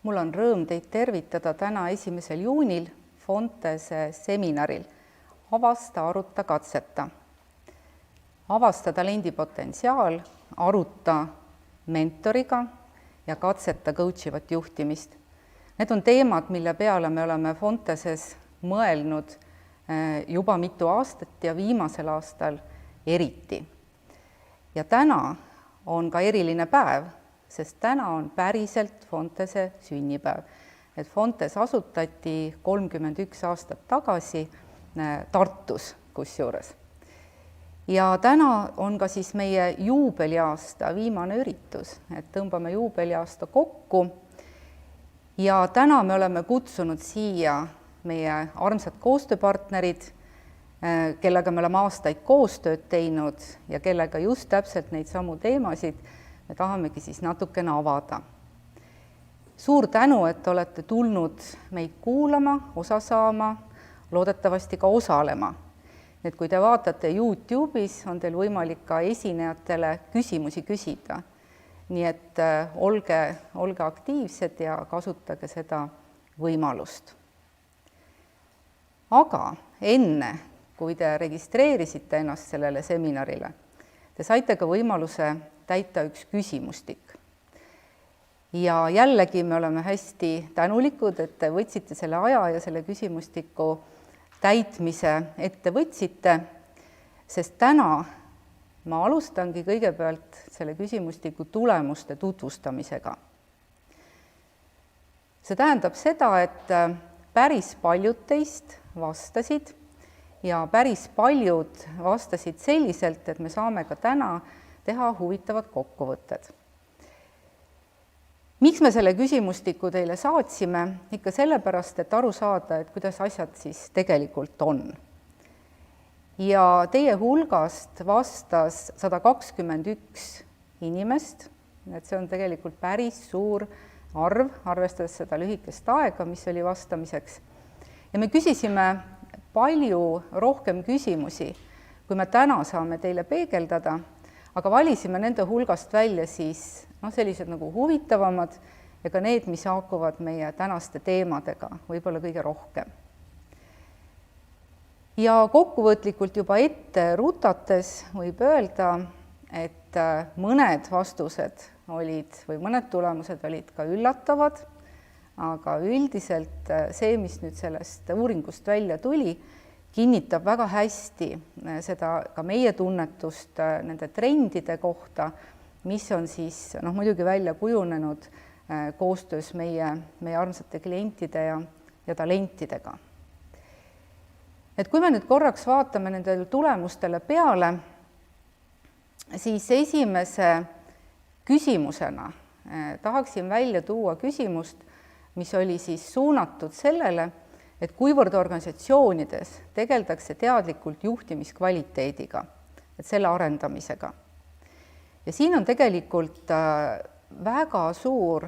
Mul on rõõm teid tervitada täna 1. juunil Fontese seminaril Avasta, aruta, katseta. Avasta talendi potentsiaal, aruta mentoriga ja katseta coachivat juhtimist. Need on teemad, mille peale me oleme Fonteses mõelnud juba mitu aastat ja viimasel aastal eriti. Ja täna on ka eriline päev, sest täna on päriselt Fontese sünnipäev. Et Fontes asutati 31 aastat tagasi Tartus kusjuures. Ja täna on ka siis meie juubeliaasta viimane üritus, et tõmbame juubeliaasta kokku. Ja täna me oleme kutsunud siia meie armsad koostööpartnerid, kellega me oleme aastaid koostööd teinud ja kellega just täpselt neid samu teemasid me tahamegi siis natukene avada. Suur tänu, et olete tulnud meid kuulama, osa saama, loodetavasti ka osalema. Et kui te vaatate YouTube'is, on teil võimalik ka esinejatele küsimusi küsida. Nii et olge aktiivsed ja kasutage seda võimalust. Aga enne, kui te registreerisite ennast sellele seminarile, te saite ka võimaluse täita üks küsimustik. Ja jällegi me oleme hästi tänulikud, et te võtsite selle aja ja selle küsimustiku täitmise ette võtsite, sest täna ma alustangi kõigepealt selle küsimustiku tulemuste tutvustamisega. See tähendab seda, et päris paljud teist vastasid ja päris paljud vastasid selliselt, et me saame ka täna teha huvitavad kokkuvõtted. Miks me selle küsimustiku teile saatsime? Ikka sellepärast, et aru saada, et kuidas asjad siis tegelikult on. Ja teie hulgast vastas 121 inimest, et see on tegelikult päris suur arv, arvestades seda lühikest aega, mis oli vastamiseks. Ja me küsisime palju rohkem küsimusi, kui me täna saame teile peegeldada, aga valisime nende hulgast välja siis sellised nagu huvitavamad ja ka need, mis haakuvad meie tänaste teemadega võib-olla kõige rohkem. Ja kokkuvõtlikult juba ette rutates võib öelda, et mõned vastused olid või mõned tulemused olid ka üllatavad, aga üldiselt see, mis nüüd sellest uuringust välja tuli, kinnitab väga hästi seda ka meie tunnetust nende trendide kohta, mis on siis muidugi välja kujunenud koostöös meie armsate klientide ja talentidega. Et kui me nüüd korraks vaatame nendele tulemustele peale, siis esimese küsimusena tahaksin välja tuua küsimust, mis oli siis suunatud sellele, et kuivõrd organisatsioonides tegeldakse teadlikult juhtimiskvaliteediga, et selle arendamisega. Ja siin on tegelikult väga suur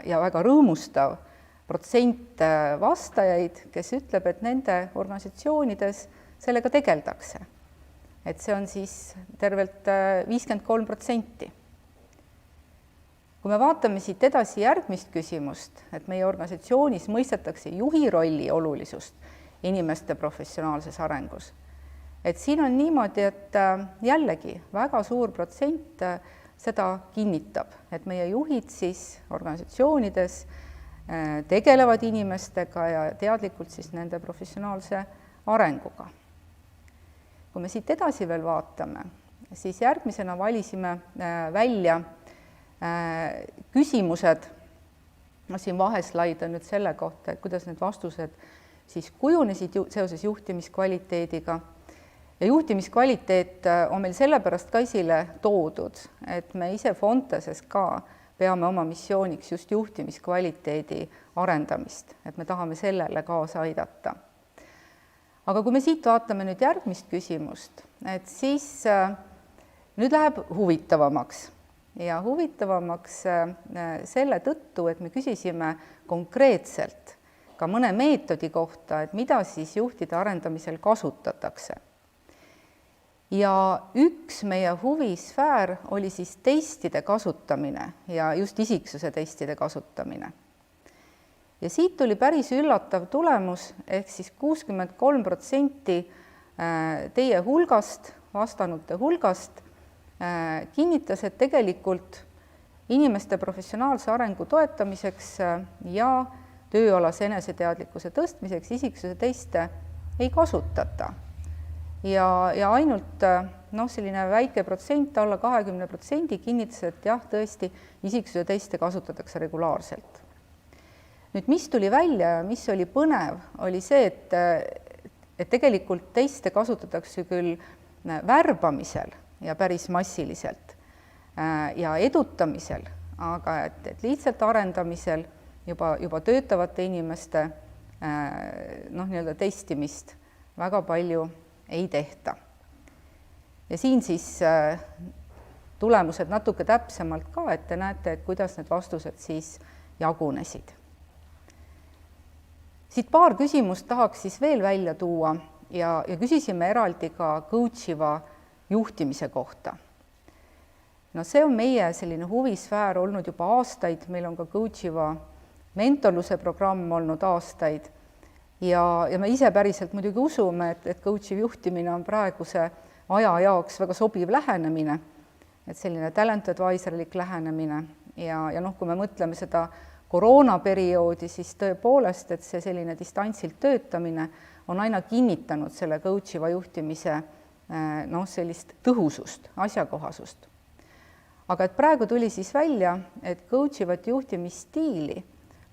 ja väga rõõmustav protsent vastajaid, kes ütleb, et nende organisatsioonides sellega tegeldakse. Et see on siis tervelt 53%. Kui me vaatame siit edasi järgmist küsimust, et meie organisatsioonis mõistetakse juhi rolli olulisust inimeste professionaalses arengus, et siin on niimoodi, et jällegi väga suur protsent seda kinnitab, et meie juhid siis organisatsioonides tegelevad inimestega ja teadlikult siis nende professionaalse arenguga. Kui me siit edasi veel vaatame, siis järgmisena valisime välja küsimused, siin vaheslaid on nüüd selle kohta, et kuidas need vastused siis kujunesid seoses juhtimiskvaliteediga. Ja juhtimiskvaliteet on meil sellepärast ka esile toodud, et me ise Fonteses ka peame oma missiooniks just juhtimiskvaliteedi arendamist, et me tahame sellele kaasa aidata. Aga kui me siit vaatame nüüd järgmist küsimust, et siis nüüd läheb huvitavamaks. Ja huvitavamaks selle tõttu, et me küsisime konkreetselt ka mõne meetodi kohta, et mida siis juhtide arendamisel kasutatakse. Ja üks meie huvisfäär oli siis testide kasutamine ja just isiksuse testide kasutamine. Ja siit tuli päris üllatav tulemus, ehk siis 63% teie hulgast, vastanute hulgast kinnitas, et tegelikult inimeste professionaalse arengu toetamiseks ja tööalase eneseteadlikkuse tõstmiseks isiksuse teste ei kasutata. Ja ainult selline väike protsent, alla 20% kinnitas, et jah, tõesti isiksuse teste kasutatakse regulaarselt. Nüüd, mis tuli välja ja mis oli põnev, oli see, et tegelikult teste kasutatakse küll värbamisel ja päris massiliselt ja edutamisel, aga et lihtsalt arendamisel juba töötavate inimeste nii-öelda testimist väga palju ei tehta. Ja siin siis tulemused natuke täpsemalt ka, et te näete, et kuidas need vastused siis jagunesid. Siit paar küsimust tahaks siis veel välja tuua ja küsisime eraldi ka coachiva juhtimise kohta. No see on meie selline huvisfäär olnud juba aastaid, meil on ka coachiva mentorluse programm olnud aastaid ja me ise päriselt muidugi usume, et coachiv juhtimine on praeguse aja jaoks väga sobiv lähenemine, et selline talent advisorlik lähenemine ja kui me mõtleme seda koroonaperioodi, siis tõepoolest, et see selline distantsilt töötamine on aina kinnitanud selle coachiva juhtimise sellist tõhusust, asjakohasust. Aga et praegu tuli siis välja, et coachivat juhtimisstiili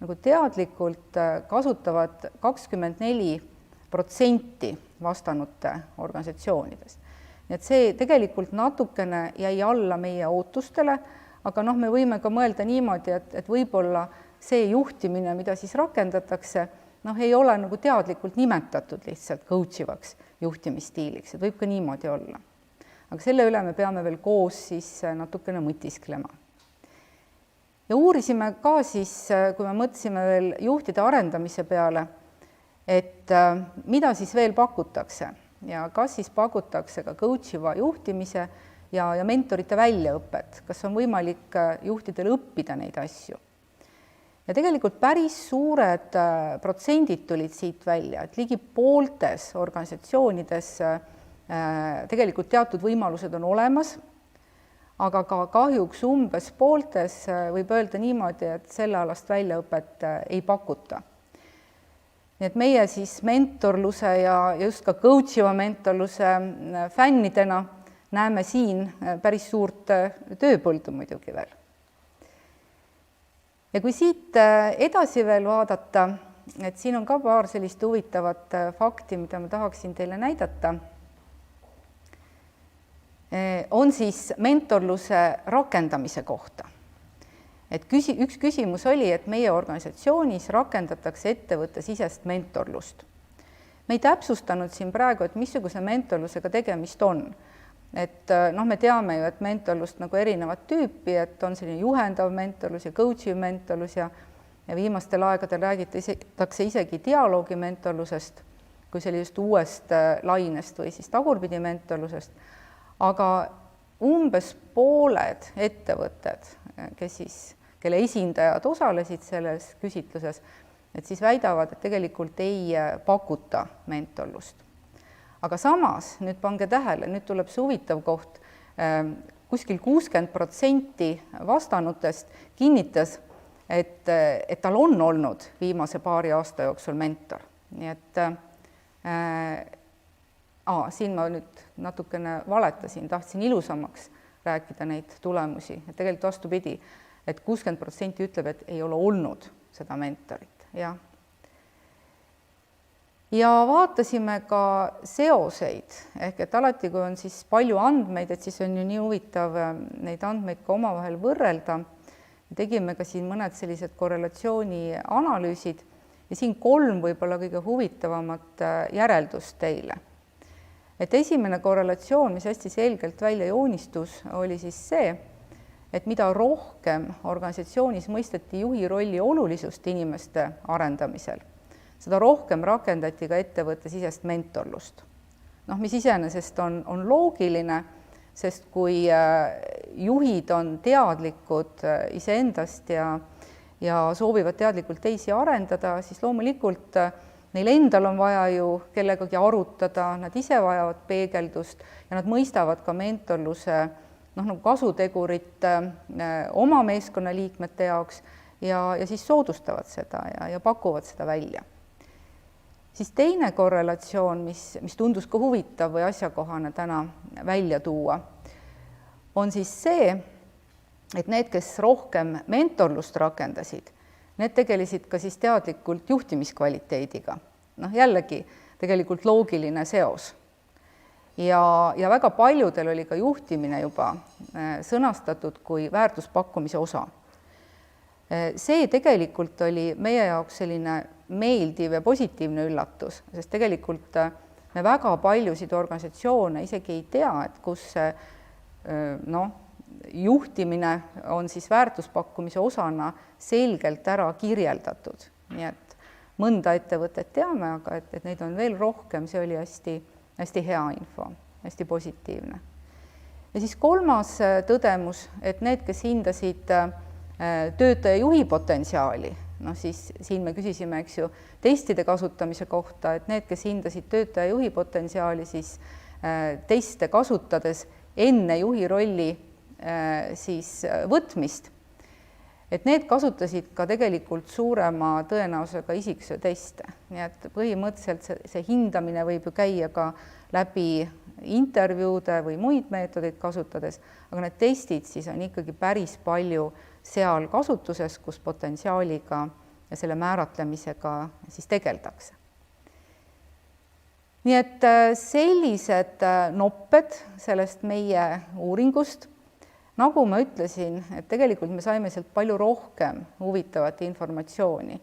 nagu teadlikult kasutavad 24% vastanute organisatsioonides. Nii et see tegelikult natukene jäi alla meie ootustele, aga me võime ka mõelda niimoodi, et võib-olla see juhtimine, mida siis rakendatakse, ei ole nagu teadlikult nimetatud lihtsalt coachivaks juhtimisstiiliks, et võib ka niimoodi olla. Aga selle üle me peame veel koos siis natukene mõtisklema. Ja uurisime ka siis, kui me mõtlesime veel juhtide arendamise peale, et mida siis veel pakutakse ja kas siis pakutakse ka coachiva juhtimise ja mentorite väljaõpet, kas on võimalik juhtidel õppida neid asju. Ja tegelikult päris suured protsendid tulid siit välja, et ligi pooltes organisatsioonides tegelikult teatud võimalused on olemas, aga ka kahjuks umbes pooltes võib öelda niimoodi, et sellealast väljaõpet ei pakuta. Nii et meie siis mentorluse ja just ka coachiva mentorluse fännidena näeme siin päris suurt tööpõldu muidugi veel. Ja kui siit edasi veel vaadata, et siin on ka paar sellist huvitavat fakti, mida ma tahaksin teile näidata, on siis mentorluse rakendamise kohta. Et üks küsimus oli, et meie organisatsioonis rakendatakse ettevõttesisest mentorlust. Me ei täpsustanud siin praegu, et missuguse mentorlusega tegemist on. Et me teame ju, et mentorlust nagu erinevat tüüpi, et on selline juhendav mentorlus ja coachiv mentorlus ja viimastel aegadel räägitakse isegi dialoogi mentorlusest kui sellisest uuest lainest või siis tagurpidi mentorlusest. Aga umbes pooled ettevõtted, kelle esindajad osalesid selles küsitluses, et siis väidavad, et tegelikult ei pakuta mentorlust. Aga samas, nüüd pange tähele, nüüd tuleb see huvitav koht, kuskil 60% vastanutest kinnitas, et tal on olnud viimase paari aasta jooksul mentor. Nii et siin ma nüüd natukene valetasin, tahtsin ilusamaks rääkida neid tulemusi. Et tegelikult vastupidi, et 60% ütleb, et ei ole olnud seda mentorit. Ja vaatasime ka seoseid, ehk et alati, kui on siis palju andmeid, et siis on ju nii huvitav neid andmeid ka omavahel võrrelda. Tegime ka siin mõned sellised korrelatsiooni analüüsid ja siin 3 võib-olla kõige huvitavamat järeldust teile. Et esimene korrelatsioon, mis hästi selgelt välja joonistus, oli siis see, et mida rohkem organisatsioonis mõisteti juhi rolli olulisust inimeste arendamisel, seda rohkem rakendati ka ettevõttesisest mentorlust. Mis iseenesest on loogiline, sest kui juhid on teadlikud iseendast ja ja soovivad teadlikult teisi arendada, siis loomulikult neil endal on vaja ju kellegagi arutada, nad ise vajavad peegeldust ja nad mõistavad ka mentorluse nagu kasutegurit oma meeskonnaliikmete jaoks ja siis soodustavad seda ja pakuvad seda välja. Siis teine korrelatsioon, mis tundus ka huvitav või asjakohane täna välja tuua, on siis see, et need, kes rohkem mentorlust rakendasid, need tegelesid ka siis teadlikult juhtimiskvaliteediga. Jällegi tegelikult loogiline seos. Ja väga paljudel oli ka juhtimine juba sõnastatud kui väärtuspakkumise osa. See tegelikult oli meie jaoks selline meeldiv ja positiivne üllatus, sest tegelikult me väga paljusid organisatsioone isegi ei tea, et kus see juhtimine on siis väärtuspakkumise osana selgelt ära kirjeldatud. Nii et mõnda ettevõtet teame, aga et neid on veel rohkem, see oli hästi hea info, hästi positiivne. Ja siis kolmas tõdemus, et need, kes hindasid töötaja juhi potentsiaali, siis siin me küsisime, eks ju, testide kasutamise kohta, et need, kes hindasid töötaja juhi potentsiaali, siis teste kasutades enne juhi rolli siis võtmist, et need kasutasid ka tegelikult suurema tõenäosusega isiksuse teste. Nii et põhimõtteliselt see hindamine võib ju käia ka läbi intervjuude või muid meetodeid kasutades, aga need testid siis on ikkagi päris palju seal kasutuses, kus potentsiaaliga ja selle määratlemisega siis tegeldakse. Nii et sellised nopped sellest meie uuringust, nagu ma ütlesin, et tegelikult me saime sealt palju rohkem huvitavat informatsiooni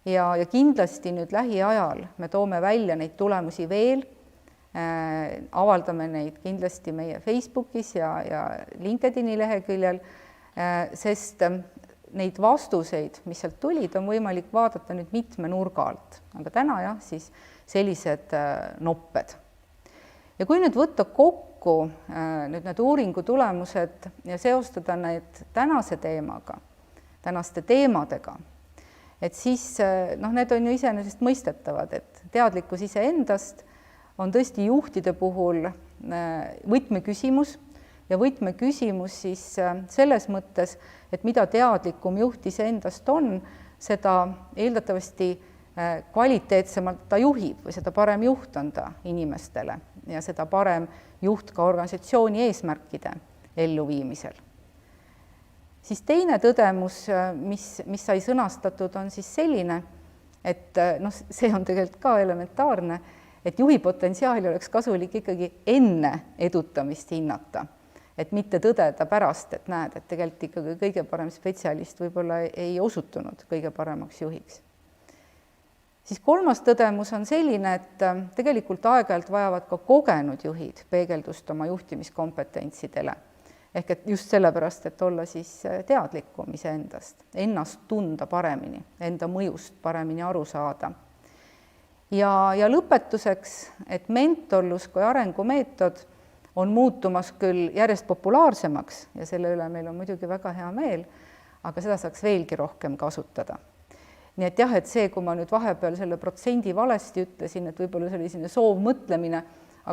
ja kindlasti nüüd lähiajal me toome välja neid tulemusi veel, avaldame neid kindlasti meie Facebookis ja LinkedIni leheküljel, sest neid vastuseid, mis sealt tulid, on võimalik vaadata nüüd mitme nurga alt, aga täna jah, siis sellised nopped. Ja kui nüüd võtta kokku nüüd need uuringu tulemused ja seostada need tänaste teemadega, et siis need on ju iseenesest mõistetavad, et teadlikkus iseendast on tõesti juhtide puhul võtmeküsimus ja võtmeküsimus siis selles mõttes, et mida teadlikum juht iseendast on, seda eeldatavasti kvaliteetsemalt ta juhib või seda parem juht on ta inimestele ja seda parem juht ka organisatsiooni eesmärkide elluviimisel. Siis teine tõdemus, mis sai sõnastatud, on siis selline, et see on tegelikult ka elementaarne, et juhi potentsiaali oleks kasulik ikkagi enne edutamist hinnata, et mitte tõdeda pärast, et näed, et tegelikult ikkagi kõige parem spetsialist võib-olla ei osutunud kõige paremaks juhiks. Siis kolmas tõdemus on selline, et tegelikult aeg-ajalt vajavad ka kogenud juhid peegeldust oma juhtimiskompetentsidele. Ehk et just sellepärast, et olla siis teadlikum iseendast, ennast tunda paremini, enda mõjust paremini aru saada. Ja lõpetuseks, et mentorlus kui arengumeetod on muutumas küll järjest populaarsemaks ja selle üle meil on muidugi väga hea meel, aga seda saaks veelgi rohkem kasutada. Nii et jah, et see, kui ma nüüd vahepeal selle protsendi valesti ütlesin, et võib-olla see oli selline soovmõtlemine,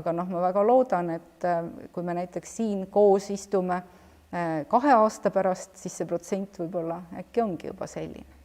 aga ma väga loodan, et kui me näiteks siin koos istume 2 aasta pärast, siis see protsent võib-olla äkki ongi juba selline.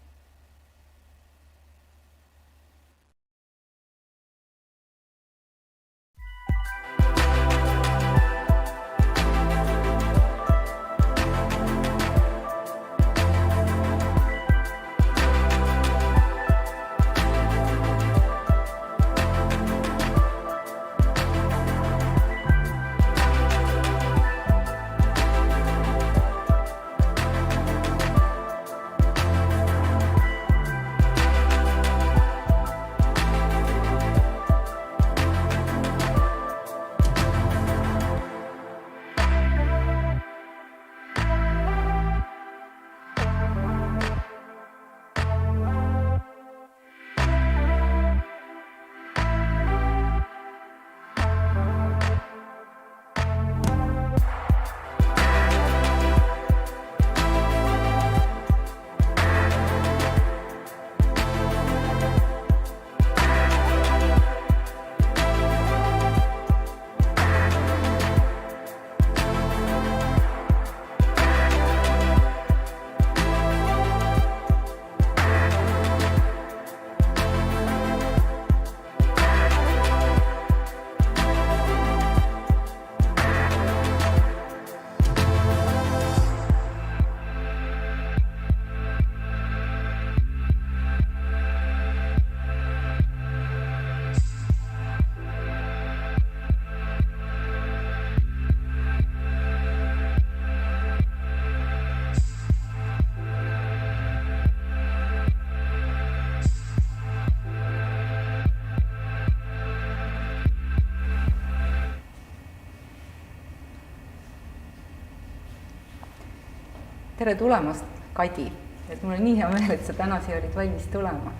tere tulemast, Kadi. Et mul on nii hea meel, et sa täna siia olid valmis tulema.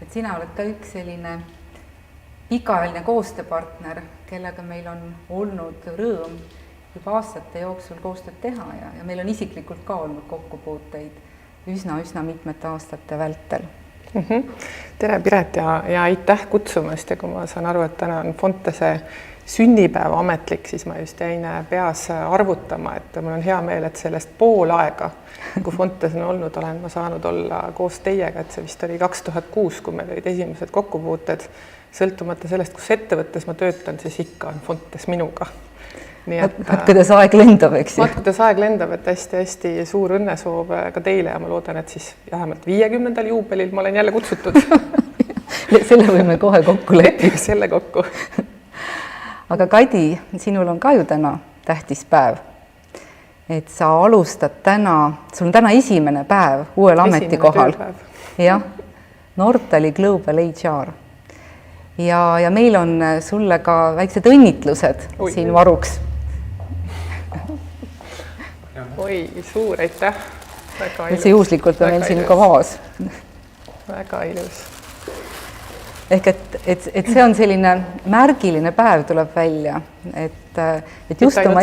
Et sina oled ka üks selline pikaajaline koostööpartner, kellega meil on olnud rõõm juba aastate jooksul koostööd teha ja meil on isiklikult ka olnud kokkupuuteid üsna mitmete aastate vältel. Tere Piret ja aitäh kutsumast ja kui ma saan aru, et täna on Fontese sünnipäeva ametlik, siis ma just jäin peas arvutama, et mul on hea meel, et sellest pool aega, kui Fontes on olnud, olen ma saanud olla koos teiega, et see vist oli 2006, kui meil olid esimesed kokkupuuted, sõltumata sellest, kus ettevõttes ma töötan, siis ikka on Fontes minuga. Kuidas aeg lendab, eks ju? Kuidas aeg lendab, et hästi suur õnnesoov ka teile ja ma loodan, et siis vähemalt 50. juubelil ma olen jälle kutsutud. Selle võime kohe kokku leppida. Selle kokku. Aga Kadi, sinul on ka ju täna tähtis päev. Et sa alustad täna, sul on täna esimene päev uuel ametikohal. Jah, Nortali Global HR. Ja meil on sulle ka väiksed õnnitlused siin varuks. Oi, suur aitäh. Väga ilus. See juhuslikult on meil siin ka vaas. Väga ilus. Ehk et see on selline märgiline päev tuleb välja, et just oma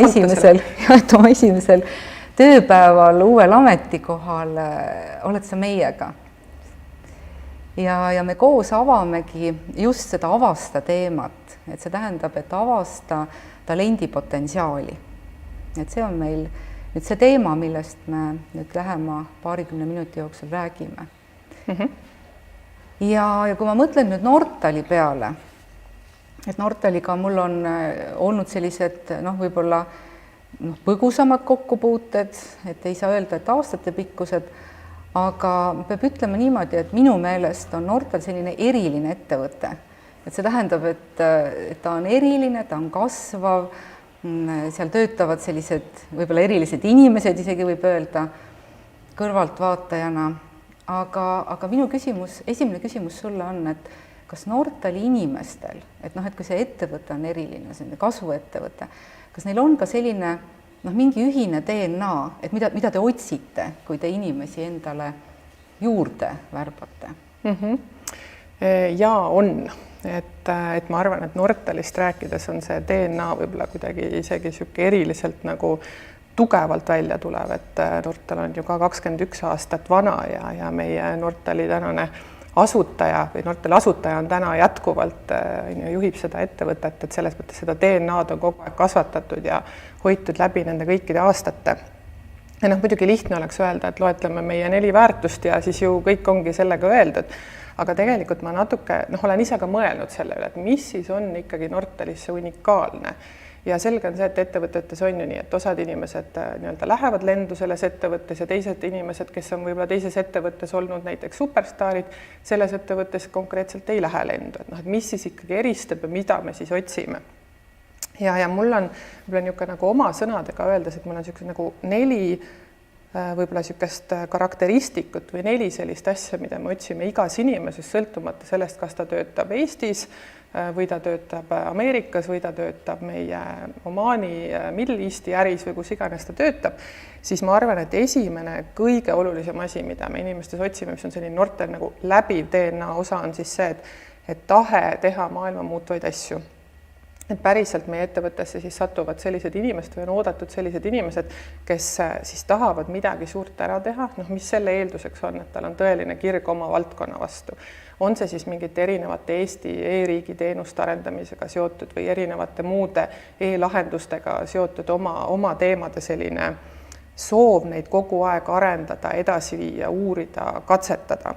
esimesel tööpäeval uuel ametikohal oled sa meiega. Ja me koos avamegi just seda avasta teemat, et see tähendab, et avasta talendi potentsiaali. Et see on meil nüüd see teema, millest me nüüd lähema 20 minuti jooksul räägime. Ja kui ma mõtlen nüüd Nortali peale, et Nortaliga mul on olnud sellised võib-olla põgusamad kokkupuuted, et ei saa öelda, et aastate pikkused, aga peab ütlema niimoodi, et minu meelest on Nortal selline eriline ettevõte. Et see tähendab, et ta on eriline, ta on kasvav, seal töötavad sellised võib-olla erilised inimesed, isegi võib öelda kõrvaltvaatajana. Aga minu küsimus, esimene küsimus sulle on, et kas Nortali inimestel, et kui see ettevõte on eriline, selline kasvuettevõte, kas neil on ka selline mingi ühine DNA, et mida te otsite, kui te inimesi endale juurde värbate? Jaa, on. Et ma arvan, et Nortalist rääkides on see DNA võib-olla kuidagi isegi selline eriliselt nagu tugevalt välja tulev, et Nortal on ju ka 21 aastat vana ja meie Nortali tänane asutaja või Nortali asutaja on täna jätkuvalt juhib seda ettevõtet, et selles mõttes seda DNA-d on kogu aeg kasvatatud ja hoitud läbi nende kõikide aastate. Ja muidugi lihtne oleks öelda, et loetleme meie 4 väärtust ja siis ju kõik ongi sellega öeldud. Aga tegelikult ma natuke olen ise ka mõelnud selle üle, et mis siis on ikkagi Nortalisse unikaalne. Ja selge on see, et ettevõtetes on ju nii, et osad inimesed lähevad lendu selles ettevõttes ja teised inimesed, kes on võib-olla teises ettevõttes olnud näiteks superstaarid, selles ettevõttes konkreetselt ei lähe lendu. Et mis siis ikkagi eristab ja mida me siis otsime. Ja mul on võib-olla oma sõnadega öeldes, et mul on 4 võib-olla niisugust karakteristikut või 4 sellist asja, mida me otsime igas inimeses, sõltumata sellest, kas ta töötab Eestis või ta töötab Ameerikas või ta töötab meie Omaani Middle Easti äris või kus iganes ta töötab, siis ma arvan, et esimene kõige olulisem asi, mida me inimestes otsime, mis on selline Nortal läbiv DNA osa, on siis see, et tahe teha maailma muutvaid asju. Et päriselt meie ettevõttesse siis satuvad sellised inimesed või on oodatud sellised inimesed, kes siis tahavad midagi suurt ära teha, mis selle eelduseks on, et tal on tõeline kirg oma valdkonna vastu. On see siis mingite erinevate Eesti e-riigi teenuste arendamisega seotud või erinevate muude e-lahendustega seotud oma teemade selline soov neid kogu aeg arendada, edasi viia, uurida, katsetada.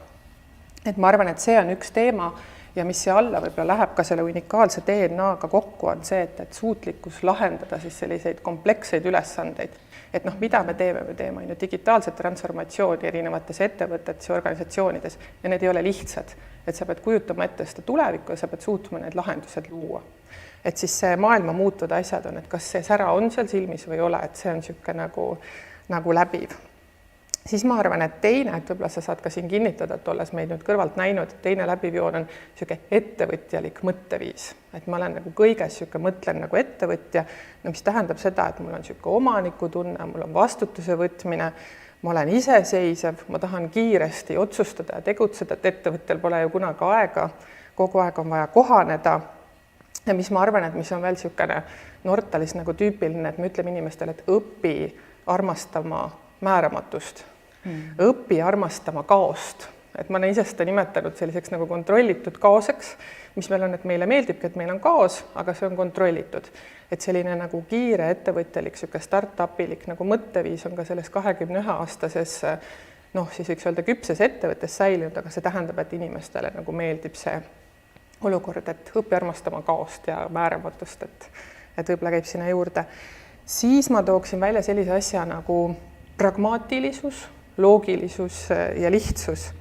Et ma arvan, et see on üks teema, ja mis see alla võib-olla läheb ka selle unikaalse DNA-ga kokku, on see, et suutlikkus lahendada siis selliseid kompleksseid ülesandeid. Et mida me teeme digitaalset transformatsiooni erinevates ettevõtetes ja organisatsioonides ja need ei ole lihtsad. Et sa pead kujutama ette seda tulevikku ja sa pead suutma need lahendused luua. Et siis see maailma muutuvad asjad on, et kas see sära on seal silmis või ei ole, et see on niisugune nagu läbiv. Siis ma arvan, et teine, et võib-olla sa saad ka siin kinnitada, et olles meid nüüd kõrvalt näinud, et teine läbivjoon on niisugune ettevõtjalik mõtteviis. Et ma olen kõiges mõtlen nagu ettevõtja, mis tähendab seda, et mul on niisugune omanikutunne, mul on vastutuse võtmine, ma olen iseseisev, ma tahan kiiresti otsustada ja tegutseda, et ettevõttel pole ju kunagi aega, kogu aeg on vaja kohaneda. Ja mis ma arvan, et mis on veel niisugune Nortalis nagu tüüpiline, et me ütleme inimestele, et õpi armastama määramatust, õpi armastama kaost. Et ma olen ise seda nimetanud selliseks nagu kontrollitud kaoseks, mis meil on, et meile meeldibki, et meil on kaos, aga see on kontrollitud. Et selline nagu kiire ettevõttelik, sihuke start-upilik nagu mõtteviis on ka selles 21-aastases, noh, siis võiks öelda küpses ettevõttes säilinud, aga see tähendab, et inimestele nagu meeldib see olukord, et õpi armastama kaost ja määramatust, et võib-olla käib sinna juurde. Siis ma tooksin välja sellise asja nagu pragmaatilisus, loogilisus ja lihtsus.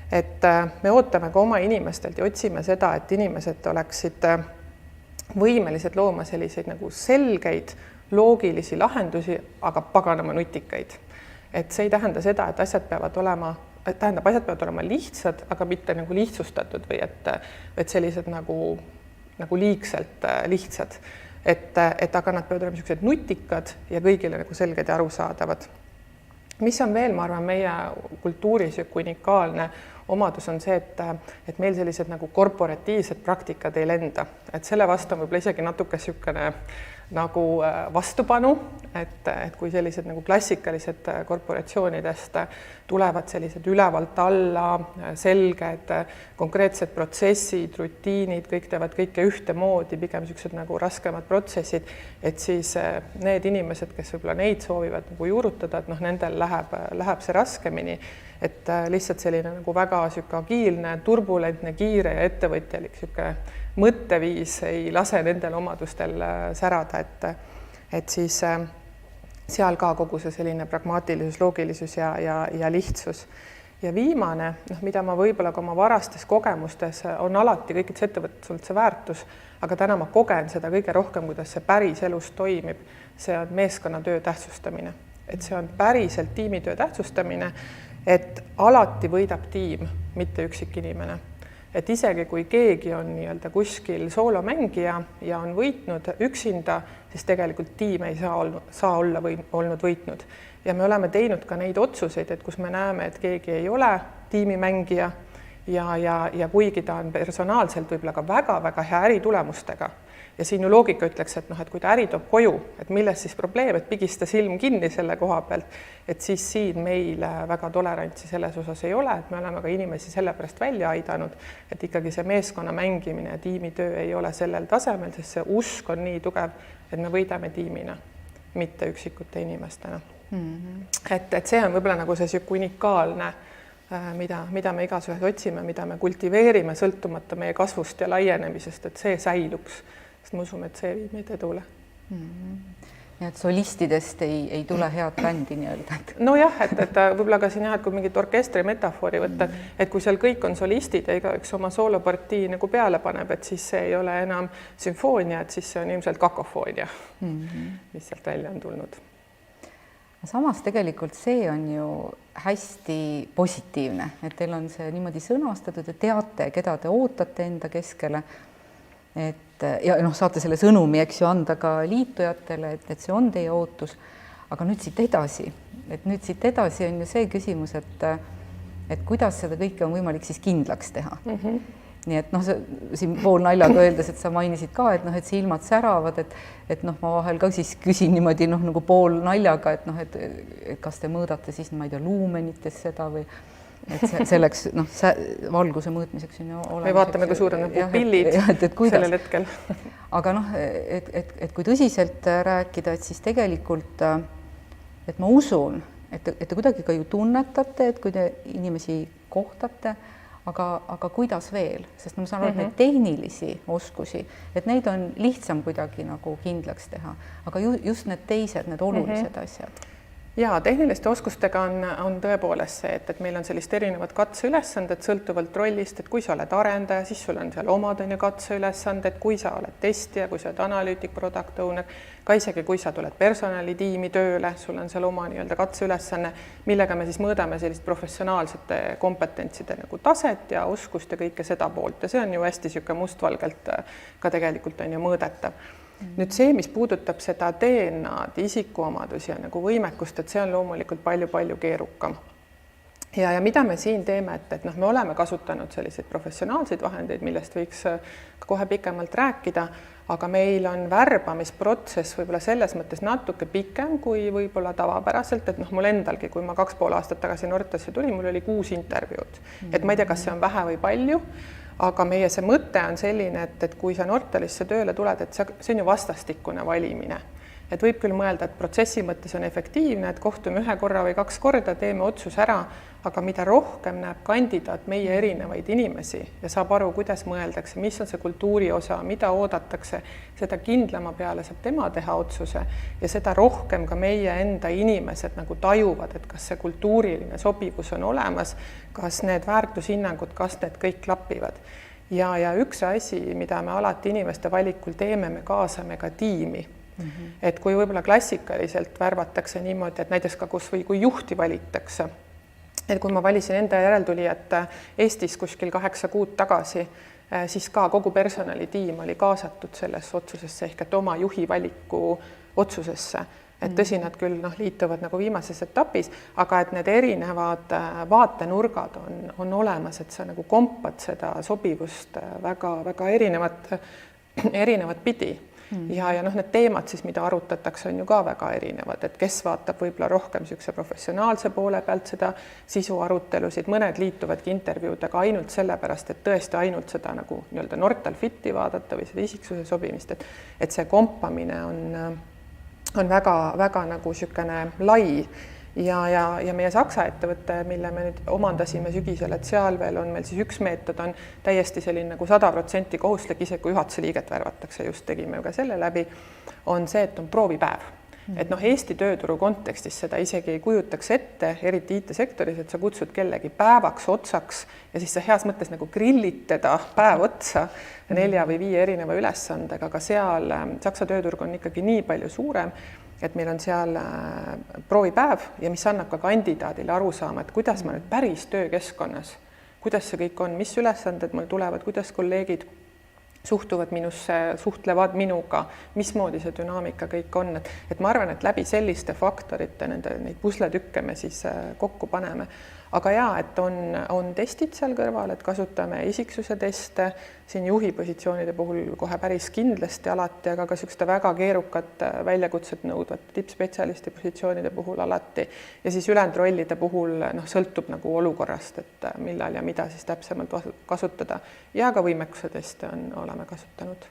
Et me ootame ka oma inimestelt ja otsime seda, et inimesed oleksid võimelised looma selliseid nagu selgeid, loogilisi lahendusi, aga paganama nutikaid. Et see ei tähenda seda, et asjad peavad olema lihtsad, aga mitte nagu lihtsustatud või et sellised nagu liigselt lihtsad. Et aga nad peavad olema sellised nutikad ja kõigile nagu selged ja arusaadavad. Mis on veel, ma arvan, meie kultuuris unikaalne omadus on see, et meil sellised nagu korporatiivsed praktikad ei lenda. Et selle vastu on võib-olla isegi natuke niisugune nagu vastupanu, et kui sellised nagu klassikalised korporatsioonidest tulevad sellised ülevalt alla, selged, konkreetsed protsessid, rutiinid, kõik teevad kõike ühtemoodi, pigem niisugused nagu raskemad protsessid, et siis need inimesed, kes võib-olla neid soovivad nagu juurutada, et noh, nendel läheb see raskemini, et lihtsalt selline nagu väga niisugune agiilne, turbulentne, kiire ja ettevõtjalik niisugune mõtteviis ei lase nendel omadustel särada, et siis seal ka kogu see selline pragmaatilisus, loogilisus ja lihtsus. Ja viimane, mida ma võib-olla ka oma varastes kogemustes on alati kõikides ettevõttes see väärtus, aga täna ma kogen seda kõige rohkem, kuidas see päris elus toimib, see on meeskonnatöö tähtsustamine. Et see on päriselt tiimitöö tähtsustamine, et alati võidab tiim, mitte üksik inimene. Et isegi kui keegi on nii-öelda kuskil soolomängija ja on võitnud üksinda, siis tegelikult tiim ei saa olla olnud võitnud. Ja me oleme teinud ka neid otsuseid, et kus me näeme, et keegi ei ole tiimimängija ja kuigi ta on personaalselt võib-olla ka väga-väga hea äritulemustega. Ja siin ju loogika ütleks, et kui ta äri toob koju, et milles siis probleem, et pigista silm kinni selle koha pealt, et siis siin meil väga tolerantsi selles osas ei ole, et me oleme ka inimesi sellepärast välja aidanud, et ikkagi see meeskonna mängimine ja tiimitöö ei ole sellel tasemel, sest see usk on nii tugev, et me võidame tiimina, mitte üksikute inimestena. Et see on võib-olla nagu see unikaalne, mida me igas ühes otsime, mida me kultiveerime sõltumata meie kasvust ja laienemisest, et see säiluks. Sest ma usume, et see viib meid edule. Ja et solistidest ei tule head bändi nii-öelda. No jah, et võib-olla ka siin jah, et kui mingit orkestri metafoori võtta, et kui seal kõik on solistid ja igaüks oma soolopartii nagu peale paneb, et siis see ei ole enam sümfoonia, et siis see on ilmselt kakofoonia, mis sealt välja on tulnud. Samas tegelikult see on ju hästi positiivne, et teil on see niimoodi sõnastatud ja teate, keda te ootate enda keskele. Ja saate selle sõnumi, eks ju, anda ka liitujatele, et see on teie ootus. Aga nüüd siit edasi, on ju see küsimus, et kuidas seda kõike on võimalik siis kindlaks teha. Nii et siin poolnaljaga öeldes, et sa mainisid ka, et see ilmad säravad, et ma vahel ka siis küsin niimoodi nagu poolnaljaga, et kas te mõõdate siis, ma ei tea, luumenites seda või et selleks valguse mõõtmiseks on ju olemas. Me vaatame, kui suured on pillid sellel hetkel. Aga et kui tõsiselt rääkida, et siis tegelikult, et ma usun, et te kuidagi ka ju tunnetate, et kui te inimesi kohtate, aga kuidas veel? Sest ma saan aru, et neid tehnilisi oskusi, et neid on lihtsam kuidagi nagu kindlaks teha, aga just need teised, need olulised asjad. Ja tehniliste oskustega on tõepoolest see, et meil on sellist erinevad katseülesanded sõltuvalt rollist, et kui sa oled arendaja, siis sul on seal omad katseülesanded, kui sa oled testija, kui sa oled analüütik, product owner, ka isegi kui sa tuled personalitiimi tööle, sul on seal oma nii-öelda katseülesanne, millega me siis mõõdame sellist professionaalsete kompetentside nagu taset ja oskust ja kõike seda poolt. Ja see on ju hästi niisugune mustvalgelt ka tegelikult on ju mõõdetav. Nüüd see, mis puudutab seda DNA-d, isikuomadusi ja nagu võimekust, et see on loomulikult palju-palju keerukam. Ja mida me siin teeme, et noh, me oleme kasutanud selliseid professionaalseid vahendeid, millest võiks kohe pikemalt rääkida, aga meil on värbamisprotsess võib-olla selles mõttes natuke pikem kui võib-olla tavapäraselt, et noh, mul endalgi, kui ma 2,5 aastat tagasi Nortasse tulin, mul oli 6 intervjuud. Et ma ei tea, kas see on vähe või palju, aga meie see mõte on selline, et kui sa Nortalisse tööle tuled, et see on ju vastastikune valimine. Et võib küll mõelda, et protsessi mõttes on efektiivne, et kohtume 1 korra või 2 korda, teeme otsus ära, aga mida rohkem näeb kandidaat meie erinevaid inimesi ja saab aru, kuidas mõeldakse, mis on see kultuuri osa, mida oodatakse, seda kindlama peale saab tema teha otsuse ja seda rohkem ka meie enda inimesed nagu tajuvad, et kas see kultuuriline sobivus on olemas, kas need väärtushinnangud, kas need kõik klapivad. Ja üks asi, mida me alati inimeste valikul teeme, me kaasame ka tiimi. Et kui võib-olla klassikaliselt värvatakse niimoodi, et näiteks ka kus või kui juhti valitakse, et kui ma valisin enda järeltulijat Eestis kuskil 8 kuud tagasi, siis ka kogu personalitiim oli kaasatud sellesse otsusesse ehk et oma juhi valiku otsusesse. Et tõsi, nad küll liituvad nagu viimases etapis, aga et need erinevad vaatenurgad on olemas, et sa nagu kompad seda sobivust väga erinevat pidi. Ja need teemad siis, mida arutatakse, on ju ka väga erinevad, et kes vaatab võib-olla rohkem sükse professionaalse poole pealt seda sisu arutelusid, mõned liituvadki intervjuudega ainult sellepärast, et tõesti ainult seda nagu nii-öelda Nortal Fiti vaadata või seda isiksuse sobimist, et see kompamine on väga nagu sükene lai ja meie Saksa ettevõte, mille me nüüd omandasime sügisel, et seal veel on meil siis üks meetod on täiesti selline nagu 100% kohustuslik, isegi kui juhatuse liiget värvatakse, just tegime ka selle läbi, on see, et on proovipäev. Et Eesti tööturu kontekstis seda isegi ei kujutaks ette, eriti IT-sektoris, et sa kutsud kellegi päevaks otsaks ja siis sa heas mõttes nagu grillid teda päev otsa 4 või 5 erineva ülesandega, aga seal Saksa tööturg on ikkagi nii palju suurem, et meil on seal proovipäev ja mis annab ka kandidaadile aru saama, et kuidas ma nüüd päris töökeskkonnas, kuidas see kõik on, mis ülesanded mul tulevad, kuidas kolleegid suhtuvad minusse, suhtlevad minuga, mismoodi see dünaamika kõik on. Et ma arvan, et läbi selliste faktorite neid pusletükke me siis kokku paneme. Aga et on testid seal kõrval, et kasutame isiksuse teste, siin juhi positsioonide puhul kohe päris kindlasti alati, aga ka sellised väga keerukat väljakutset nõudvat tippspetsialisti positsioonide puhul alati. Ja siis ülejäänud rollide puhul sõltub nagu olukorrast, et millal ja mida siis täpsemalt kasutada. Ja ka võimekuse teste oleme kasutanud.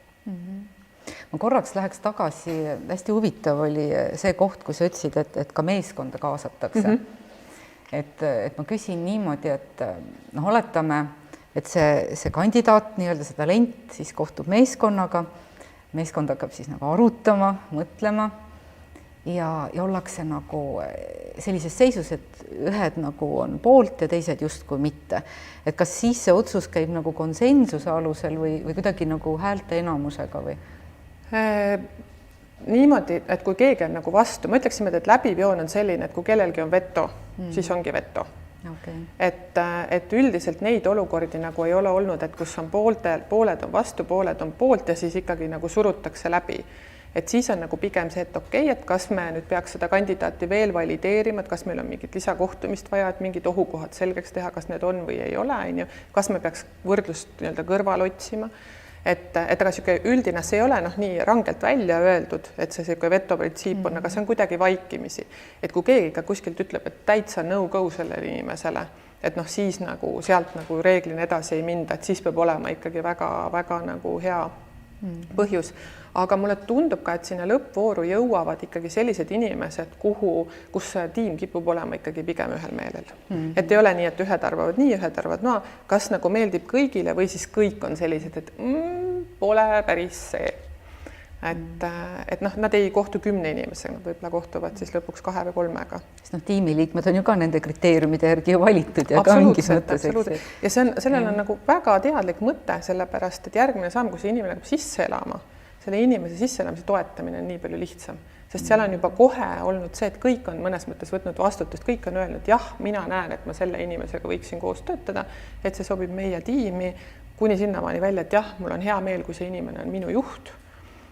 Ma korraks läheks tagasi, hästi huvitav oli see koht, kui sa ütlesid, et ka meeskonda kaasatakse. Et ma küsin niimoodi, et oletame, et see kandidaat, nii-öelda see talent siis kohtub meeskonnaga, meeskond hakkab siis nagu arutama, mõtlema ja ollakse nagu sellises seisus, et ühed nagu on poolt ja teised justkui mitte. Et kas siis see otsus käib nagu konsensuse alusel või kuidagi nagu häälte enamusega või? Niimoodi, et kui keegi on nagu vastu, ma ütleksime, et läbiv joon on selline, et kui kellelgi on veto, siis ongi veto. Okay. Et üldiselt neid olukordi nagu ei ole olnud, et kus on pooled on vastu, pooled on poolt ja siis ikkagi nagu surutakse läbi. Et siis on nagu pigem see, et okei, et kas me nüüd peaks seda kandidaati veel valideerima, et kas meil on mingit lisakohtumist vaja, et mingid ohukohad selgeks teha, kas need on või ei ole, kas me peaks võrdlust nii-öelda kõrval otsima. Et aga üldine, see ei ole nii rangelt välja öeldud, et see vetoprintsiip on, aga see on kuidagi vaikimisi. Et kui keegi ka kuskilt ütleb, et täitsa no-go sellele inimesele, et siis nagu sealt nagu reeglina edasi ei minda, et siis peab olema ikkagi väga nagu hea põhjus. Aga mulle tundub ka, et sinna lõppvooru jõuavad ikkagi sellised inimesed, kus tiim kipub olema ikkagi pigem ühel meelel. Et ei ole nii, et ühed arvavad nii, ühed arvavad kas nagu meeldib kõigile või siis kõik on sellised, et pole päris see. Et nad ei kohtu 10 inimesega, nad võib-olla kohtuvad siis lõpuks 2 või 3-ga. Tiimiliikmed on ju ka nende kriteeriumide järgi valitud ja absoluutselt. Ja sellel on nagu väga teadlik mõte, sellepärast, et järgmine samm, kui see inimene hakkab sisse elama, selle inimese sisseelamise toetamine on nii palju lihtsam, sest seal on juba kohe olnud see, et kõik on mõnes mõttes võtnud vastutust, kõik on öelnud, jah, mina näen, et ma selle inimesega võiksin koos töötada, et see sobib meie tiimi, kuni sinnamaani välja, et jah, mul on hea meel, kui see inimene on minu juht.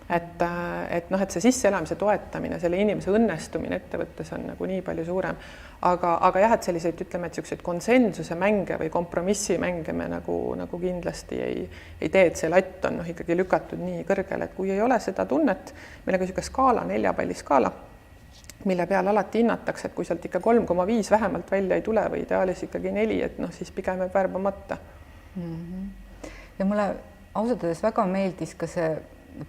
et noh, et see sisseelamise toetamine, selle inimese õnnestumine ettevõttes on nagu nii palju suurem, aga jah, et selliseid, ütleme, et niisuguseid konsensuse mänge või kompromissimänge me nagu kindlasti ei tee, et see latt on noh, ikkagi lükatud nii kõrgele, et kui ei ole seda tunnet, meil on ka niisugune skaala, 4-palliskaala, mille peal alati hinnatakse, et kui sealt ikka 3,5 vähemalt välja ei tule või ideaalis ikkagi 4, et noh, siis pigem jääb värbamata. Ja mulle ausalt öeldes väga meeldis ka see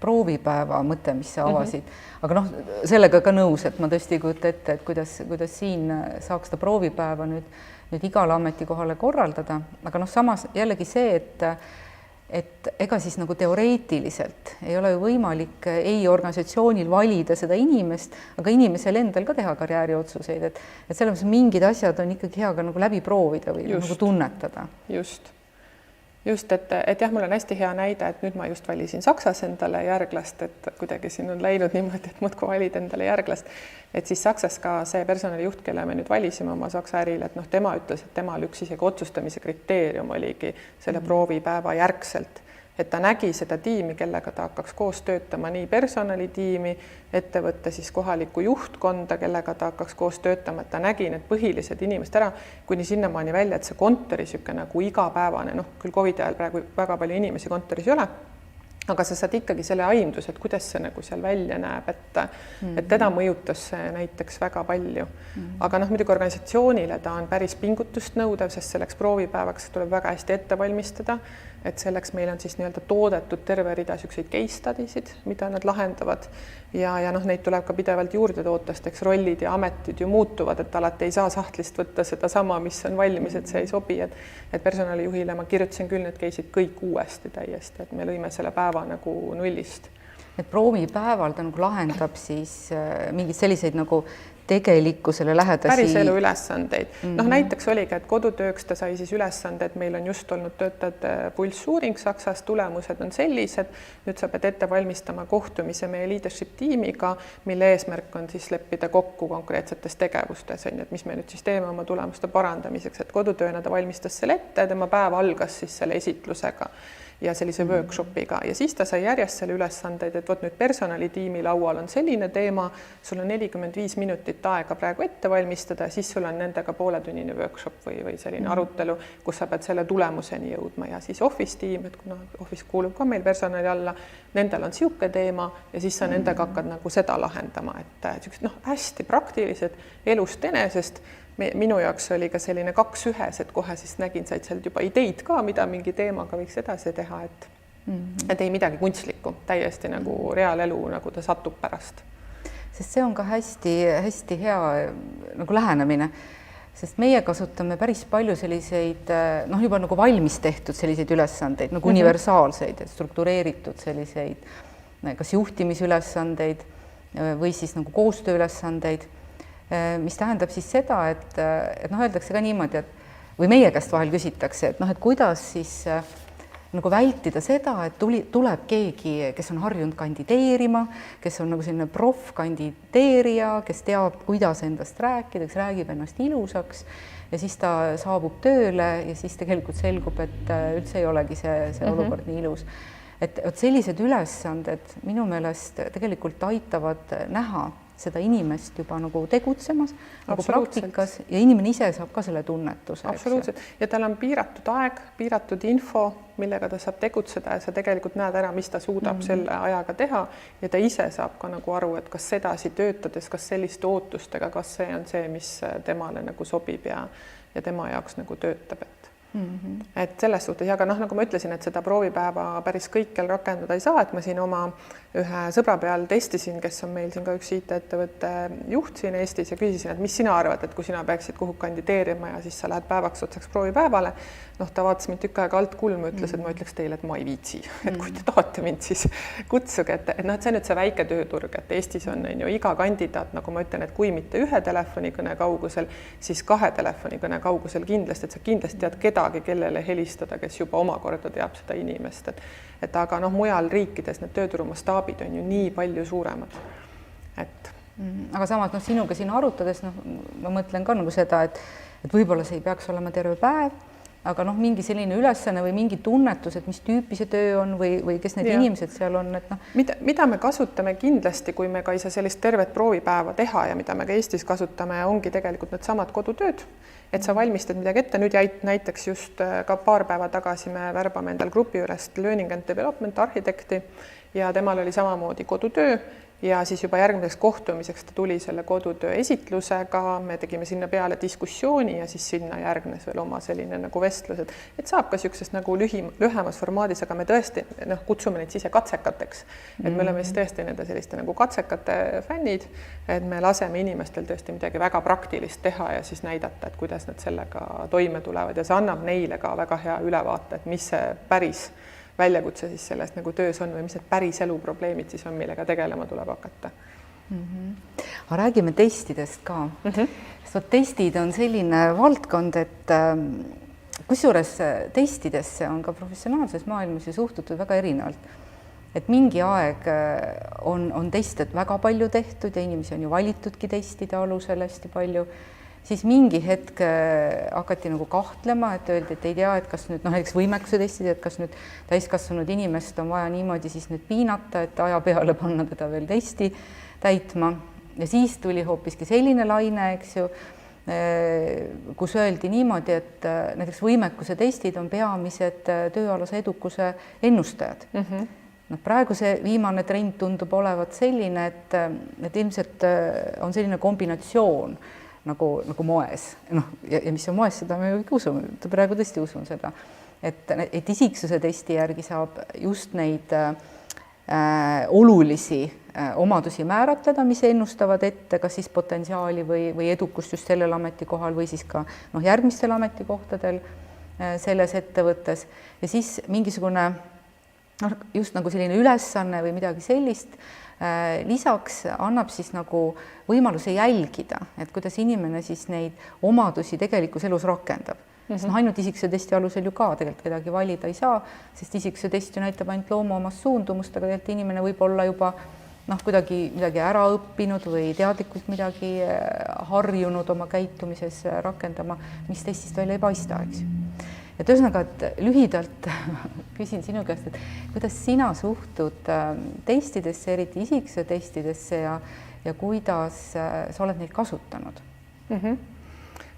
proovipäeva mõte, mis sa avasid, aga noh, sellega ka nõus, et ma tõesti ei kujuta ette, et kuidas siin saaks seda proovipäeva nüüd igale ametikohale korraldada, aga noh, samas jällegi see, et ega siis nagu teoreetiliselt ei ole ju võimalik ei organisatsioonil valida seda inimest, aga inimesel endal ka teha karjääriotsuseid, et selles mõttes mingid asjad on ikkagi hea ka nagu läbi proovida või nagu tunnetada. Just, et jah, mul on hästi hea näide, et nüüd ma just valisin Saksas endale järglast, et kuidagi siin on läinud niimoodi, et muudkui valid endale järglast, et siis Saksas ka see personalijuht, kelle me nüüd valisime oma Saksa ärile, et noh, tema ütles, et temal üks isegi otsustamise kriteerium oligi selle proovipäeva järgselt, et ta nägi seda tiimi, kellega ta hakkaks koos töötama, nii personalitiimi, ettevõtte siis kohalikku juhtkonda, kellega ta hakkaks koos töötama, et ta nägi need põhilised inimesed ära, kuni sinnamaani välja, et see kontori niisugune nagu igapäevane, noh, küll COVID ajal praegu väga palju inimesi kontoris ei ole, aga sa saad ikkagi selle aimduse, et kuidas see nagu seal välja näeb, et teda mõjutas see näiteks väga palju. Aga noh, muidugi organisatsioonile ta on päris pingutust nõudev, sest selleks proovipäevaks tuleb väga hästi ette valmistada, et selleks meil on siis nii-öelda toodetud terve rida niisuguseid case study'sid, mida nad lahendavad ja noh, neid tuleb ka pidevalt juurde toota, sest eks rollid ja ametid ju muutuvad, et alati ei saa sahtlist võtta seda sama, mis on valmis, et see ei sobi, et personalijuhile ma kirjutasin küll need case'id kõik uuesti täiesti, et me lõime selle päeva nagu nullist. Et proovipäeval ta nagu lahendab siis mingeid selliseid nagu tegelikkusele lähedasi. Päris elu ülesandeid. Noh, näiteks oligi, et kodutööks ta sai siis ülesanded, meil on just olnud töötajate pulssuuring Saksas, tulemused on sellised, nüüd sa pead ette valmistama kohtumise meie leadership tiimiga, mille eesmärk on siis leppida kokku konkreetsetes tegevustes, et mis me nüüd siis teeme oma tulemuste parandamiseks, et kodutööna ta valmistas selle ette, tema päev algas siis selle esitlusega ja sellise workshopiga ja siis ta sai järjest selle ülesandeid, et vot nüüd personalitiimi laual on selline teema, sul on 45 minutit aega praegu ette valmistada, siis sul on nendega pooletunnine workshop või selline arutelu, kus sa pead selle tulemuseni jõudma ja siis office tiim, et kuna office kuulub ka meil personali alla, nendel on siuke teema ja siis sa nendega hakkad nagu seda lahendama, et noh, hästi praktilised elust enesest. Minu jaoks oli ka selline 2-1, et kohe siis nägin, said sealt juba ideid ka, mida mingi teemaga võiks edasi teha, et ei midagi kunstlikku, täiesti nagu reaalelu, nagu ta satub pärast. Sest see on ka hästi hea nagu lähenemine, sest meie kasutame päris palju selliseid, noh juba nagu valmis tehtud selliseid ülesandeid, nagu universaalseid, struktureeritud selliseid, kas juhtimisülesandeid või siis nagu koostööülesandeid, mis tähendab siis seda, et noh, öeldakse ka niimoodi, et või meie käest vahel küsitakse, et noh, et kuidas siis nagu vältida seda, et tuleb keegi, kes on harjunud kandideerima, kes on nagu selline kandideerija, kes teab, kuidas endast rääkida, kes räägib ennast ilusaks ja siis ta saabub tööle ja siis tegelikult selgub, et üldse ei olegi see olukord nii ilus. Et sellised ülesanded minu meelest tegelikult aitavad näha seda inimest juba nagu tegutsemas, nagu praktikas ja inimene ise saab ka selle tunnetuse. Absoluutselt. Ja tal on piiratud aeg, piiratud info, millega ta saab tegutseda ja sa tegelikult näed ära, mis ta suudab selle ajaga teha ja ta ise saab ka nagu aru, et kas sedasi töötades, kas selliste ootustega, kas see on see, mis temale nagu sobib ja tema jaoks nagu töötab, et selles suhtes, aga noh, nagu ma ütlesin, et seda proovipäeva päris kõikjal rakendada ei saa, et ma siin oma ühe sõbra peal testisin, kes on meil siin ka üks IT-ettevõtte juht siin Eestis ja küsisin, et mis sina arvad, et kui sina peaksid kuhu kandideerima ja siis sa lähed päevaks otsaks proovipäevale, noh, ta vaatas mind tükk aega alt kulmu, ütles, et ma ütleks teile, et ma ei viitsi, et kui te tahate mind, siis kutsuge, et noh, et see on nüüd see väike tööturg, et Eestis on ju iga kandidaat, nagu ma ütlen, et kui mitte 1 telefonikõne kaugusel, siis 2 telefonikõne kaugusel kindlasti, et sa kindlasti tead kedagi, kellele helistada, kes juba omakorda teab seda inimest, et aga noh, mujal riikides need tööturu mastaabid on ju nii palju suuremad, et aga samas noh, sinuga siin arutades, noh, ma mõtlen ka nagu seda, et võib-olla see ei peaks olema terve päev, aga noh, mingi selline ülesanne või mingi tunnetus, et mis tüüpi see töö on või kes need inimesed seal on, et noh. Mida me kasutame kindlasti, kui me ka ei saa sellist tervet proovipäeva teha ja mida me ka Eestis kasutame, ongi tegelikult need samad kodutööd, et sa valmistad midagi ette. Nüüd näiteks just ka paar päeva tagasi me värbame endal grupi ülest learning and development arhitekti ja temal oli samamoodi kodutöö ja siis juba järgmiseks kohtumiseks ta tuli selle kodutöö esitlusega, me tegime sinna peale diskussiooni ja siis sinna järgnes veel oma selline nagu vestlus, et saab ka niisugusest nagu lühemas formaadis, aga me tõesti kutsume neid sise katsekateks. Et me oleme siis tõesti nende selliste nagu katsekate fännid, et me laseme inimestel tõesti midagi väga praktilist teha ja siis näidata, et kuidas nad sellega toime tulevad ja see annab neile ka väga hea ülevaate, et mis see päris väljakutse siis sellest nagu töös on või mis need päris eluprobleemid siis on, millega tegelema tuleb hakata. Aga räägime testidest ka. Sest testid on selline valdkond, et kusjuures testidesse on ka professionaalses maailmas ju suhtutud väga erinevalt. Et mingi aeg on teste väga palju tehtud ja inimesi on ju valitudki testide alusel hästi palju. Siis mingi hetk hakati nagu kahtlema, et öeldi, et ei tea, et kas nüüd näiteks võimekuse testid, et kas nüüd täiskasvanud inimest on vaja niimoodi siis nüüd piinata, et aja peale panna teda veel testi täitma. Ja siis tuli hoopiski selline laine, eks ju, kus öeldi niimoodi, et näiteks võimekuse testid on peamised tööalase edukuse ennustajad. No, praegu see viimane trend tundub olevat selline, et ilmselt on selline kombinatsioon nagu moes. Ja mis on moes, seda me kõik usume. Praegu tõesti usun seda. Et isiksuse testi järgi saab just neid olulisi omadusi määratleda, mis ennustavad ette, kas siis potentsiaali või edukust just sellel ametikohal või siis ka järgmistel ametikohtadel selles ettevõttes. Ja siis mingisugune just nagu selline ülesanne või midagi sellist lisaks annab siis nagu võimaluse jälgida, et kuidas inimene siis neid omadusi tegelikus elus rakendab. Sest ainult isiksuse testi alusel ju ka tegelikult kedagi valida ei saa, sest isiksuse test ju näitab ainult looma omast suundumust, aga tegelikult inimene võib olla juba kuidagi midagi ära õppinud või teadlikult midagi harjunud oma käitumises rakendama, mis testist välja ei paista, eks ju. Et ühesõnaga, et lühidalt küsin sinu käest, et kuidas sina suhtud testidesse, eriti isiksuse testidesse ja kuidas sa oled neid kasutanud?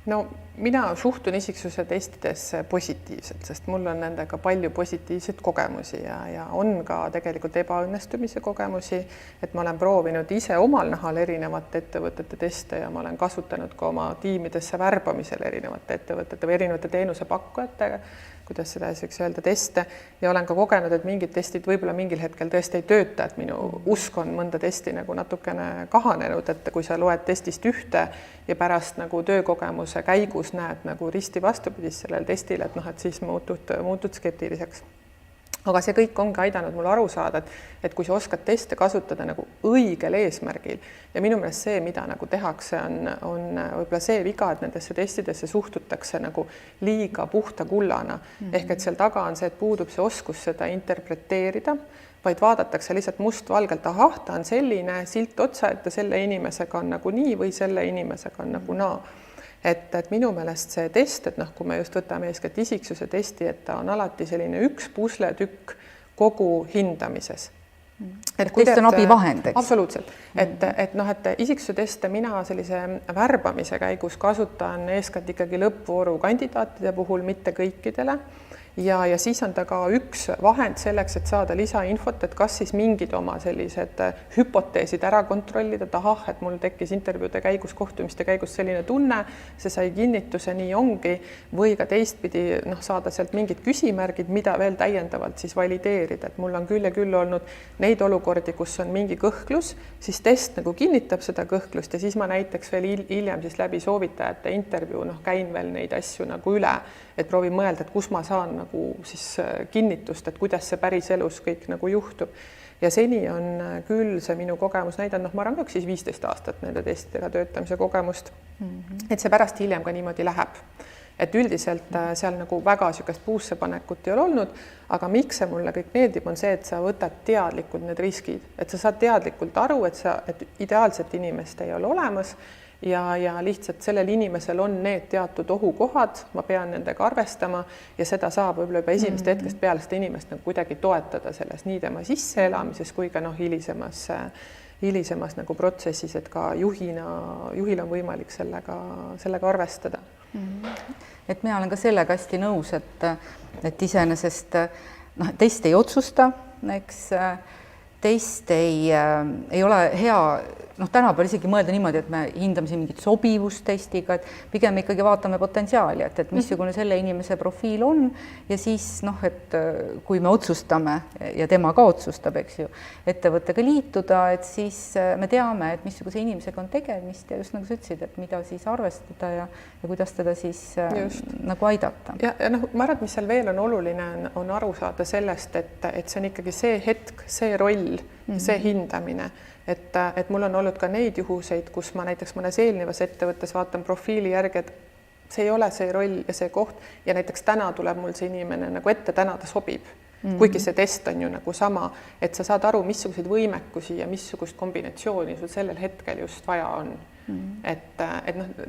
No mina suhtun isiksuse testidesse positiivselt, sest mul on nendega palju positiivseid kogemusi ja on ka tegelikult ebaõnnestumise kogemusi, et ma olen proovinud ise omal nahal erinevate ettevõtete teste ja ma olen kasutanud ka oma tiimidesse värbamisel erinevate ettevõtete või erinevate teenusepakkujatega, kuidas seda võiks öelda, teste ja olen ka kogenud, et mingid testid võib-olla mingil hetkel tõesti ei tööta, et minu usk on mõnda testi nagu natukene kahanenud, et kui sa loed testist ühte ja pärast nagu töökogemuse käigus näed nagu risti vastupidist sellel testile, et siis muutud skeptiliseks. Aga see kõik ongi aidanud mul aru saada, et kui sa oskad teste kasutada nagu õigel eesmärgil ja minu meelest see, mida nagu tehakse, on võib-olla see viga, et nendesse testidesse suhtutakse nagu liiga puhta kullana. Ehk et seal taga on see, et puudub see oskus seda interpreteerida, vaid vaadatakse lihtsalt mustvalgelt, ahah, ta on selline silt otsa, et ta selle inimesega on nagu nii või selle inimesega on nagu naa. Et minu meelest see test, et kui me just võtame eeskätt isiksuse testi, et ta on alati selline üks pusletükk kogu hindamises. Test on abivahend, eks? Absoluutselt. Et isiksuse teste mina sellise värbamise käigus kasutan eeskätt ikkagi lõppvooru kandidaatide puhul, mitte kõikidele. Ja siis on ta ka üks vahend selleks, et saada lisainfot, et kas siis mingid oma sellised hüpoteesid ära kontrollida, et ahah, et mul tekkis intervjuude käigus, kohtumiste käigus selline tunne, see sai kinnituse, nii ongi, või ka teistpidi saada sealt mingid küsimärgid, mida veel täiendavalt siis valideerida, et mul on küll ja küll olnud neid olukordi, kus on mingi kõhklus, siis test nagu kinnitab seda kõhklust ja siis ma näiteks veel hiljem siis läbi soovitajate intervjuu käin veel neid asju nagu üle, et proovin mõelda, et kus ma saan nagu siis kinnitust, et kuidas see päris elus kõik nagu juhtub. Ja seni on küll see minu kogemus näidanud, ma arvan ka siis 15 aastat nende testidega töötamise kogemust, et see pärast hiljem ka niimoodi läheb. Et üldiselt seal nagu väga niisugust puusse panekut ei ole olnud, aga miks see mulle kõik meeldib, on see, et sa võtad teadlikult need riskid, et sa saad teadlikult aru, et ideaalset inimest ei ole olemas ja lihtsalt sellel inimesel on need teatud ohukohad, ma pean nendega arvestama ja seda saab võib-olla juba esimest hetkest peale seda inimest nagu kuidagi toetada selles nii tema sisseelamises kui ka hilisemas nagu protsessis, et ka juhil on võimalik sellega arvestada. Et mina olen ka sellega hästi nõus, et iseenesest teist ei otsusta, eks teist ei ole hea, tänapäeval isegi mõelda niimoodi, et me hindame siin mingit sobivust testiga, et pigem ikkagi vaatame potentsiaali, et missugune selle inimese profiil on ja siis et kui me otsustame ja tema ka otsustab, eks ju, ettevõttega liituda, et siis me teame, et missuguse inimesega on tegemist ja just nagu sa ütlesid, et mida siis arvestada ja kuidas teda siis nagu aidata. Ja ma arvan, et mis seal veel on oluline, on aru saada sellest, et see on ikkagi see hetk, see roll, see hindamine. Et mul on olnud ka neid juhuseid, kus ma näiteks mõnes eelnevas ettevõttes vaatan profiili järgi, et see ei ole see roll ja see koht ja näiteks täna tuleb mul see inimene nagu ette, täna ta sobib. Kuigi see test on ju nagu sama, et sa saad aru, missuguseid võimekusi ja missugust kombinatsiooni sul sellel hetkel just vaja on. Et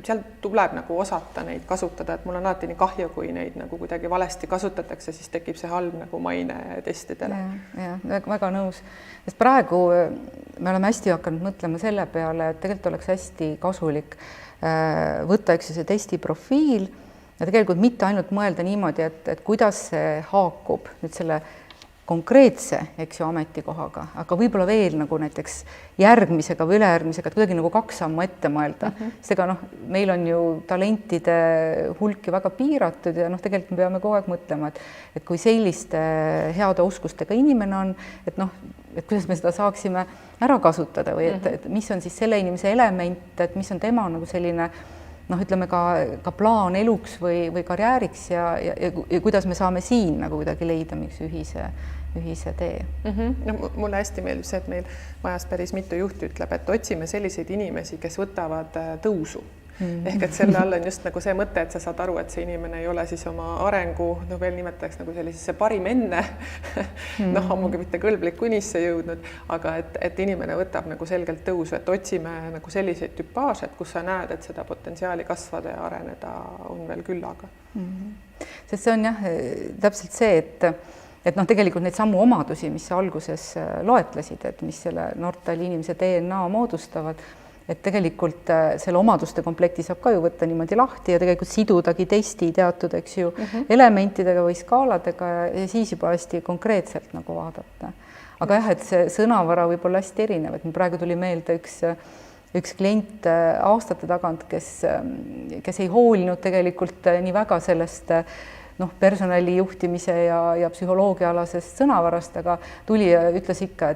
seal tuleb nagu osata neid kasutada, et mul on alati nii kahju, kui neid nagu kuidagi valesti kasutatakse, siis tekib see halb nagu maine testidele. Ja, väga nõus. Sest praegu me oleme hästi hakanud mõtlema selle peale, et tegelikult oleks hästi kasulik võtta see testi profiil ja tegelikult mitte ainult mõelda niimoodi, et kuidas see haakub nüüd selle konkreetse, eks ju, ametikohaga, aga võib-olla veel nagu näiteks järgmisega või ülejärgmisega, et kuidagi nagu 2 sammu ette mõelda. Seega meil on ju talentide hulki väga piiratud ja tegelikult me peame kogu aeg mõtlema, et kui selliste heade oskustega inimene on, et kuidas me seda saaksime ära kasutada või et mis on siis selle inimese element, et mis on tema nagu selline ütleme ka plaan eluks või karjääriks ja kuidas me saame siin nagu kuidagi leida mingi ühise tee. Mulle hästi meeldib see, et meil majas päris mitu juhti ütleb, et otsime selliseid inimesi, kes võtavad tõusu. Ehk et selle all on just nagu see mõte, et sa saad aru, et see inimene ei ole siis oma arengu, veel nimetaks nagu sellisesse parim enne, ammugi mitte kõlblik unisse jõudnud, aga et inimene võtab nagu selgelt tõusu, et otsime nagu selliseid tüpaaže, kus sa näed, et seda potentsiaali kasvada ja areneda on veel küllaga. Sest see on jah, täpselt see, et tegelikult neid samu omadusi, mis sa alguses loetlesid, et mis selle Nortali inimese DNA moodustavad, et tegelikult selle omaduste komplekti saab ka ju võtta niimoodi lahti ja tegelikult sidudagi testi teatud, eks ju, elementidega või skaaladega ja siis juba hästi konkreetselt nagu vaadata. Aga jah, et see sõnavara võib olla hästi erinev, et praegu tuli meelde üks klient aastate tagant, kes ei hoolinud tegelikult nii väga sellest personali juhtimise ja psühholoogiaalasest sõnavarast, aga tuli ja ütles ikka,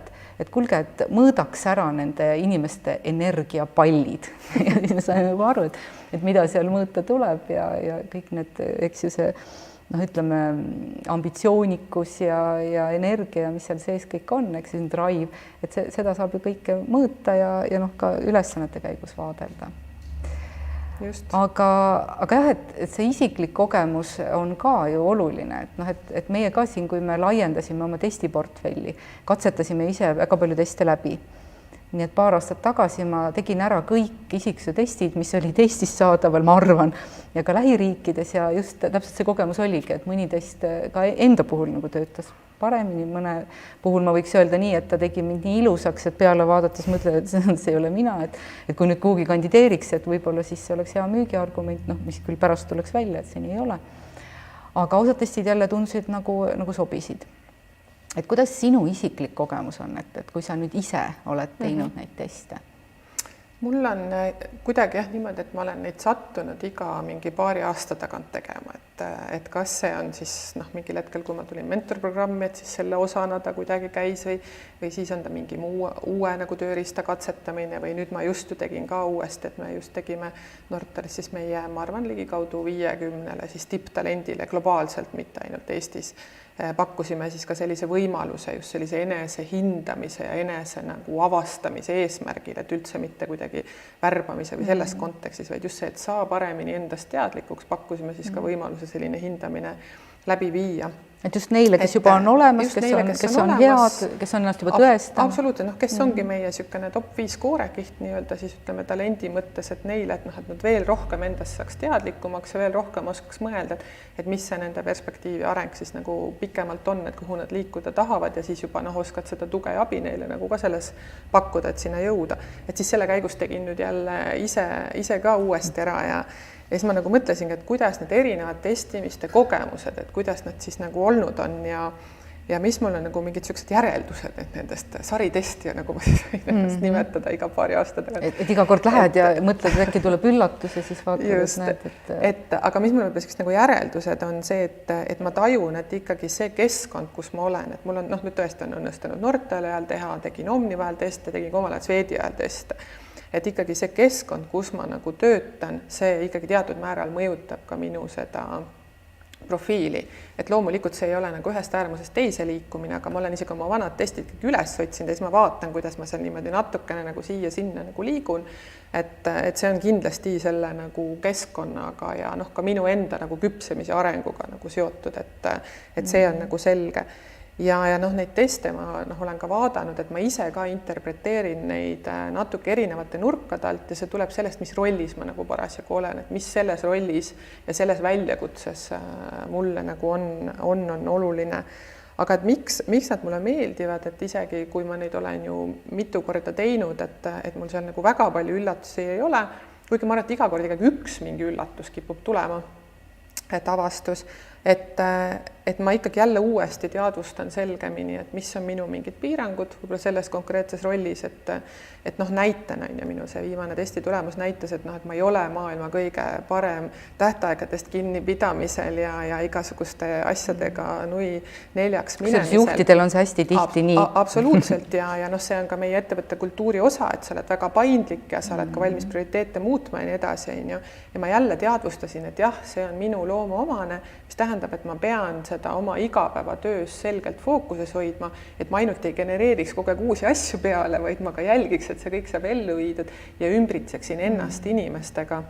et kuulge, et mõõdaks ära nende inimeste energiapallid. Ja siis me saime juba aru, et mida seal mõõta tuleb ja kõik need, eks ju see, ütleme, ambitsioonikus ja energia, mis seal sees kõik on, eks see drive, et seda saab ju kõike mõõta ja ka ülesannete käigus vaadelda. Just. Aga jah, et see isiklik kogemus on ka ju oluline, et meie ka siin, kui me laiendasime oma testiportfelli, katsetasime ise väga palju teste läbi. Nii et paar aastat tagasi ma tegin ära kõik isiksuse testid, mis olid Eestis saadaval, ma arvan, ja ka lähiriikides ja just täpselt see kogemus oligi, et mõni test ka enda puhul nagu töötas paremini, mõne puhul ma võiks öelda nii, et ta tegi mind nii ilusaks, et peale vaadates mõtled, et see ei ole mina, et kui nüüd kuhugi kandideeriks, et võib-olla siis see oleks hea müügiargument, mis küll pärast tuleks välja, et see nii ei ole. Aga osad testid jälle tundusid nagu sobisid. Et kuidas sinu isiklik kogemus on, et kui sa nüüd ise oled teinud neid teste? Mul on kuidagi jah niimoodi, et ma olen neid sattunud iga mingi paari aasta tagant tegema, et kas see on siis mingil hetkel, kui ma tulin mentorprogrammi, et siis selle osana ta kuidagi käis või siis on ta mingi uue nagu tööriista katsetamine või nüüd ma just ju tegin ka uuesti, et me just tegime Nortalis siis meie, ma arvan, ligikaudu 50 siis tipptalendile globaalselt, mitte ainult Eestis. Pakkusime siis ka sellise võimaluse just sellise enese hindamise ja enese nagu avastamise eesmärgil, et üldse mitte kuidagi värbamise või selles kontekstis, vaid just see, et saa paremini endast teadlikuks, pakkusime siis ka võimaluse selline hindamine läbi viia. Et just neile, kes juba on olemas, kes on head, kes on ennast juba tõestanud. Absoluutselt, kes ongi meie niisugune top 5 koorekiht nii-öelda siis ütleme talendi mõttes, et neile, et nad veel rohkem endast saaks teadlikumaks ja veel rohkem oskaks mõelda, et mis see nende perspektiivi areng siis nagu pikemalt on, et kuhu nad liikuda tahavad ja siis juba oskad seda tuge ja abi neile nagu ka selles pakkuda, et sinna jõuda. Et siis selle käigus tegin nüüd jälle ise ka uuesti ära ja siis ma nagu mõtlesingi, et kuidas need erinevad testimiste kogemused, et kuidas nad siis nagu olnud on ja mis mul on nagu mingid niisugused järeldused, et nendest saritestija, nagu ma siis võin ennast nimetada iga paari aasta tagant. Et iga kord lähed ja mõtled, et äkki tuleb üllatus ja siis vaatad, just, et aga mis mul võib-olla nagu järeldused on see, et ma tajun, et ikkagi see keskkond, kus ma olen, et mul on, nüüd tõesti on õnnestunud noortele ajal teha, tegin Omniva ajal teste, tegin ka omal ajal Swedi ajal teste. Et ikkagi see keskkond, kus ma nagu töötan, see ikkagi teatud määral mõjutab ka minu seda profiili. Et loomulikult see ei ole nagu ühest äärmusest teise liikumine, aga ma olen isegi oma vanad testid üles otsinud ja siis ma vaatan, kuidas ma seal niimoodi natukene nagu siia-sinna nagu liigun. Et see on kindlasti selle nagu keskkonnaga ja ka minu enda nagu küpsemise arenguga nagu seotud, et see on nagu selge. Ja neid teste ma olen ka vaadanud, et ma ise ka interpreteerin neid natuke erinevate nurkade alt ja see tuleb sellest, mis rollis ma nagu parasjagu olen, et mis selles rollis ja selles väljakutses mulle nagu on oluline. Aga et miks nad mulle meeldivad, et isegi kui ma neid olen ju mitu korda teinud, et mul seal nagu väga palju üllatusi ei ole, kuigi ma arvan, et iga kord ikkagi üks mingi üllatus kipub tulema, et avastus, et ma ikkagi jälle uuesti teadvustan selgemini, et mis on minu mingid piirangud võib-olla selles konkreetses rollis, et näitena on ja minu see viimane testi tulemus näitas, et ma ei ole maailma kõige parem tähtaegadest kinnipidamisel ja igasuguste asjadega nui neljaks minemisel. Juhtidel on see hästi tihti nii. Absoluutselt ja see on ka meie ettevõtte kultuuri osa, et sa oled väga paindlik ja sa oled ka valmis prioriteete muutma ja nii edasi. Ja ma jälle teadvustasin, et jah, see on minu loomuomane, mis tähendab, et ma pean seda oma igapäevatöös selgelt fookuses hoidma, et ma ainult ei genereeriks kogu aeg uusi asju peale, vaid ma ka jälgiks, et see kõik saab ellu viidud ja ümbritseksin ennast inimestega,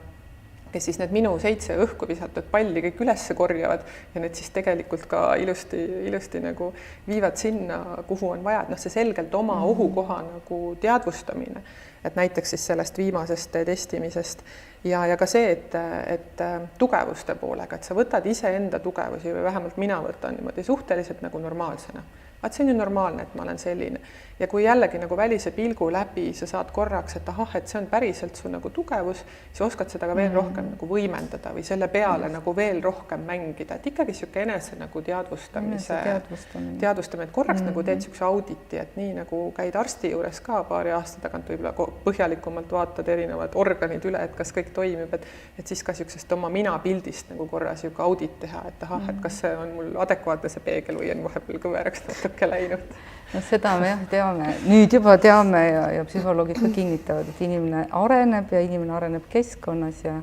kes siis need minu 7 õhku visatud palli kõik üles korjavad ja need siis tegelikult ka ilusti nagu viivad sinna, kuhu on vaja. See selgelt oma ohukoha nagu teadvustamine, et näiteks siis sellest viimasest testimisest ja ka see, et tugevuste poolega, et sa võtad iseenda tugevusi või vähemalt mina võtan niimoodi suhteliselt nagu normaalsena. Et see on ju normaalne, et ma olen selline. Ja kui jällegi nagu välise pilgu läbi sa saad korraks, et et see on päriselt su nagu tugevus, siis oskad seda ka veel rohkem nagu võimendada või selle peale nagu veel rohkem mängida. Et ikkagi siuke enese nagu teadvustamine, et korraks nagu teed siukse auditi, et nii nagu käid arsti juures ka paari aasta tagant võib-olla põhjalikumalt vaatad erinevad organid üle, et kas kõik toimib, et siis ka siuksest oma mina pildist nagu korra siuke audit teha, et et kas see on mul adekvaatne see peegel või on vahepeal kõveraks natuke läinud. Seda me jah teame, nüüd juba teame ja psühholoogid ka kinnitavad, et inimene areneb ja inimene areneb keskkonnas ja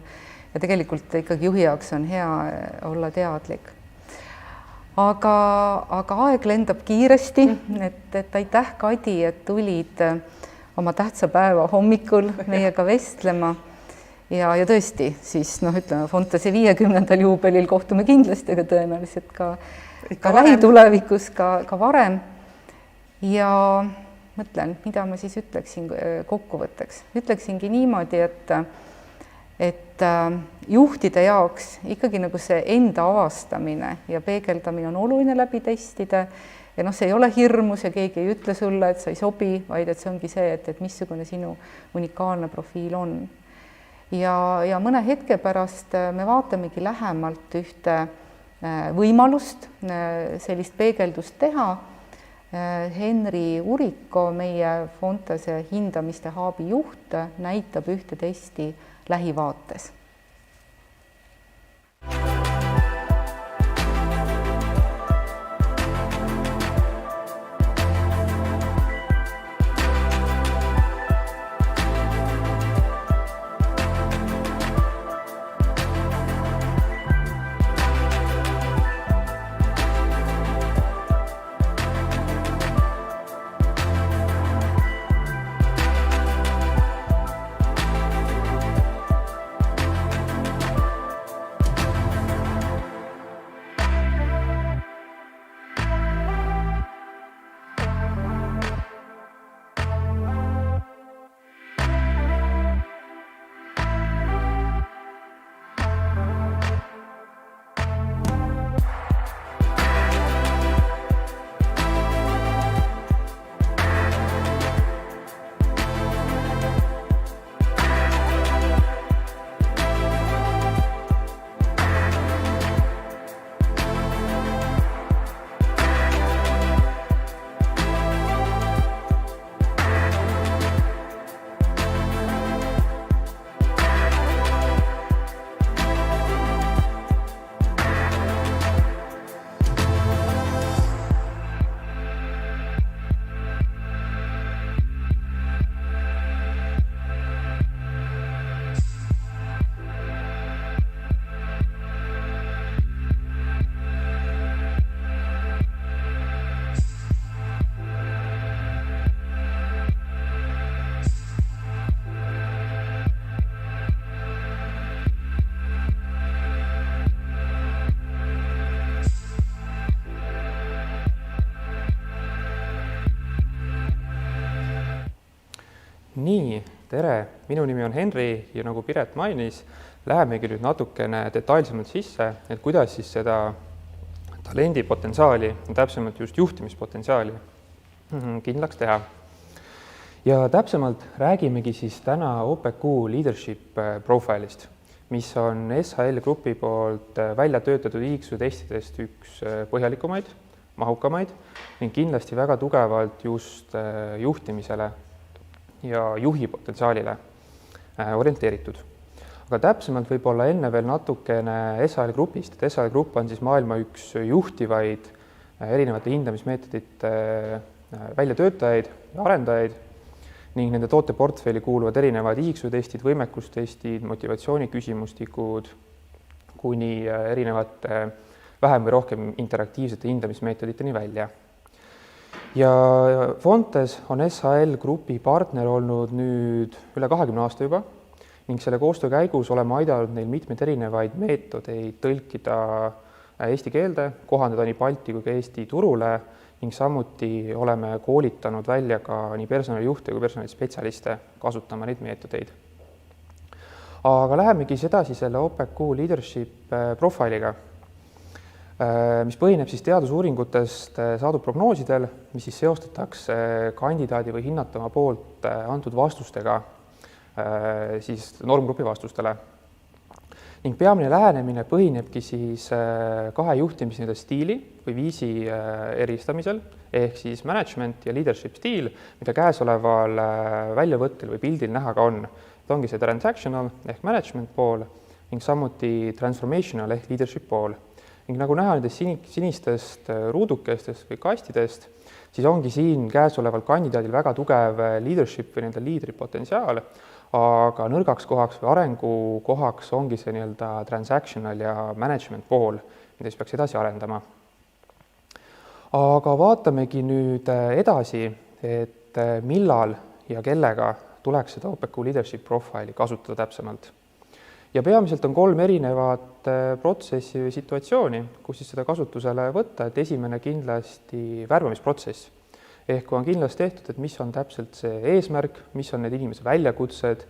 tegelikult ikkagi juhi jaoks on hea olla teadlik. Aga aeg lendab kiiresti, et aitäh, Kadi, et tulid oma tähtsa päeva hommikul meiega vestlema ja tõesti siis ütleme Fontase 50. juubelil kohtume kindlasti, aga tõenäoliselt ka lähitulevikus, ka varem. Ja mõtlen, mida ma siis ütleksin kokkuvõtteks. Ütleksingi niimoodi, et juhtide jaoks ikkagi nagu see enda avastamine ja peegeldamine on oluline läbi testide ja see ei ole hirmus ja keegi ei ütle sulle, et sa ei sobi, vaid et see ongi see, et missugune sinu unikaalne profiil on. Ja mõne hetke pärast me vaatamegi lähemalt ühte võimalust sellist peegeldust teha. Henri Uriko, meie Fontase hindamiste haabi juht, näitab ühte testi lähivaates. Nii, tere, minu nimi on Henri ja nagu Piret mainis, lähemegi nüüd natukene detailsemalt sisse, et kuidas siis seda talendipotentsiaali, täpsemalt just juhtimispotentsiaali kindlaks teha. Ja täpsemalt räägimegi siis täna OPQ Leadership Profile'ist, mis on SHL Grupi poolt välja töötatud IQ testidest üks põhjalikumaid, mahukamaid ning kindlasti väga tugevalt just juhtimisele ja juhi potentsiaalile orienteeritud. Aga täpsemalt võib-olla enne veel natukene SHL Grupist, et SHL Grupp on siis maailma üks juhtivaid erinevate hindamismeetodite väljatöötajaid ja arendajaid ning nende tooteportfelli kuuluvad erinevad IQ-testid, võimekustestid, motivatsiooniküsimustikud kuni erinevate vähem või rohkem interaktiivsete hindamismeetoditeni välja. Ja Fontes on SHL Grupi partner olnud nüüd üle 20 aasta juba ning selle koostöö käigus oleme aidanud neil mitmeid erinevaid meetodeid tõlkida eesti keelde, kohandada nii Balti kui ka Eesti turule ning samuti oleme koolitanud välja ka nii personalijuhte kui personalispetsialiste kasutama neid meetodeid. Aga lähemegi edasi selle OPQ Leadership Profile'iga, mis põhineb siis teadusuuringutest saadud prognoosidel, mis siis seostatakse kandidaadi või hinnatava poolt antud vastustega siis normgrupi vastustele. Ning peamine lähenemine põhinebki siis kahe juhtimise stiili või viisi eristamisel, ehk siis management ja leadership stiil, mida käesoleval väljavõttel või pildil näha ka on. Et ongi see transactional ehk management pool ning samuti transformational ehk leadership pool. Ning nagu näha nendest sinistest ruudukestest või kastidest, siis ongi siin käesoleval kandidaadil väga tugev leadership või nende liidri potentsiaal, aga nõrgaks kohaks või arengukohaks ongi see nii-öelda transactional ja management pool, mida siis peaks edasi arendama. Aga vaatamegi nüüd edasi, et millal ja kellega tuleks seda OPQ Leadership Profile'i kasutada täpsemalt. Ja peamiselt on 3 erinevat protsessi või situatsiooni, kus siis seda kasutusele võtta, et esimene kindlasti värbamisprotsess. Ehk kui on kindlasti tehtud, et mis on täpselt see eesmärk, mis on need inimese väljakutsed,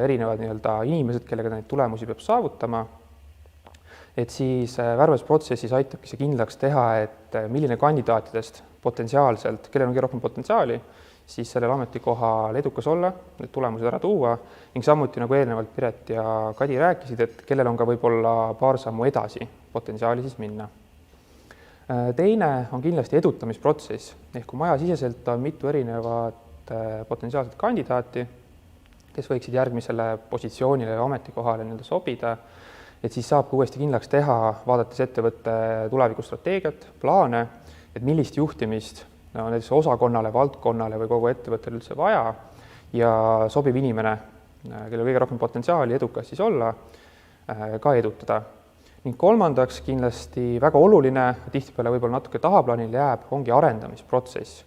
erinevad nii-öelda inimesed, kellega neid tulemusi peab saavutama, et siis värbamisprotsessis aitabki see kindlaks teha, et milline kandidaatidest potentsiaalselt, kellel on kõige rohkem potentsiaali, siis sellel ametikohal edukas olla, need tulemused ära tuua ning samuti, nagu eelnevalt Piret ja Kadi rääkisid, et kellel on ka võib-olla paar sammu edasi potentsiaali siis minna. Teine on kindlasti edutamisprotsess, ehk kui majasiseselt on mitu erinevat potentsiaalset kandidaati, kes võiksid järgmisele positsioonile ja ametikohale sobida, et siis saab uuesti kindlaks teha, vaadates ettevõtte tulevikustrateegiat, plaane, et millist juhtimist näiteks osakonnale, valdkonnale või kogu ettevõttele üldse vaja ja sobiv inimene, kellel kõige rohkem potentsiaali edukas siis olla, ka edutada. Ning kolmandaks kindlasti väga oluline, tihtipeale võib-olla natuke tahaplaanil jääb, ongi arendamisprotsess.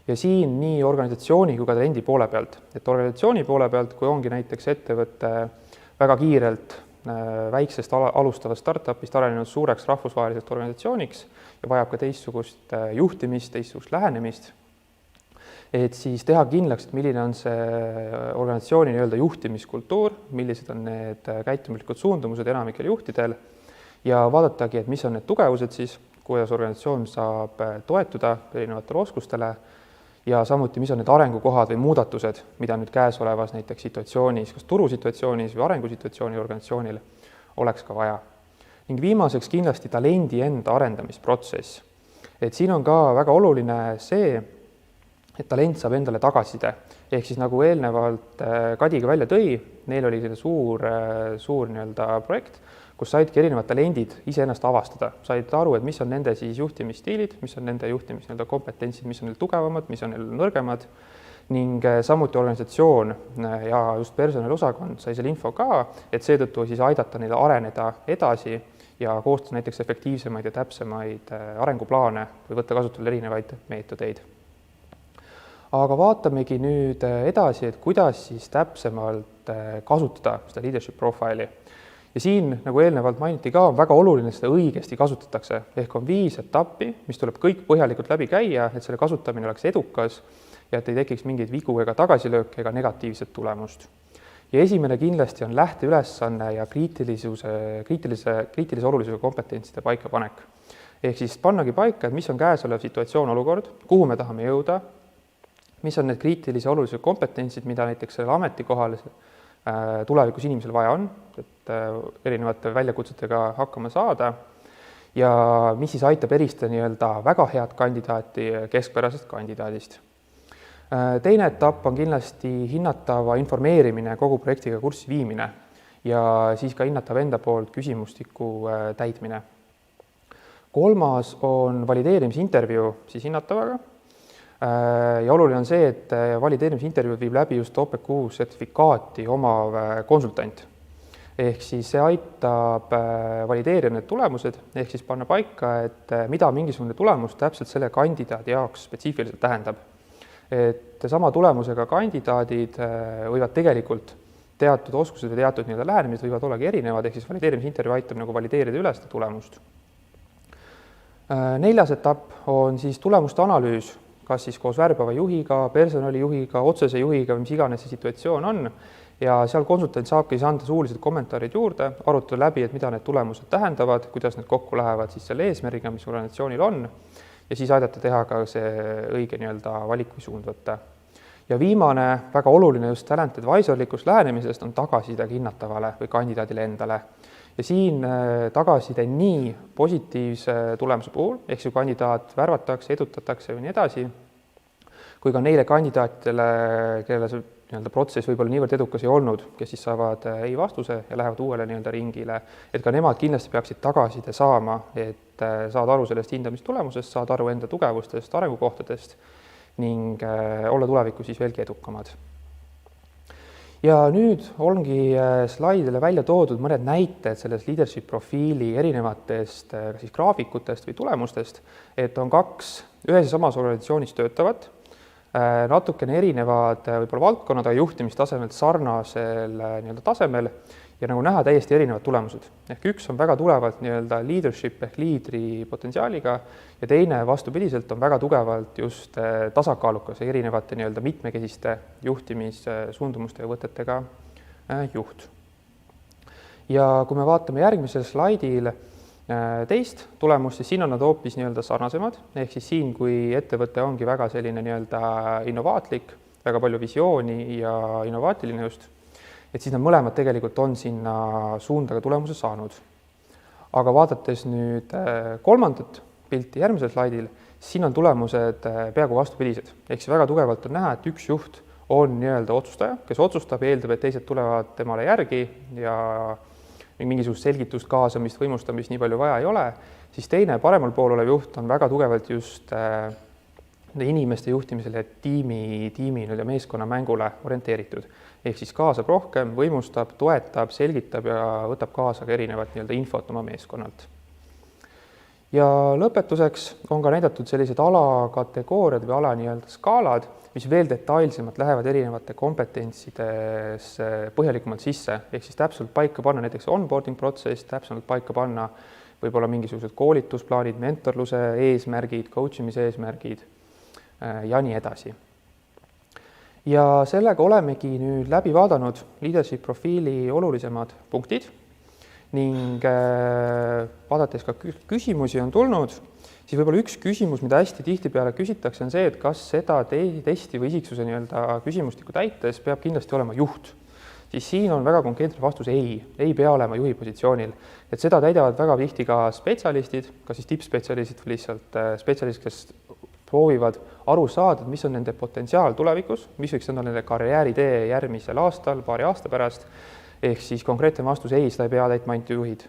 Ja siin nii organisatsiooni kui ka talendi poole pealt, et organisatsiooni poole pealt, kui ongi näiteks ettevõtte väga kiirelt väiksest alustavast startupist arenenud suureks rahvusvaheliseks organisatsiooniks ja vajab ka teistsugust juhtimist, teistsugust lähenemist, et siis teha kindlaks, et milline on see organisatsiooni nii-öelda juhtimiskultuur, millised on need käitumuslikud suundumused enamikel juhtidel ja vaadatagi, et mis on need tugevused siis, kuidas organisatsioon saab toetuda erinevatele oskustele ja samuti, mis on need arengukohad või muudatused, mida nüüd käesolevas näiteks situatsioonis, kas turusituatsioonis või arengusituatsiooni organisatsioonil oleks ka vaja. Ning viimaseks kindlasti talendi enda arendamisprotsess. Et siin on ka väga oluline see, et talent saab endale tagasiside. Ehk siis nagu eelnevalt Kadiga välja tõi, neil oli suur nii-öelda projekt, kus saidki erinevad talendid iseennast avastada. Said aru, et mis on nende siis juhtimisstiilid, mis on nende juhtimis kompetentsid, mis on neil tugevamad, mis on neil nõrgemad ning samuti organisatsioon ja just personaliosakond sai selle info ka, et seetõttu siis aidata neile areneda edasi ja koostada näiteks efektiivsemaid ja täpsemaid arenguplaane või võtta kasutusele erinevaid meetodeid. Aga vaatamegi nüüd edasi, et kuidas siis täpsemalt kasutada seda leadership profile'i. Ja siin, nagu eelnevalt mainiti ka, on väga oluline, et seda õigesti kasutatakse. Ehk on 5 etappi, mis tuleb kõik põhjalikult läbi käia, et selle kasutamine oleks edukas ja et ei tekiks mingeid vigu ega tagasilööke ega negatiivset tulemust. Ja esimene kindlasti on lähteülesanne ja kriitilise olulisuse kompetentside paikapanek. Ehk siis pannagi paika, et mis on käesolev situatsioon, olukord, kuhu me tahame jõuda, mis on need kriitilise olulisuse kompetentsid, mida näiteks sellel ametikohal tulevikus inimesel vaja on, et erinevate väljakutsetega hakkama saada ja mis siis aitab eristada nii-öelda väga head kandidaati keskpärasest kandidaadist. Teine etapp on kindlasti hinnatava informeerimine, kogu projektiga kurssi viimine ja siis ka hinnatava enda poolt küsimustiku täitmine. Kolmas on valideerimisintervjuu siis hinnatavaga ja oluline on see, et valideerimisintervjuud viib läbi just OPQ sertifikaati omav konsultant. Ehk siis see aitab valideerida need tulemused, ehk siis panna paika, et mida mingisugune tulemus täpselt selle kandidaadi jaoks spetsiifiliselt tähendab. Et sama tulemusega kandidaadid võivad tegelikult teatud oskused ja teatud lähenemised võivad ollagi erinevad, ehk siis valideerimisintervjuu aitab nagu valideerida üle seda tulemust. Neljas etapp on siis tulemuste analüüs, kas siis koos värbava juhiga, personalijuhiga, otsese juhiga või mis iganes see situatsioon on ja seal konsultant saabki siis anda suulised kommentaarid juurde, arutada läbi, et mida need tulemused tähendavad, kuidas need kokku lähevad siis selle eesmärgiga, mis organisatsioonil on ja siis aidata teha ka see õige valik või suund võtta. Ja viimane väga oluline just talent advisorlikust lähenemisest on tagasiside hinnatavale või kandidaadile endale. Ja siin tagasiside nii positiivse tulemuse puhul, ehk kui kandidaat värvatakse, edutatakse või nii edasi, kui ka neile kandidaatidele, kellele see protsess võib-olla niivõrd edukas ei olnud, kes siis saavad ei vastuse ja lähevad uuele ringile, et ka nemad kindlasti peaksid tagasiside saama, et saada aru sellest hindamistulemusest, saada aru enda tugevustest, arengukohtadest ning olla tulevikus siis veelgi edukamad. Ja nüüd ongi slaidile välja toodud mõned näited selles leadership profiili erinevatest siis graafikutest või tulemustest, et on kaks ühes ja samas organisatsioonis töötavat, natukene erinevad võib-olla valdkonnad, aga juhtimistasemelt sarnasel tasemel ja nagu näha, täiesti erinevad tulemused. Ehk üks on väga tulevalt leadership ehk liidri potentsiaaliga ja teine vastupidiselt on väga tugevalt just tasakaalukas ja erinevate mitmekesiste juhtimissuundumuste ja võtetega juht. Ja kui me vaatame järgmisel slaidil teist tulemust, siis siin on nad hoopis sarnasemad, ehk siis siin, kui ettevõte ongi väga selline innovaatlik, väga palju visiooni ja innovaatiline just, et siis nad mõlemad tegelikult on sinna suunda ka tulemuse saanud. Aga vaadates nüüd kolmandat pilti järgmisel slaidil, siin on tulemused peaaegu vastupidised. Ehk siis väga tugevalt on näha, et üks juht on otsustaja, kes otsustab ja eeldab, et teised tulevad temale järgi ja mingisugust selgitust, kaasamist, võimustamist nii palju vaja ei ole, siis teine paremal pool olev juht on väga tugevalt just inimeste juhtimisele ja tiimi ja meeskonna mängule orienteeritud. Ehk siis kaasab rohkem, võimustab, toetab, selgitab ja võtab kaasa ka erinevat infot oma meeskonnalt. Ja lõpetuseks on ka näidatud sellised alakategooriad või ala skaalad, mis veel detailsemalt lähevad erinevate kompetentsides põhjalikumalt sisse, ehk siis täpselt paika panna näiteks onboarding protsess, täpselt paika panna võib-olla mingisugused koolitusplaanid, mentorluse eesmärgid, coachimise eesmärgid ja nii edasi. Ja sellega olemegi nüüd läbi vaadanud leadership profiili olulisemad punktid ning vaadates ka küsimusi on tulnud, siis võib-olla üks küsimus, mida hästi tihtipeale küsitakse, on see, et kas seda testi või isiksuse küsimustikku täites peab kindlasti olema juht. Siis siin on väga konkreetne vastus ei pea olema juhi positsioonil. Et seda täidavad väga tihti ka spetsialistid, ka siis tippspetsialistid või lihtsalt spetsialistid, kes proovivad aru saada, mis on nende potentsiaal tulevikus, mis võiks olla nende karjääritee järgmisel aastal, paari aasta pärast, ehk siis konkreetne vastus seda ei pea täitma ainult juhid.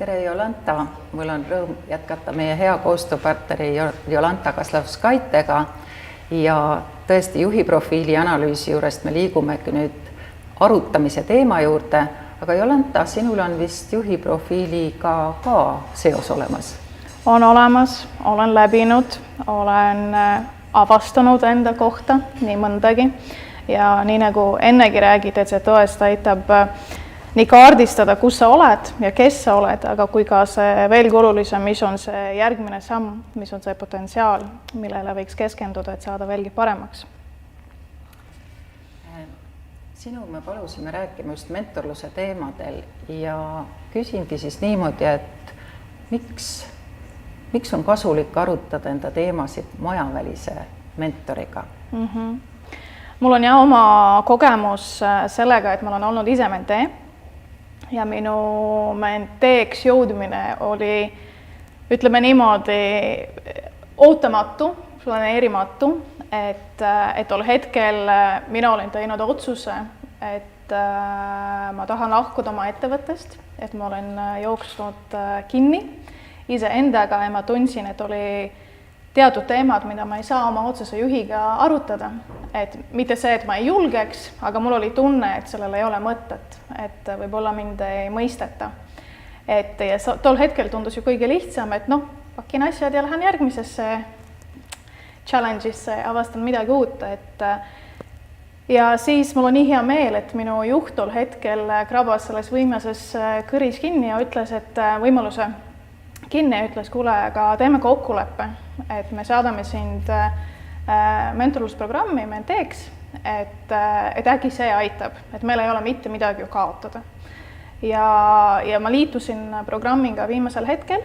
tere, Jolanta! Mul on rõõm jätkata meie hea koostööpartneri Jolanta Kaslavskaitega ja tõesti juhiprofiili analüüsi juurest me liigumegi nüüd arutamise teema juurde, aga Jolanta, sinul on vist juhiprofiiliga ka seos olemas? On olemas, olen läbinud, olen avastanud enda kohta nii mõndagi ja nii nagu ennegi räägid, et see tõesti aitab nii kaardistada, kus sa oled ja kes sa oled, aga kui ka see veelgi olulisem, mis on see järgmine samm, mis on see potentsiaal, millele võiks keskenduda, et saada veelgi paremaks. Sinu me palusime rääkima just mentorluse teemadel ja küsingi siis niimoodi, et miks on kasulik arutada enda teemasid majavälise mentoriga? Mul on oma kogemus sellega, et ma olen olnud ise mentee ja minu menteeks jõudmine oli, ütleme niimoodi, ootamatu, planeerimatu, et tol hetkel mina olin teinud otsuse, et ma tahan lahkuda oma ettevõttest, et ma olen jooksnud kinni iseendaga ja ma tundsin, et oli teatud teemad, mida ma ei saa oma otsese juhiga arutada. Et mitte see, et ma ei julgeks, aga mul oli tunne, et sellel ei ole mõtet, et võib-olla mind ei mõisteta. Ja tol hetkel tundus ju kõige lihtsam, et pakin asjad ja lähen järgmisesse challenge'isse ja avastan midagi uut. Ja siis mul on nii hea meel, et minu juht tol hetkel krabas selles võimases kõris kinni ja ütles, et võimaluse kinni ja ütles, kuule, aga teeme kokkuleppe, et me saadame sind mentorlusprogrammi menteeks, et äkki see aitab, et meil ei ole mitte midagi ju kaotada. Ja ma liitusin programmiga viimasel hetkel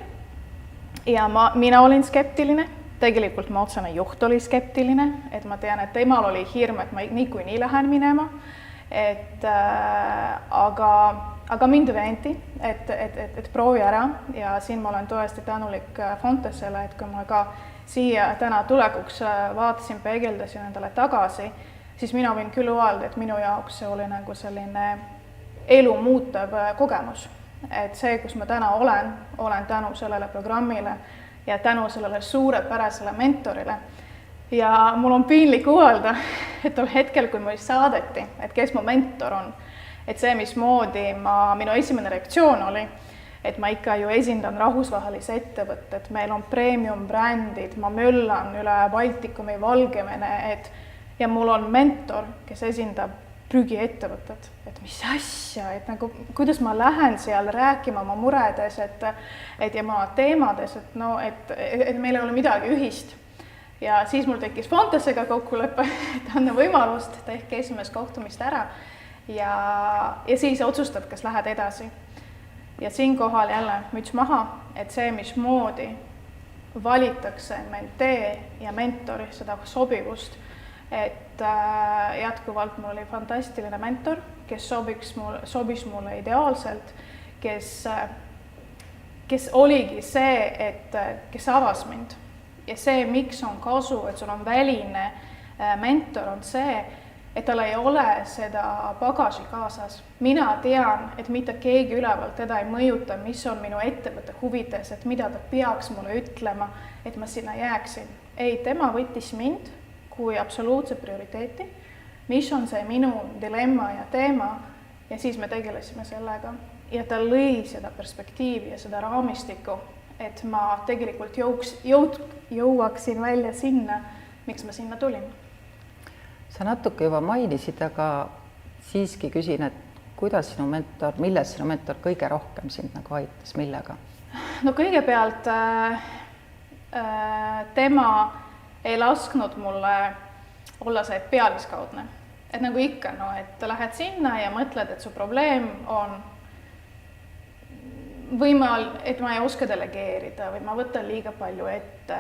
ja mina olin skeptiline, tegelikult ma otsene juht oli skeptiline, et ma tean, et temal oli hirm, et ma niikuinii lähen minema, aga mind veenti, et proovi ära ja siin ma olen tõesti tänulik Fontesele, et kui ma ka siia täna tulekuks vaatasin, peegeldasin endale tagasi, siis mina võin küll öelda, et minu jaoks see oli nagu selline elu muutev kogemus. Et see, kus ma täna olen tänu sellele programmile ja tänu sellele suurepärasele mentorile. Ja mul on piinlik öelda, et tol hetkel, kui mulle saadeti, et kes mu mentor on, et see, mismoodi minu esimene reaktsioon oli, et ma ikka ju esindan rahvusvahelise ettevõtted, meil on premium brändid, ma möllan üle Baltikumi, Valgevene, ja mul on mentor, kes esindab prügiettevõtted, et mis asja, et nagu, kuidas ma lähen seal rääkima oma muredes, ja oma teemades, et meil ei ole midagi ühist. Ja siis mul tekkis Fontesega kokkulepe, et anna võimalust, tehke esimest kohtumist ära ja siis otsustad, kas lähed edasi. Ja siinkohal jälle müts maha, et see, mismoodi valitakse mentee ja mentori seda sobivust, et jätkuvalt mul oli fantastiline mentor, kes sobis mulle ideaalselt, kes oligi see, kes avas mind. Ja see, miks on kasu, et sul on väline mentor, on see, et tal ei ole seda bagasi kaasas. Mina tean, et mitte keegi ülevalt teda ei mõjuta, mis on minu ettevõtte huvides, et mida ta peaks mulle ütlema, et ma sinna jääksin. Ei, tema võttis mind kui absoluutse prioriteeti, mis on see minu dilemma ja teema, ja siis me tegelesime sellega. Ja ta lõi seda perspektiivi ja seda raamistikku, et ma tegelikult jõuaksin välja sinna, miks ma sinna tulin. Sa natuke juba mainisid, aga siiski küsin, et kuidas sinu mentor, milles sinu mentor kõige rohkem sind nagu aitas, millega? No kõigepealt tema ei lasknud mulle olla see pealiskaudne. Et nagu ikka, et lähed sinna ja mõtled, et su probleem on et ma ei oska delegeerida või ma võtan liiga palju ette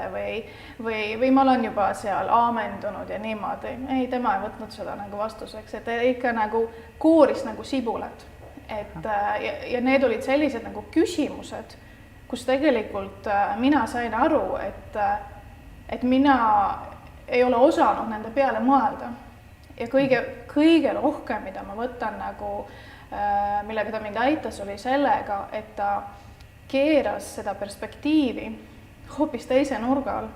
või ma olen juba seal aamendunud ja niimoodi. Ei, tema ei võtnud seda nagu vastuseks, et ikka nagu kooris nagu sibulat. Ja need olid sellised nagu küsimused, kus tegelikult mina sain aru, et mina ei ole osanud nende peale mõelda. Ja kõige rohkem, mida ma võtan nagu millega ta mind aitas, oli sellega, et ta keeras seda perspektiivi hoopis teise nurga all.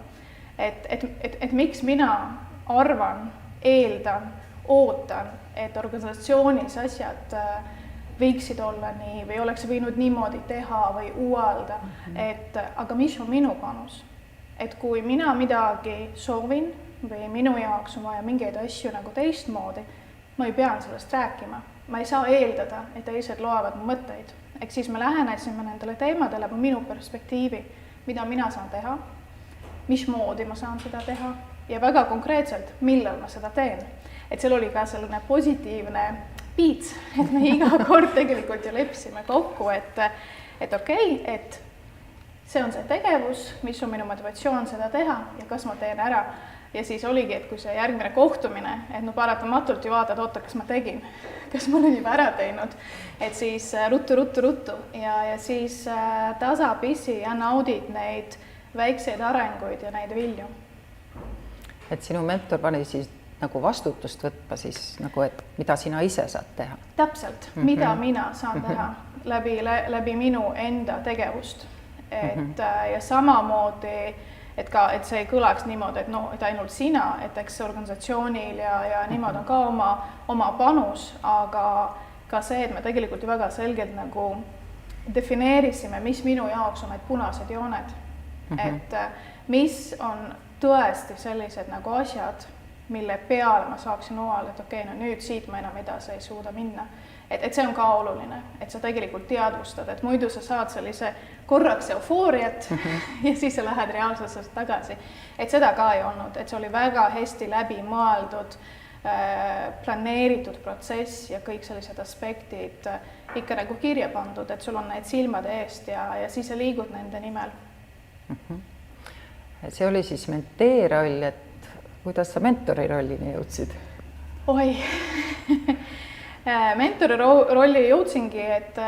Et miks mina arvan, eeldan, ootan, et organisatsioonis asjad võiksid olla nii või oleks võinud niimoodi teha või uuelda, et aga mis on minu panus? Et kui mina midagi soovin või minu jaoks on vaja mingeid asju nagu teistmoodi, ma ei pea sellest rääkima. Ma ei saa eeldada, et teised loevad mu mõtteid. Ehk siis me lähenesime nendele teemadele minu perspektiivi, mida mina saan teha, mismoodi ma saan seda teha ja väga konkreetselt, millal ma seda teen. Et seal oli ka selline positiivne piits, et me iga kord tegelikult ju lepsime kokku, et okei, et see on see tegevus, mis on minu motivatsioon seda teha ja kas ma teen ära. Ja siis oligi, et kui see järgmine kohtumine, et no paratamatult ju vaatad, oota, kas ma tegin, kas ma olen juba ära teinud, et siis ruttu ja siis tasapisi ja naudid neid väikseid arenguid ja neid vilju. Et sinu mentor pani siis nagu vastutust võtma siis nagu, et mida sina ise saad teha? Täpselt, mida mina saan teha läbi minu enda tegevust. Ja samamoodi, et see ei kõlaks niimoodi, et ainult sina, et eks organisatsioonil ja niimoodi on ka oma panus, aga ka see, et me tegelikult ju väga selgelt nagu defineerisime, mis minu jaoks on need punased jooned. Et mis on tõesti sellised nagu asjad, mille peale ma saaksin oale, et okei, no nüüd siit ma enam edasi ei suuda minna. Et see on ka oluline, et sa tegelikult teadvustad, et muidu sa saad sellise korraks eufooriat ja siis sa lähed reaalsusest tagasi. Et seda ka ei olnud, et see oli väga hästi läbi mõeldud, planeeritud protsess ja kõik sellised aspektid ikka nagu kirja pandud, et sul on need silmade eest ja siis sa liigud nende nimel. See oli siis mentee roll, et kuidas sa mentori rollini jõudsid? Oi, mentori rolli jõudsingi, et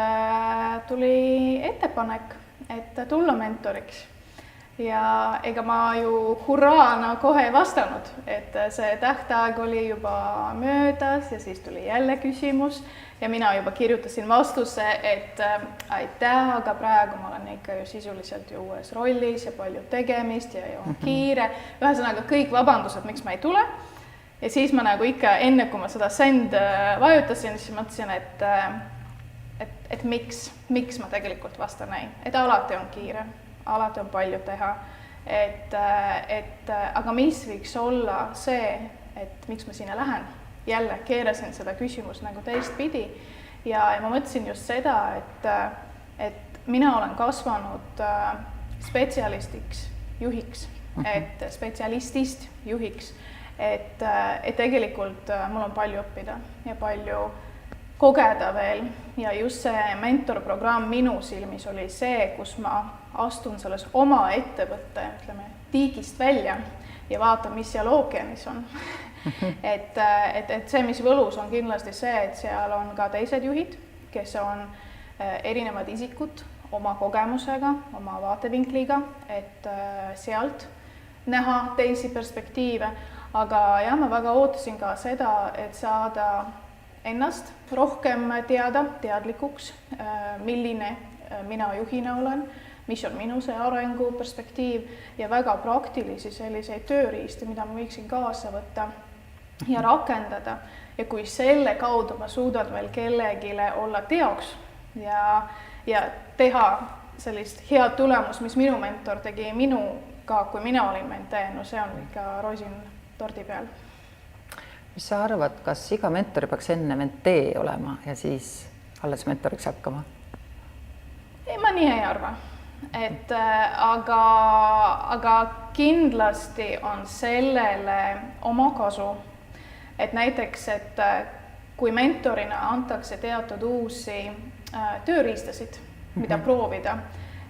tuli ettepanek, et tulla mentoriks. Ja ega ma ju hurraana kohe ei vastanud, et see tähtaeg oli juba möödas ja siis tuli jälle küsimus ja mina juba kirjutasin vastuse, et aitäh, aga praegu ma olen ikka ju sisuliselt ju uues rollis ja palju tegemist ja on kiire. Ühesõnaga kõik vabandused, miks ma ei tule. Ja siis ma nagu ikka enne, kui ma seda send vajutasin, siis mõtlesin, et miks ma tegelikult vastan ei. Et alati on kiire, alati on palju teha. Aga mis võiks olla see, et miks ma sinna lähen? Jälle keerasin seda küsimust nagu teistpidi ja ma mõtlesin just seda, et mina olen kasvanud spetsialistiks juhiks, et spetsialistist juhiks, et tegelikult mul on palju õppida ja palju kogeda veel ja just see mentorprogramm minu silmis oli see, kus ma astun selles oma ettevõtte, ütleme, tiigist välja ja vaatan, mis seal ookeanis on. Et see, mis võlus on kindlasti see, et seal on ka teised juhid, kes on erinevad isikud oma kogemusega, oma vaatevinkliga, et sealt näha teisi perspektiive. Aga jah, ma väga ootasin ka seda, et saada ennast rohkem teadlikuks, milline mina juhina olen, mis on minu see arengu perspektiiv ja väga praktilisi selliseid tööriiste, mida ma võiksin kaasa võtta ja rakendada. Ja kui selle kaudu ma suudan veel kellegile olla teoks ja teha sellist head tulemus, mis minu mentor tegi minuga, kui mina olin mentee, no see on ikka rosin tordi peal. Mis sa arvad, kas iga mentor peaks enne mentee olema ja siis alles mentoriks hakkama? Ei, ma nii ei arva. Aga kindlasti on sellele oma kasu. Et näiteks, et kui mentorina antakse teatud uusi tööriistasid, mida proovida,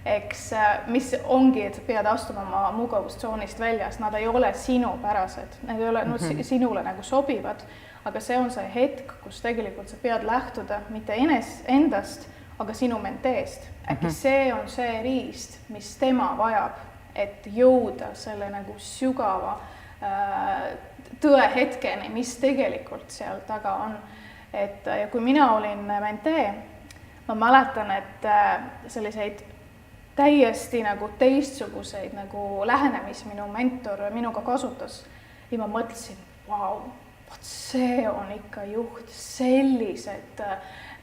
eks, mis ongi, et pead astuma oma mugavustsoonist väljas, nad ei ole sinupärased, need ei ole sinule nagu sobivad, aga see on see hetk, kus tegelikult sa pead lähtuda mitte endast, aga sinu menteest. Äkki see on see riist, mis tema vajab, et jõuda selle nagu sügava tõe hetkeni, mis tegelikult seal taga on. Ja kui mina olin mentee, ma mäletan, et selliseid täiesti nagu teistsuguseid nagu lähenemisi minu mentor minuga kasutas. Ja ma mõtlesin, vau, vot see on ikka juht, sellised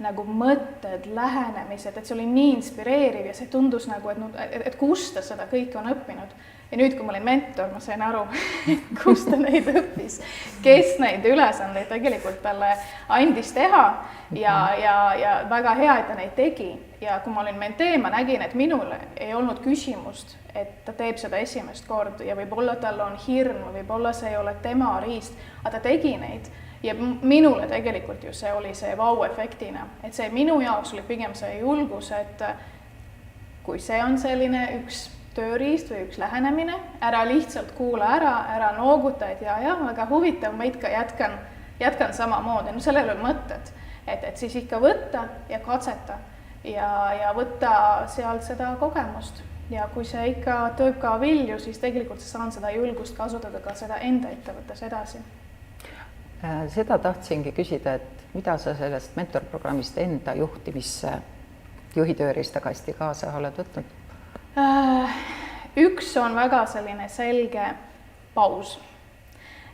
nagu mõtted, lähenemised, et see oli nii inspireeriv ja see tundus nagu, et kus ta seda kõike on õppinud. Ja nüüd, kui ma olin mentor, ma sain aru, kus ta neid õppis, kes neid ülesandeid tegelikult talle andis teha ja väga hea, et ta neid tegi. Ja kui ma olin mentee, ma nägin, et minul ei olnud küsimust, et ta teeb seda esimest korda ja võib-olla tal on hirm, võib-olla see ei ole tema riist, aga ta tegi neid. Ja minule tegelikult ju see oli see vau-efektina, et see minu jaoks oli pigem see julgus, et kui see on selline üks tööriist või üks lähenemine, ära lihtsalt kuula ära nooguta, et ja, väga huvitav, ma ikka jätkan samamoodi, no sellel on mõtted, et siis ikka võtta ja katseta ja võtta sealt seda kogemust ja kui see ikka tööb ka vilju, siis tegelikult saan seda julgust kasutada ka seda enda ettevõttes edasi. Seda tahtsingi küsida, et mida sa sellest mentorprogrammist enda juhtimisse juhi tööriistakasti kaasa oled võtnud? Üks on väga selline selge paus.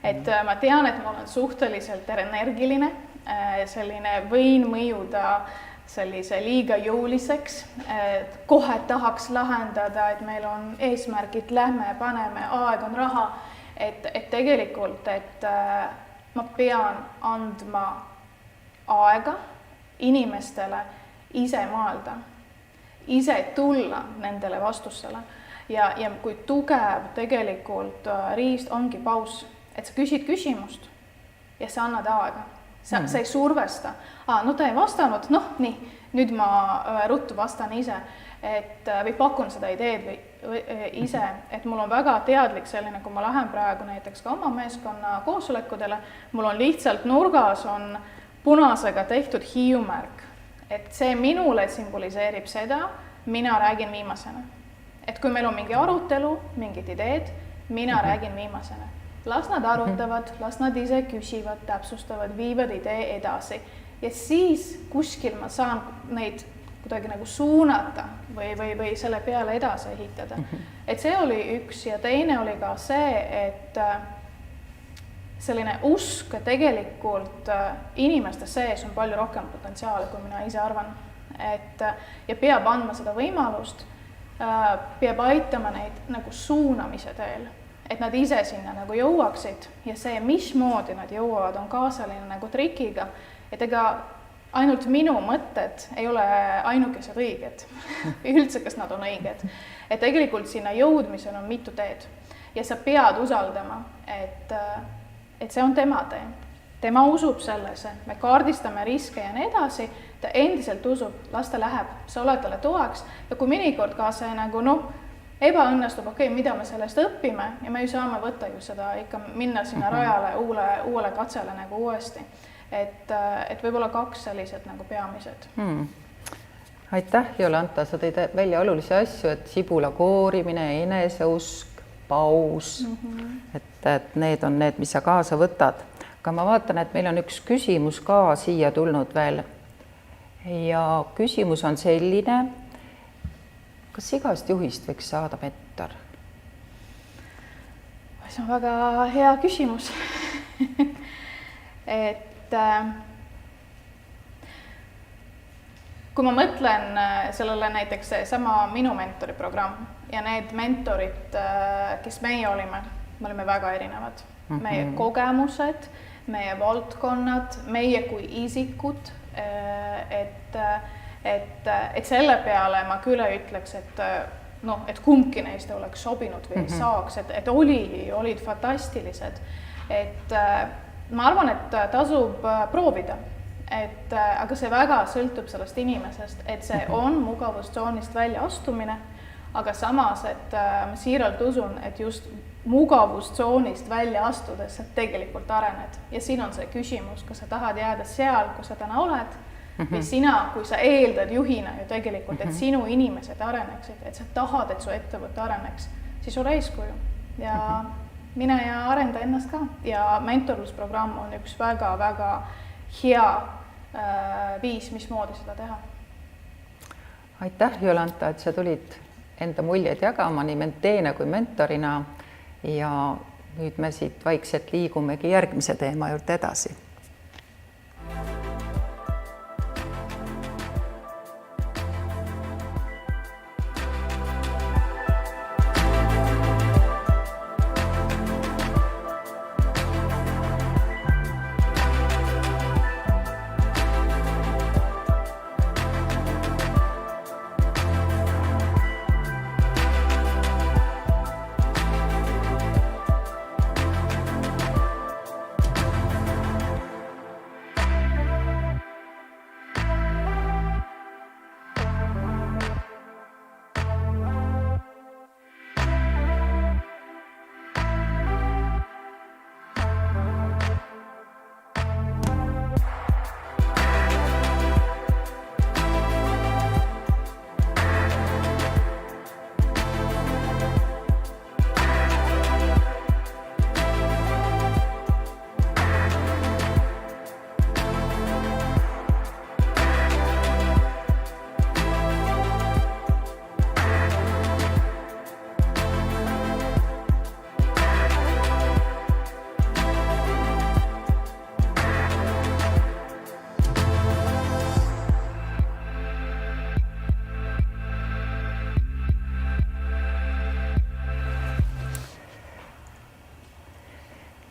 Et ma tean, et ma olen suhteliselt energiline, selline võin mõjuda sellise liiga jõuliseks, et kohe tahaks lahendada, et meil on eesmärgid, lähme, paneme, aeg on raha, et tegelikult, et ma pean andma aega inimestele ise mõelda, ise tulla nendele vastustele ja kui tugev tegelikult riist ongi paus, et sa küsid küsimust ja sa annad aega. Sa ei survesta. No ta ei vastanud, nii, nüüd ma ruttu vastan ise, või pakun seda ideed ise, et mul on väga teadlik selline, kui ma lähen praegu näiteks ka oma meeskonna koosolekudele, mul on lihtsalt nurgas on punasega tehtud hiiumärk, et see minule symboliseerib seda, mina räägin viimasena. Et kui meil on mingi arutelu, mingid ideed, mina räägin viimasena. Las nad arutavad, las nad ise küsivad, täpsustavad, viivad idee edasi. Ja siis kuskil ma saan neid kuidagi nagu suunata või selle peale edasi ehitada. Et see oli üks ja teine oli ka see, et selline usk, et tegelikult inimeste sees on palju rohkem potentsiaali, kui mina ise arvan. Ja peab andma seda võimalust, peab aitama neid nagu suunamise teel, et nad ise sinna nagu jõuaksid ja see, mismoodi nad jõuavad, on ka selline nagu trikiga, et ega ainult minu mõtted ei ole ainukesed õiged, üldse kas nad on õiged. Et tegelikult sinna jõudmisel on mitu teed ja sa pead usaldama, et see on tema tee. Tema usub sellesse, me kaardistame riske ja nii edasi, ta endiselt usub, las ta läheb, sa oled talle toeks ja kui mõnikord ka see nagu ebaõnnestub, mida me sellest õpime ja me ju saame võtta ju seda ikka minna sinna rajale uuele katsele nagu uuesti. Et võib-olla kaks sellised nagu peamised. Aitäh, Jolanta, sa tõid välja olulisi asju, et sibula koorimine, eneseusk, paus, et need on need, mis sa kaasa võtad. Aga ma vaatan, et meil on üks küsimus ka siia tulnud veel ja küsimus on selline, kas igast juhist võiks saada mentor? See on väga hea küsimus. Kui ma mõtlen sellele näiteks sama minu mentori programm ja need mentorid, kes meie olime väga erinevad. Meie kogemused, meie valdkonnad, meie kui isikud, et selle peale ma küll ütleks, et kumbki neist oleks sobinud või ei saaks, et olid fantastilised. Ma arvan, et tasub proovida, aga see väga sõltub sellest inimesest, et see on mugavustsoonist välja astumine, aga samas, et ma siiralt usun, et just mugavustsoonist välja astudes sa tegelikult arened ja siin on see küsimus, kas sa tahad jääda seal, kus sa täna oled või sina, kui sa eeldad juhina ju tegelikult, et sinu inimesed areneksid, et sa tahad, et su ettevõte areneks, siis ole eeskuju ja mine ja arenda ennast ka ja mentorlusprogramm on üks väga-väga hea viis, mismoodi seda teha. Aitäh, Jolanta, et sa tulid enda muljeid jagama nii menteena kui mentorina ja nüüd me siit vaikselt liigumegi järgmise teema juurde edasi.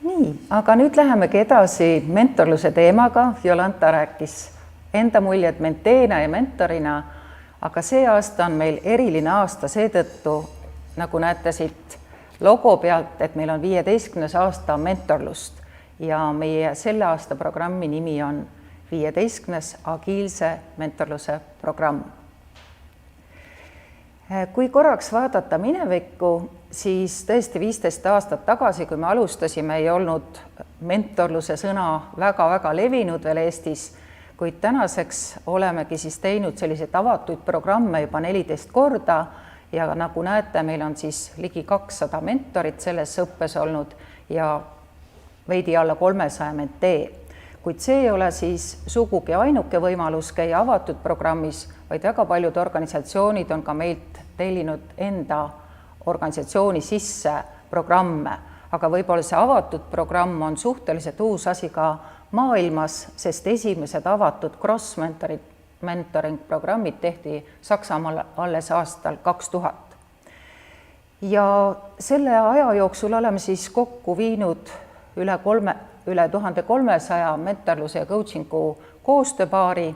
Nii, aga nüüd lähemegi edasi mentorluse teemaga. Jolanta rääkis enda muljed menteena ja mentorina, aga see aasta on meil eriline aasta seetõttu, nagu näete siit logo pealt, et meil on 15. aasta mentorlust ja meie selle aasta programmi nimi on 15. agiilse mentorluse programm. Kui korraks vaadata minevikku, siis tõesti 15 aastat tagasi, kui me alustasime, ei olnud mentorluse sõna väga-väga levinud veel Eestis, kuid tänaseks olemegi siis teinud selliseid avatuid programme juba 14 korda ja nagu näete, meil on siis ligi 200 mentorit selles õppes olnud ja veidi alla 300 mentee. Kuid see ei ole siis sugugi ainuke võimalus käia avatud programmis, vaid väga paljud organisatsioonid on ka meilt tellinud enda organisatsiooni sisse programme, aga võib-olla see avatud programm on suhteliselt uus asi ka maailmas, sest esimesed avatud cross-mentoring programmid tehti Saksamaal alles aastal 2000. Ja selle aja jooksul oleme siis kokku viinud üle 1300 mentorluse ja coachingu koostööpaari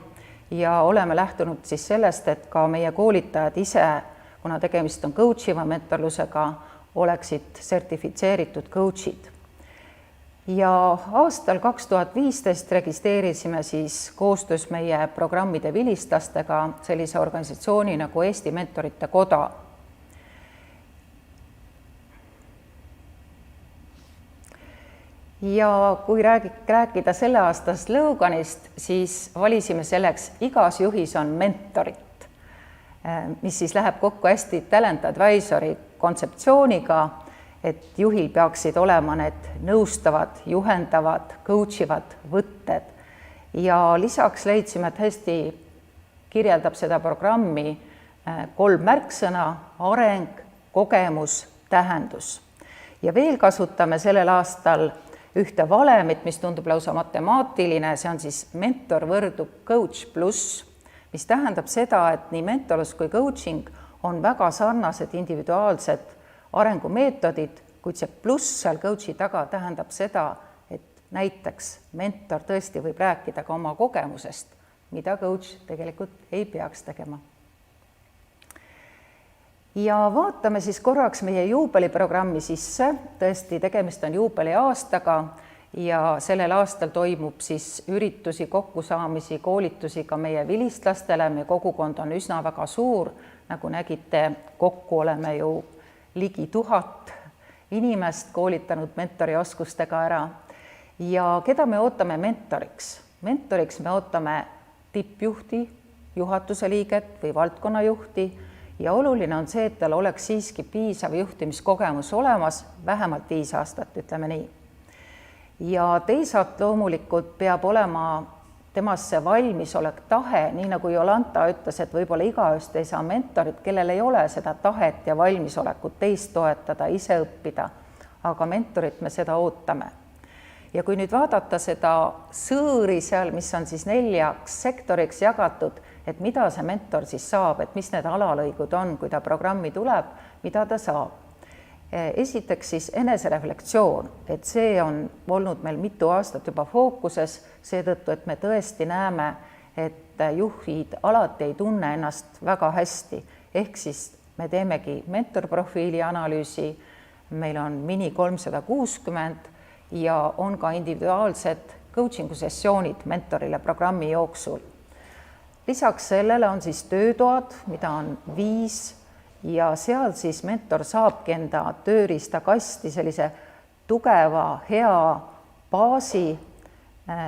ja oleme lähtunud siis sellest, et ka meie koolitajad ise, kuna tegemist on coachiva mentorlusega, oleksid sertifitseeritud coachid. Ja aastal 2015 registreerisime siis koostöös meie programmide vilistlastega sellise organisatsiooni nagu Eesti Mentorite Koda. Ja kui rääkida selle aasta sloganist, siis valisime selleks igas juhis on mentorit, mis siis läheb kokku hästi Talent Advisory kontseptsiooniga, et juhil peaksid olema need nõustavad, juhendavad, coachivad võtted. Ja lisaks leidsime, et hästi kirjeldab seda programmi 3 märksõna: areng, kogemus, tähendus. Ja veel kasutame sellel aastal ühte valemit, mis tundub lausa matemaatiline, see on siis mentor võrdub coach pluss, mis tähendab seda, et nii mentorlus kui coaching on väga sarnased individuaalsed arengumeetodid, kuid see pluss seal coachi taga tähendab seda, et näiteks mentor tõesti võib rääkida ka oma kogemusest, mida coach tegelikult ei peaks tegema. Ja vaatame siis korraks meie juubeliprogrammi sisse, tõesti tegemist on juubeliaastaga ja sellel aastal toimub siis üritusi, kokkusaamisi, koolitusi ka meie vilistlastele, meie kogukond on üsna väga suur, nagu nägite, kokku oleme ju ligi 1000 inimest koolitanud mentori oskustega ära. Ja keda me ootame mentoriks? Mentoriks me ootame tippjuhti, juhatuse liiget või valdkonnajuhti, ja oluline on see, et tal oleks siiski piisav juhtimiskogemus olemas, vähemalt 5 aastat, ütleme nii. Ja teisalt loomulikult peab olema temas see valmisolek, tahe, nii nagu Jolanta ütles, et võib-olla igaüst ei saa mentorit, kellel ei ole seda tahet ja valmisolekut teist toetada, ise õppida, aga mentorit me seda ootame. Ja kui nüüd vaadata seda sõõri seal, mis on siis 4 sektoriks jagatud, et mida see mentor siis saab, et mis need alalõigud on, kui ta programmi tuleb, mida ta saab. Esiteks siis enesereflektsioon, et see on olnud meil mitu aastat juba fookuses, seetõttu, et me tõesti näeme, et juhid alati ei tunne ennast väga hästi. Ehk siis me teemegi mentorprofiili analüüsi, meil on Mini 360 ja on ka individuaalsed coachingu sessioonid mentorile programmi jooksul. Lisaks sellele on siis töötoad, mida on 5 ja seal siis mentor saabki enda tööriistakasti sellise tugeva, hea baasi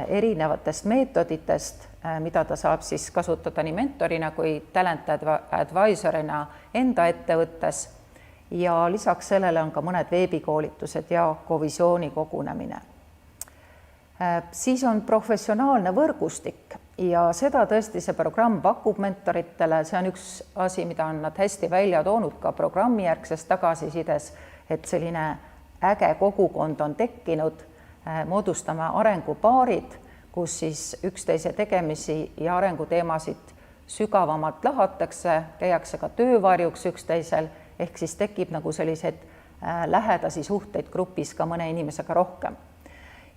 erinevatest meetoditest, mida ta saab siis kasutada nii mentorina kui talent advisorina enda ettevõttes ja lisaks sellele on ka mõned veebikoolitused ja kovisiooni kogunemine. Siis on professionaalne võrgustik ja seda tõesti see programm pakub mentoritele, see on üks asi, mida on nad hästi välja toonud ka programmi järgses tagasisides, et selline äge kogukond on tekkinud, moodustame arengupaarid, kus siis üksteise tegemisi ja arenguteemasid sügavamalt lahatakse, käiakse ka töövarjuks üksteisel, ehk siis tekib nagu selliseid lähedasi suhteid grupis ka mõne inimesega rohkem.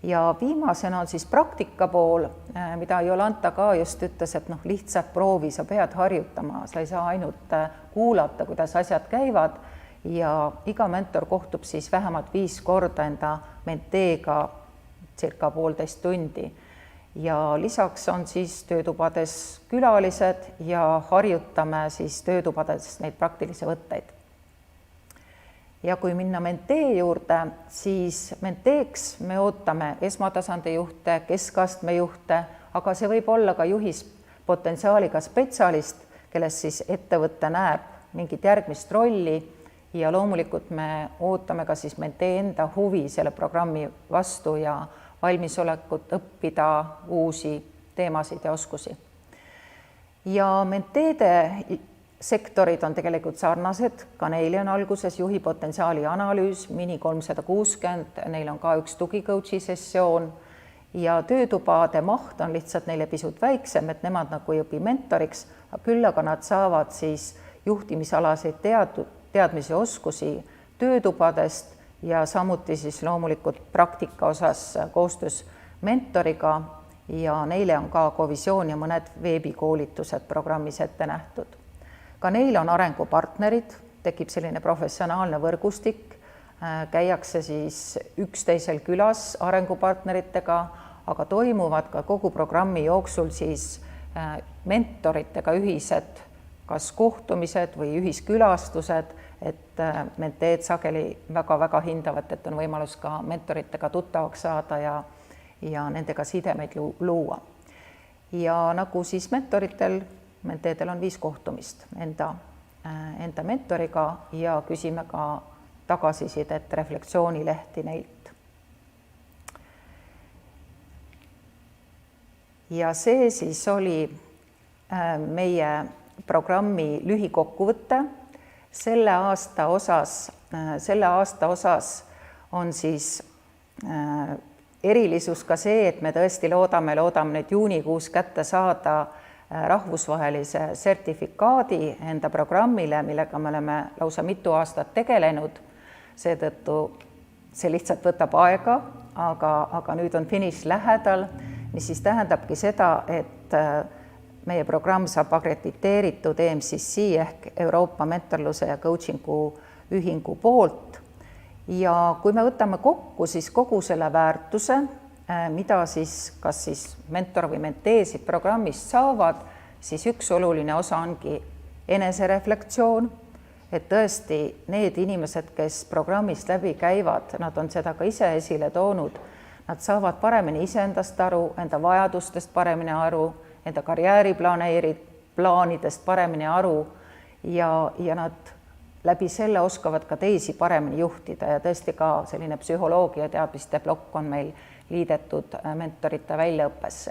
Ja viimasena on siis praktika pool, mida Jolanta ka just ütles, et lihtsalt proovi, sa pead harjutama, sa ei saa ainult kuulata, kuidas asjad käivad ja iga mentor kohtub siis vähemalt 5 korda enda menteega circa 1,5 tundi. Ja lisaks on siis töötubades külalised ja harjutame siis töötubades neid praktilisi võtteid. Ja kui minna mentee juurde, siis menteeks me ootame esmatasandi juhte, keskastme juhte, aga see võib olla ka juhis potentsiaaliga spetsialist, kelles siis ettevõte näeb mingit järgmist rolli ja loomulikult me ootame ka siis mentee enda huvi selle programmi vastu ja valmisolekut õppida uusi teemasid ja oskusi. Ja menteede sektorid on tegelikult sarnased, ka neile on alguses juhi potentsiaali analüüs, Mini 360, neil on ka üks tugicoachi sessioon ja töötubade maht on lihtsalt neile pisut väiksem, et nemad nagu ei õpi mentoriks, küll aga nad saavad siis juhtimisalaseid teadmisi ja oskusi töötubadest ja samuti siis loomulikult praktika osas koostöös mentoriga ja neile on ka kovisioon ja mõned veebikoolitused programmis ette nähtud. Ka neil on arengupartnerid, tekib selline professionaalne võrgustik, käiakse siis üksteisel külas arengupartneritega, aga toimuvad ka kogu programmi jooksul siis mentoritega ühised kas kohtumised või ühiskülastused, et menteed sageli väga-väga hindavad, et on võimalus ka mentoritega tuttavaks saada ja nendega sidemeid luua. Ja nagu siis menteedel on 5 kohtumist enda mentoriga ja küsime ka tagasisidet, reflektsioonilehti neilt. Ja see siis oli meie programmi lühikokkuvõte. Selle aasta osas on siis erilisus ka see, et me tõesti loodame nüüd juunikuus kätte saada rahvusvahelise sertifikaadi enda programmile, millega me oleme lausa mitu aastat tegelenud. Seetõttu see lihtsalt võtab aega, aga nüüd on finiš lähedal, mis siis tähendabki seda, et meie programm saab akrediteeritud EMCC ehk Euroopa mentorluse ja coachingu ühingu poolt. Ja kui me võtame kokku siis kogu selle väärtuse, mida siis kas siis mentor või menteesid programmist saavad, siis üks oluline osa ongi enesereflektsioon, et tõesti need inimesed, kes programmist läbi käivad, nad on seda ka ise esile toonud, nad saavad paremini iseendast aru, enda vajadustest paremini aru, enda karjääriplaanidest paremini aru ja nad läbi selle oskavad ka teisi paremini juhtida ja tõesti ka selline psühholoogia teadmiste plokk on meil liidetud mentorite väljaõppesse.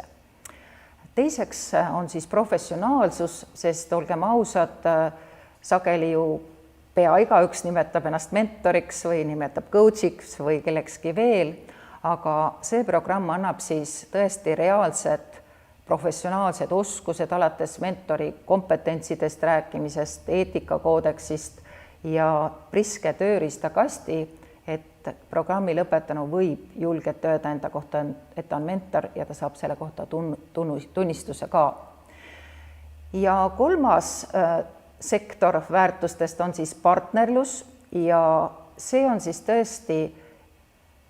Teiseks on siis professionaalsus, sest olgem ausad, sageli ju pea igaüks nimetab ennast mentoriks või nimetab coach'iks või kellekski veel, aga see programm annab siis tõesti reaalsed professionaalsed oskused alates mentori kompetentsidest rääkimisest, eetikakoodeksist ja priske tööriistakasti, et programmi lõpetanu võib julgelt öelda enda kohta, et ta on mentor ja ta saab selle kohta tunnistuse ka. Ja kolmas sektor väärtustest on siis partnerlus ja see on siis tõesti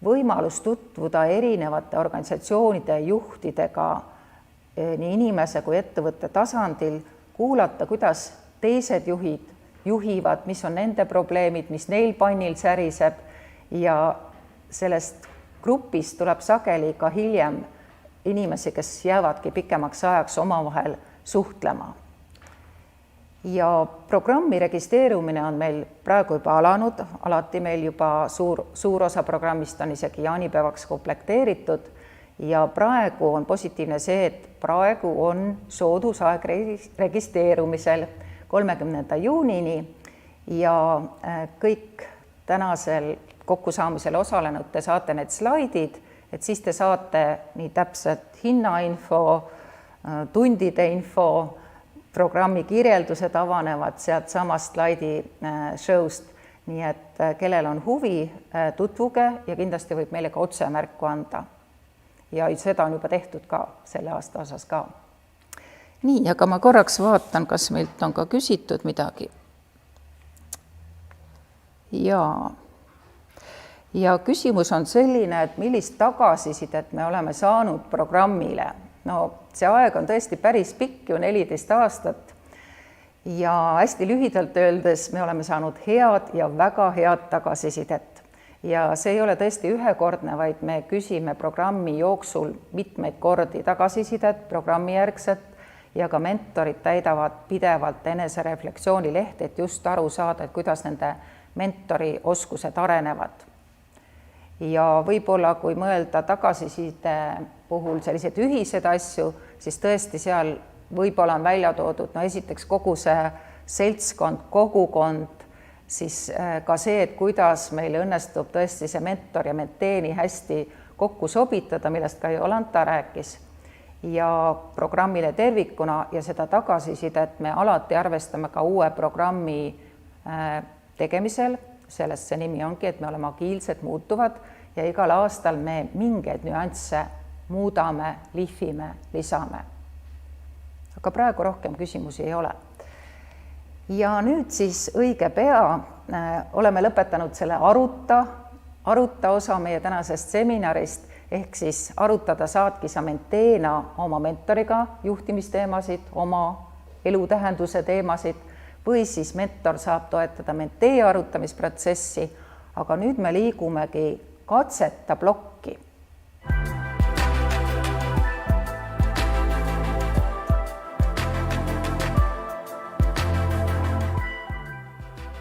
võimalus tutvuda erinevate organisatsioonide juhtidega nii inimese kui ettevõtte tasandil, kuulata, kuidas teised juhid juhivad, mis on nende probleemid, mis neil pannil säriseb ja sellest grupist tuleb sageli ka hiljem inimesi, kes jäävadki pikemaks ajaks omavahel suhtlema. Ja programmi registreerumine on meil praegu juba alanud, alati meil juba suur osa programmist on isegi jaanipäevaks komplekteeritud ja praegu on positiivne see, et praegu on soodusaeg registreerumisel 30. juunini ja kõik tänasel kokkusaamisel osalenud, te saate need slaidid, et siis te saate nii täpselt hinnainfo, tundide info, programmi kirjeldused avanevad sealt samast slaidi show'st, nii et kellel on huvi, tutvuge ja kindlasti võib meile ka otse märku anda. Ja seda on juba tehtud ka selle aasta osas ka. Nii, aga ma korraks vaatan, kas meilt on ka küsitud midagi. Ja küsimus on selline, et millist tagasisidet me oleme saanud programmile. No see aeg on tõesti päris pikk, ju 14 aastat ja hästi lühidalt öeldes me oleme saanud head ja väga head tagasisidet. Ja see ei ole tõesti ühekordne, vaid me küsime programmi jooksul mitmeid kordi tagasisidet, programmi järgset ja ka mentorid täidavad pidevalt enesereflektsiooni lehti, et just aru saada, et kuidas nende mentori oskused arenevad. Ja võib-olla kui mõelda tagasiside puhul selliseid ühiseid asju, siis tõesti seal võib-olla on välja toodud, no esiteks kogu see seltskond, kogukond, siis ka see, et kuidas meil õnnestub tõesti see mentor ja menteeni hästi kokku sobitada, millest ka Jolanta rääkis, ja programmile tervikuna ja seda tagasisidet me alati arvestame ka uue programmi tegemisel, sellest see nimi ongi, et me oleme agiilsed, muutuvad ja igal aastal me mingeid nüansse muudame, lihvime, lisame. Aga praegu rohkem küsimusi ei ole. Ja nüüd siis õige pea oleme lõpetanud selle aruta osa meie tänasest seminarist, ehk siis arutada saadki sa menteena oma mentoriga juhtimisteemasid, oma elutähenduse teemasid või siis mentor saab toetada mentee arutamisprotsessi, aga nüüd me liigumegi katseta plokki.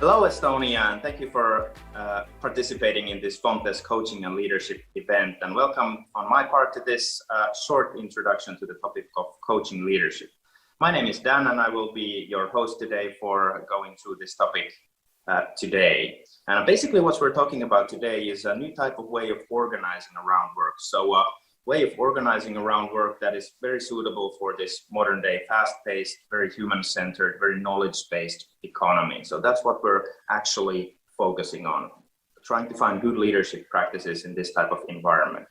Hello, Estonia, and thank you for participating in this Fontes Coaching and Leadership event, and welcome on my part to this short introduction to the topic of coaching leadership. My name is Dan, and I will be your host today for going through this topic today. And basically what we're talking about today is a new type of way of organizing around work. So way of organizing around work that is very suitable for this modern day, fast-paced, very human-centered, very knowledge-based economy. So that's what we're actually focusing on, trying to find good leadership practices in this type of environment.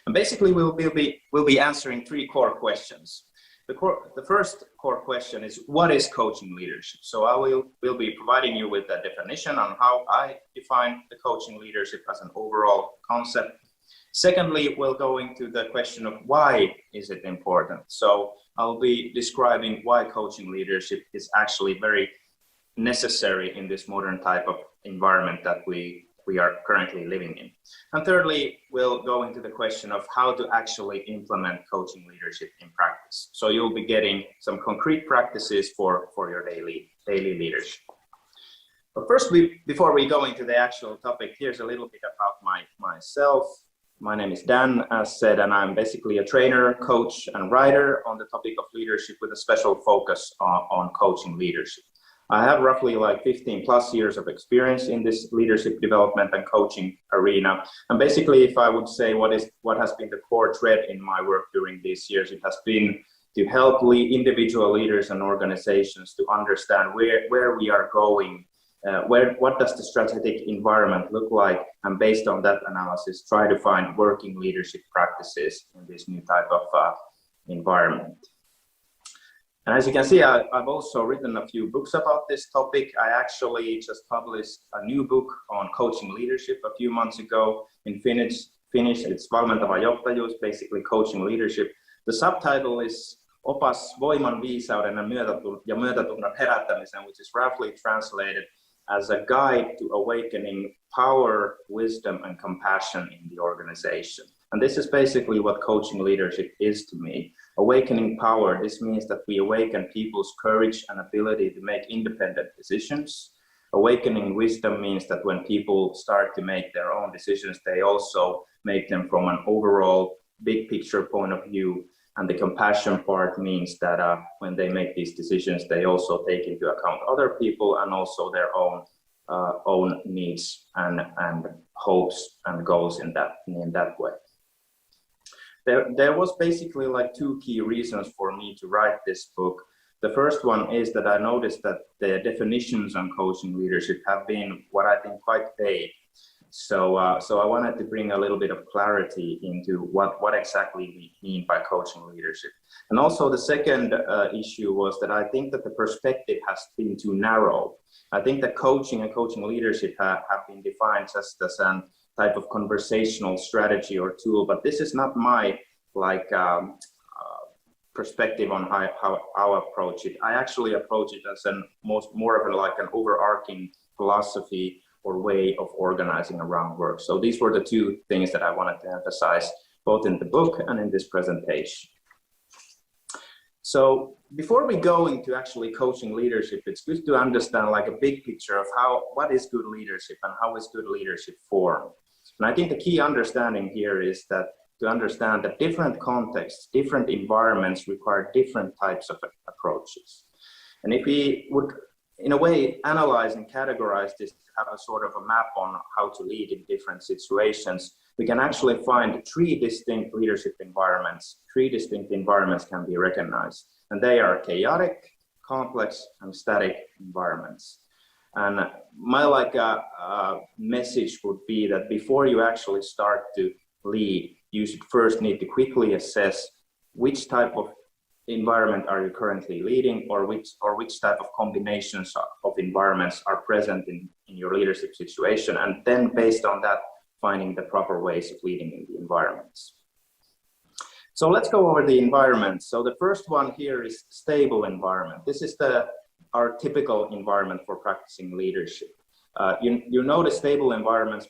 And basically we'll be answering three core questions. The first core question is, what is coaching leadership? So I will be providing you with a definition on how I define the coaching leadership as an overall concept. Secondly, we'll go into the question of why is it important. So I'll be describing why coaching leadership is actually very necessary in this modern type of environment that we are currently living in. And thirdly, we'll go into the question of how to actually implement coaching leadership in practice. So you'll be getting some concrete practices for your daily leadership. But first, before we go into the actual topic, here's a little bit about myself. My name is Dan, as said, and I'm basically a trainer, coach, and writer on the topic of leadership with a special focus on coaching leadership. I have roughly like 15 plus years of experience in this leadership development and coaching arena. And basically, if I would say what has been the core thread in my work during these years, it has been to help individual leaders and organizations to understand where we are going. What does the strategic environment look like, and based on that analysis, try to find working leadership practices in this new type of environment. And as you can see, I've also written a few books about this topic. I actually just published a new book on coaching leadership a few months ago. In Finnish, it's Valmentava johtajuus, basically coaching leadership. The subtitle is Opas voiman, viisauden ja myötätunnon herättämisen, which is roughly translated as a guide to awakening power, wisdom, and compassion in the organization. And this is basically what coaching leadership is to me. Awakening power, this means that we awaken people's courage and ability to make independent decisions. Awakening wisdom means that when people start to make their own decisions, they also make them from an overall big picture point of view. And the compassion part means that when they make these decisions, they also take into account other people and also their own needs and hopes and goals in that way. There was basically like two key reasons for me to write this book. The first one is that I noticed that the definitions on coaching leadership have been what I think quite vague. So I wanted to bring a little bit of clarity into what exactly we mean by coaching leadership. And also the second issue was that I think that the perspective has been too narrow. I think that coaching and coaching leadership have been defined just as a type of conversational strategy or tool, but this is not my perspective on how I approach it. I actually approach it as more of an overarching philosophy or way of organizing around work. So these were the two things that I wanted to emphasize both in the book and in this presentation. So before we go into actually coaching leadership, it's good to understand like a big picture of what is good leadership and how is good leadership formed. And I think the key understanding here is that to understand that different contexts, different environments require different types of approaches. And if we would, in a way, analyze and categorize this to have a sort of a map on how to lead in different situations, we can actually find three distinct leadership environments. Three distinct environments can be recognized, and they are chaotic, complex, and static environments. And my message would be that before you actually start to lead, you should first need to quickly assess which type of environment are you currently leading, or which type of combinations of environments are present in your leadership situation, and then based on that, finding the proper ways of leading in the environments. So let's go over the environment. So the first one here is stable environment. This is our typical environment for practicing leadership. You notice stable environments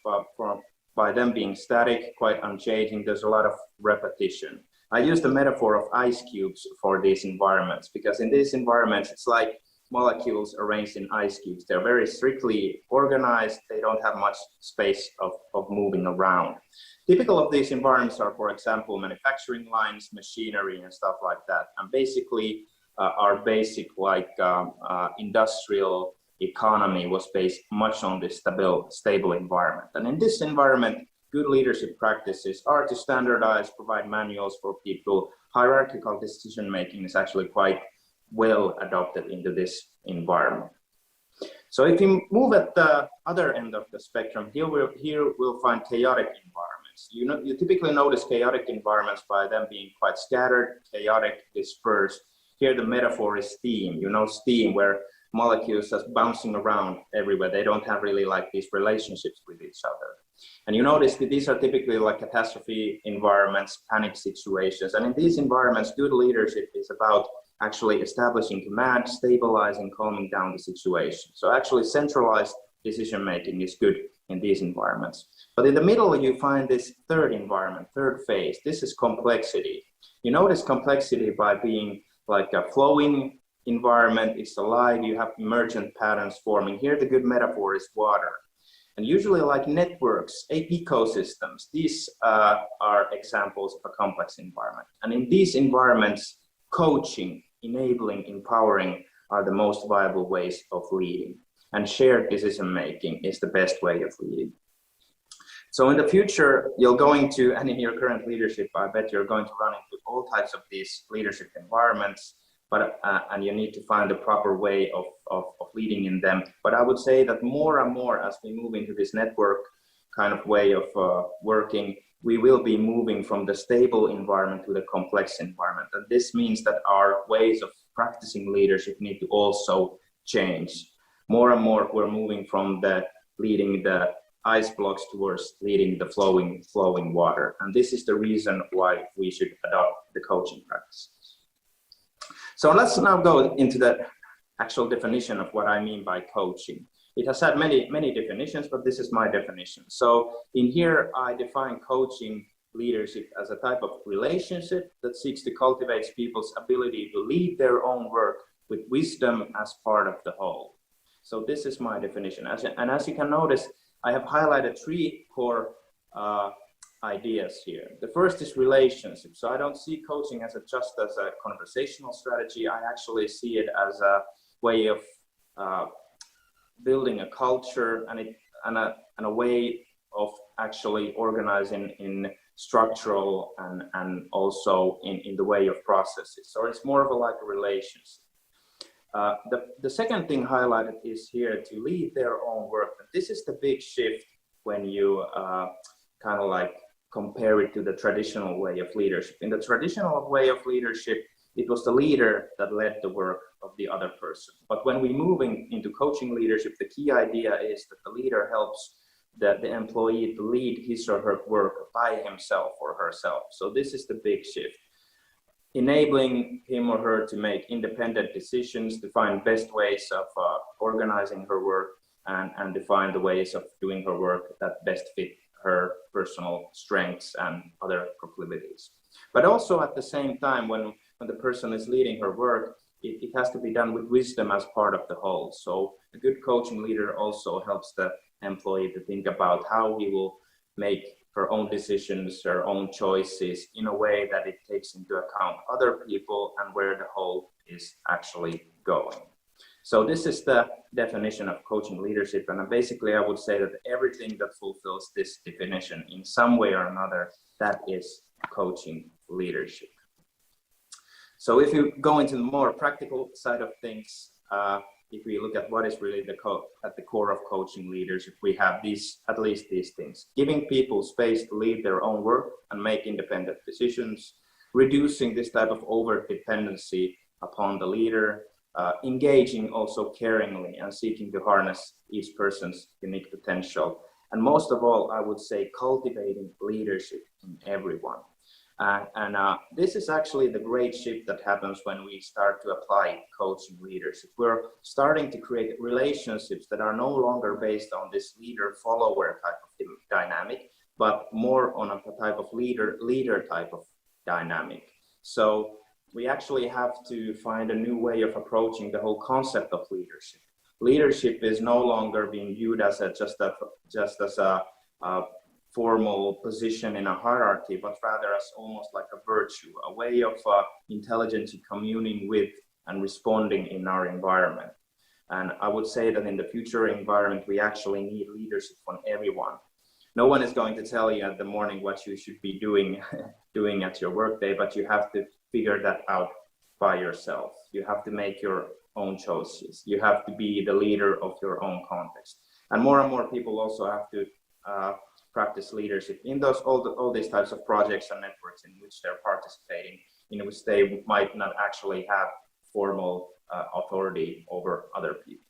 by them being static, quite unchanging. There's a lot of repetition. I use the metaphor of ice cubes for these environments, because in these environments, it's like molecules arranged in ice cubes. They're very strictly organized. They don't have much space of moving around. Typical of these environments are, for example, manufacturing lines, machinery, and stuff like that. And basically, our basic industrial economy was based much on this stable environment. And in this environment, good leadership practices are to standardize, provide manuals for people. Hierarchical decision making is actually quite well adopted into this environment. So if you move at the other end of the spectrum, here we'll find chaotic environments. You typically notice chaotic environments by them being quite scattered, chaotic, dispersed. Here the metaphor is steam. Steam, where molecules are bouncing around everywhere. They don't have really like these relationships with each other. And you notice that these are typically like catastrophe environments, panic situations. And in these environments, good leadership is about actually establishing command, stabilizing, calming down the situation. So actually centralized decision making is good in these environments. But in the middle, you find this third environment, third phase. This is complexity. You notice complexity by being like a flowing environment. It's alive. You have emergent patterns forming. Here, the good metaphor is water. And usually like networks, ecosystems, these are examples of a complex environment. And in these environments, coaching, enabling, empowering are the most viable ways of leading. And shared decision-making is the best way of leading. So in the future, you're going to, and in your current leadership, I bet you're going to run into all types of these leadership environments, but and you need to find the proper way of leading in them. But I would say that more and more as we move into this network kind of way of working, we will be moving from the stable environment to the complex environment. And this means that our ways of practicing leadership need to also change. More and more, we're moving from the leading the ice blocks towards leading the flowing water. And this is the reason why we should adopt the coaching practices. So let's now go into the actual definition of what I mean by coaching. It has had many definitions, but this is my definition. So in here, I define coaching leadership as a type of relationship that seeks to cultivate people's ability to lead their own work with wisdom as part of the whole. So this is my definition. And as you can notice, I have highlighted 3 core ideas here. The first is relationship. So I don't see coaching as just as a conversational strategy. I actually see it as a way of building a culture and a way of actually organizing in structural and also in the way of processes. So it's more of a relationship. The second thing highlighted is here to lead their own work. This is the big shift when you kind of compare it to the traditional way of leadership. In the traditional way of leadership, it was the leader that led the work of the other person. But when we move into coaching leadership, the key idea is that the leader helps the employee to lead his or her work by himself or herself. So this is the big shift. Enabling him or her to make independent decisions, to find best ways of organizing her work and define the ways of doing her work that best fit her personal strengths and other proclivities. But also at the same time, when the person is leading her work, it has to be done with wisdom as part of the whole. So a good coaching leader also helps the employee to think about how he will make her own decisions, her own choices in a way that it takes into account other people and where the whole is actually going. So this is the definition of coaching leadership. And basically, I would say that everything that fulfills this definition in some way or another, that is coaching leadership. So if you go into the more practical side of things, if we look at what is really at the core of coaching leadership, we have at least these things: giving people space to lead their own work and make independent decisions, reducing this type of over-dependency upon the leader, engaging also caringly and seeking to harness each person's unique potential. And most of all, I would say cultivating leadership in everyone. This is actually the great shift that happens when we start to apply coaching leadership. We're starting to create relationships that are no longer based on this leader-follower type of dynamic, but more on a type of leader type of dynamic. So we actually have to find a new way of approaching the whole concept of leadership. Leadership is no longer being viewed as just as a formal position in a hierarchy, but rather as almost like a virtue, a way of intelligently communing with and responding in our environment. And I would say that in the future environment, we actually need leadership from everyone. No one is going to tell you at the morning what you should be doing at your workday, but you have to figure that out by yourself. You have to make your own choices. You have to be the leader of your own context. And more people also have to practice leadership in all these types of projects and networks in which they're participating, in which they might not actually have formal authority over other people.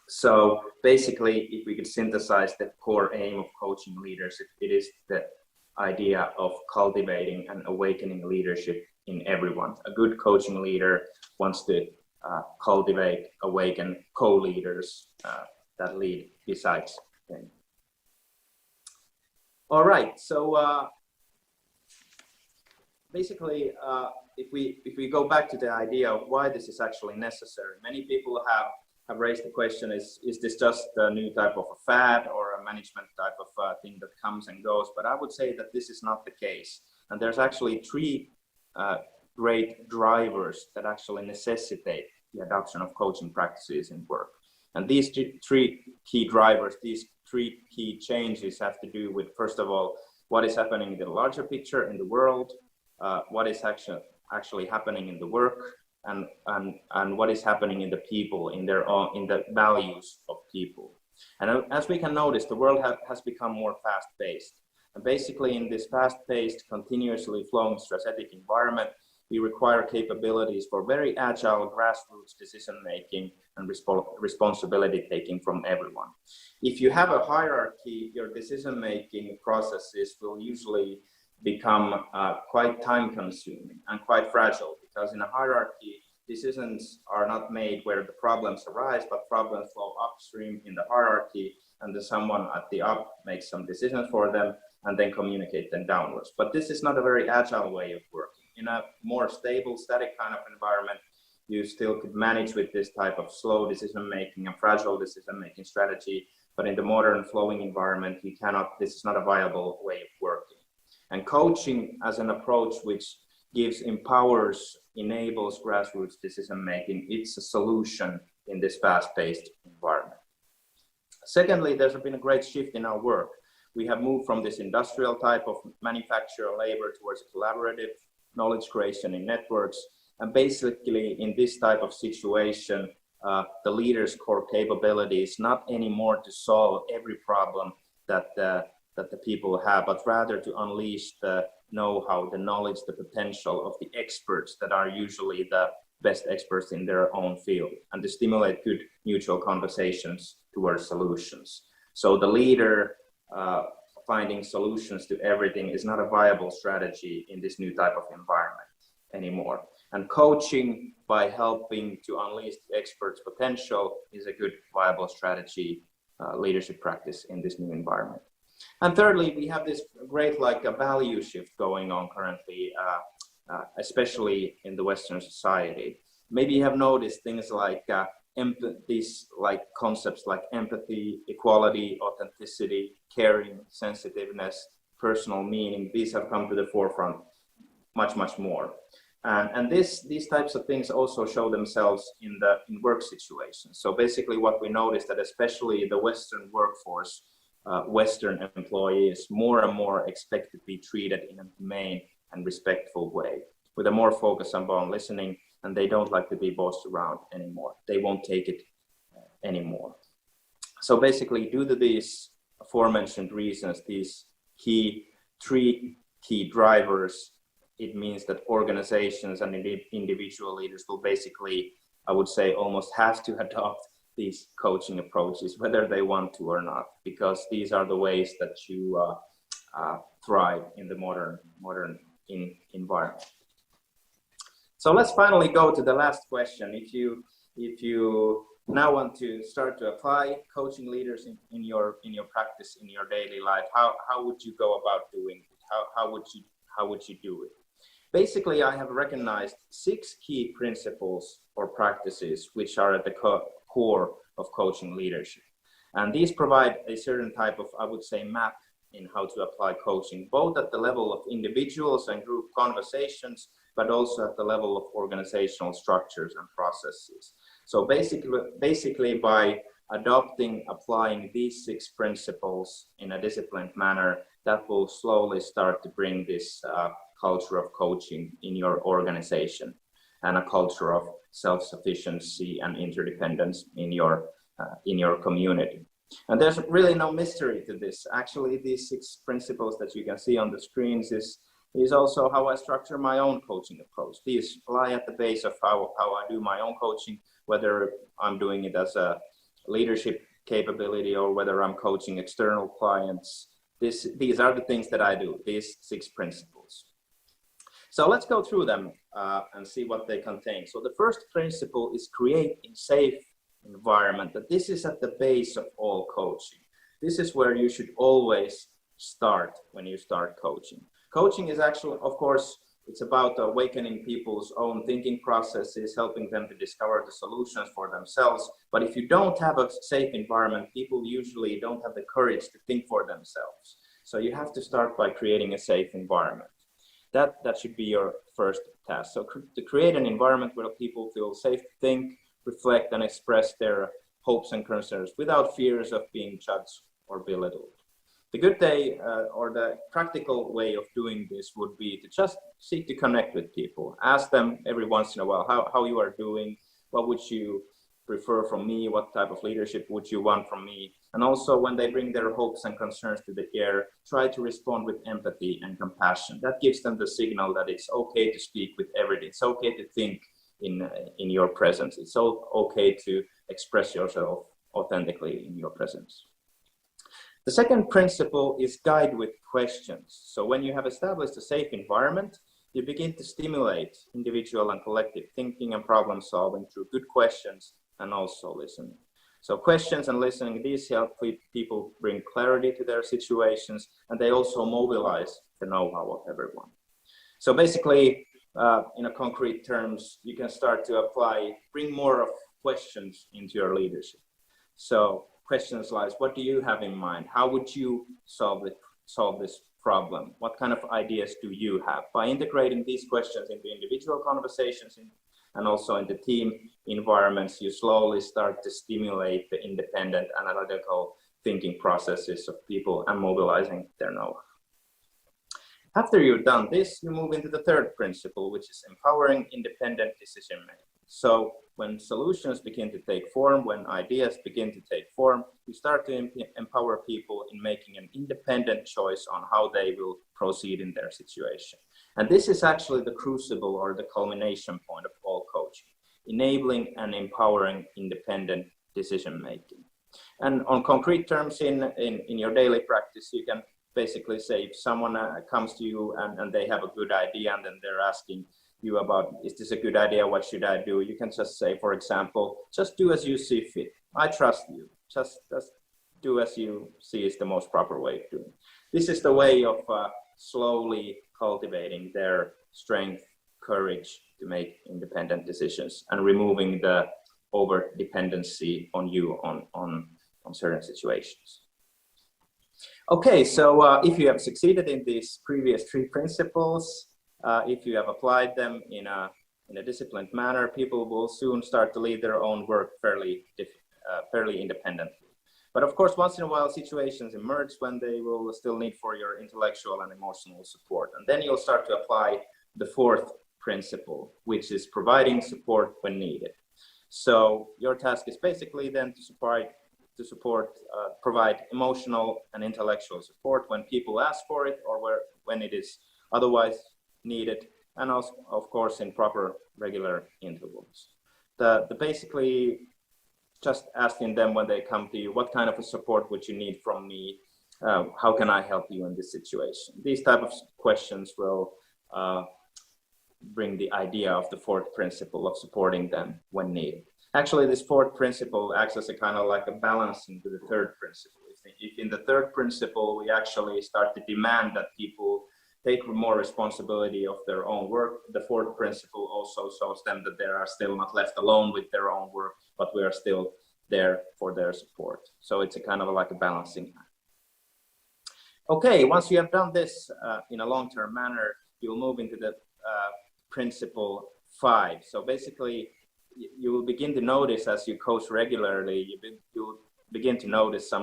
So basically, if we could synthesize the core aim of coaching leadership, it is the idea of cultivating and awakening leadership in everyone. A good coaching leader wants to cultivate, awaken co-leaders that lead besides him. All right, so basically, if we go back to the idea of why this is actually necessary, many people have have raised the question, is this just a new type of a fad or a management type of thing that comes and goes? But I would say that this is not the case. And there's actually three great drivers that actually necessitate the adoption of coaching practices in work. And these three key drivers, these three key changes have to do with, first of all, what is happening in the larger picture in the world, what is actually happening in the work, and what is happening in the people, in the values of people. And as we can notice, the world has become more fast-paced. And basically in this fast-paced, continuously flowing strategic environment, we require capabilities for very agile grassroots decision-making and responsibility taking from everyone. If you have a hierarchy, your decision-making processes will usually become quite time-consuming and quite fragile, because in a hierarchy, decisions are not made where the problems arise, but problems flow upstream in the hierarchy, and then someone at the up makes some decisions for them and then communicate them downwards. But this is not a very agile way of working. In a more stable, static kind of environment, you still could manage with this type of slow decision-making and fragile decision-making strategy. But in the modern flowing environment, you cannot, this is not a viable way of working. And coaching as an approach which empowers, enables grassroots decision-making, it's a solution in this fast-paced environment. Secondly, there's been a great shift in our work. We have moved from this industrial type of manufacturer labor towards collaborative knowledge creation in networks. And basically in this type of situation, the leader's core capability is not anymore to solve every problem that the people have, but rather to unleash the know-how, the knowledge, the potential of the experts that are usually the best experts in their own field, and to stimulate good mutual conversations towards solutions. So the leader finding solutions to everything is not a viable strategy in this new type of environment anymore. And coaching by helping to unleash the expert's potential is a good viable strategy, leadership practice in this new environment. And thirdly, we have this great a value shift going on currently, especially in the Western society. Maybe you have noticed things like these concepts like empathy, equality, authenticity, caring, sensitiveness, personal meaning. These have come to the forefront much more. And these types of things also show themselves in work situations. So basically what we notice that especially the Western workforce, Western employees more and more expect to be treated in a humane and respectful way, with a more focus on listening, and they don't like to be bossed around anymore. They won't take it anymore. So basically, due to these aforementioned reasons, these three key drivers, it means that organizations and individual leaders will basically, I would say, almost have to adopt these coaching approaches, whether they want to or not, because these are the ways that you thrive in the modern environment. So let's finally go to the last question. If you now want to start to apply coaching leaders in your practice, in your daily life, how would you go about doing it? How would you do it? Basically, I have recognized 6 key principles or practices which are at the core of coaching leadership. And these provide a certain type of, I would say, map in how to apply coaching, both at the level of individuals and group conversations, but also at the level of organizational structures and processes. So basically by applying these 6 principles in a disciplined manner, that will slowly start to bring this culture of coaching in your organization, and a culture of self-sufficiency and interdependence in your community. And there's really no mystery to this. Actually, these 6 principles that you can see on the screens is also how I structure my own coaching approach. These lie at the base of how I do my own coaching, whether I'm doing it as a leadership capability or whether I'm coaching external clients. These are the things that I do, these 6 principles. So let's go through them and see what they contain. So the first principle is create a safe environment. That this is at the base of all coaching. This is where you should always start when you start coaching. Coaching is actually, of course, It's about awakening people's own thinking processes, helping them to discover the solutions for themselves. But if you don't have a safe environment, people usually don't have the courage to think for themselves. So you have to start by creating a safe environment. That should be your first task. So to create an environment where people feel safe to think, reflect, and express their hopes and concerns without fears of being judged or belittled. The good day or the practical way of doing this would be to just seek to connect with people. Ask them every once in a while how you are doing, what would you prefer from me, what type of leadership would you want from me. And also when they bring their hopes and concerns to the air, try to respond with empathy and compassion. That gives them the signal that it's okay to speak with everything. It's okay to think in your presence. It's so okay to express yourself authentically in your presence. The second principle is guide with questions. So when you have established a safe environment, you begin to stimulate individual and collective thinking and problem solving through good questions and also listening. So questions and listening, these help people bring clarity to their situations, and they also mobilize the know-how of everyone. So basically, in a concrete terms, you can start to bring more of questions into your leadership. So questions like, what do you have in mind? How would you solve this problem? What kind of ideas do you have? By integrating these questions into individual conversations and also in the team environments, you slowly start to stimulate the independent analytical thinking processes of people and mobilizing their know-how. After you've done this, you move into the third principle, which is empowering independent decision making. So when solutions begin to take form, when ideas begin to take form, you start to empower people in making an independent choice on how they will proceed in their situation. And this is actually the crucible or the culmination point of all coaching, enabling and empowering independent decision making. And on concrete terms in your daily practice, you can basically say if someone comes to you and they have a good idea and then they're asking you about, is this a good idea? What should I do? You can just say, for example, just do as you see fit. I trust you. Just do as you see is the most proper way of doing. This is the way of slowly cultivating their strength, courage to make independent decisions and removing the over dependency on you on certain situations. Okay, so if you have succeeded in these previous three principles, if you have applied them in a disciplined manner, people will soon start to lead their own work fairly independently. But of course, once in a while, situations emerge when they will still need for your intellectual and emotional support. And then you'll start to apply the fourth principle, which is providing support when needed. So your task is basically then to provide emotional and intellectual support when people ask for it or when it is otherwise needed, and also, of course, in proper regular intervals. The basically just asking them when they come to you, what kind of a support would you need from me? How can I help you in this situation? These type of questions will bring the idea of the fourth principle of supporting them when needed. Actually, this fourth principle acts as a kind of like a balancing to the third principle. If in the third principle, we actually start to demand that people take more responsibility of their own work, the fourth principle also shows them that they are still not left alone with their own work, but we are still there for their support. So it's a kind of like a balancing act. Okay, once you have done this in a long-term manner, you'll move into the principle 5. So basically, you will begin to notice as you coach regularly, you'll begin to notice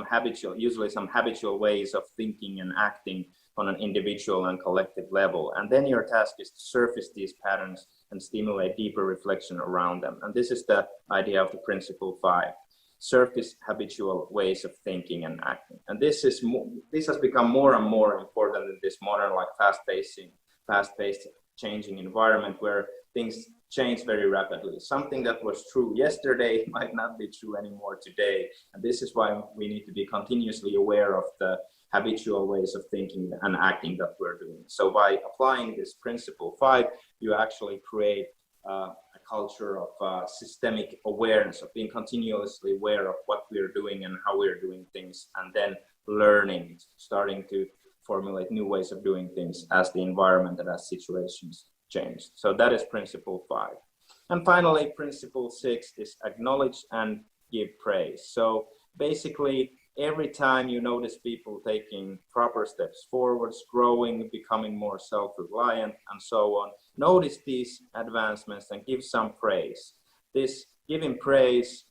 usually some habitual ways of thinking and acting on an individual and collective level. And then your task is to surface these patterns and stimulate deeper reflection around them. And this is the idea of the principle 5, surface habitual ways of thinking and acting. And this has become more and more important in this modern, like fast-paced changing environment where things change very rapidly. Something that was true yesterday might not be true anymore today. And this is why we need to be continuously aware of the habitual ways of thinking and acting that we're doing. So by applying this principle 5, you actually create a culture of systemic awareness, of being continuously aware of what we're doing and how we're doing things, and then learning, starting to formulate new ways of doing things as the environment and as situations change. So that is principle 5. And finally, principle 6 is acknowledge and give praise. So basically, every time you notice people taking proper steps forwards, growing, becoming more self-reliant, and so on, notice these advancements and give some praise. This giving praise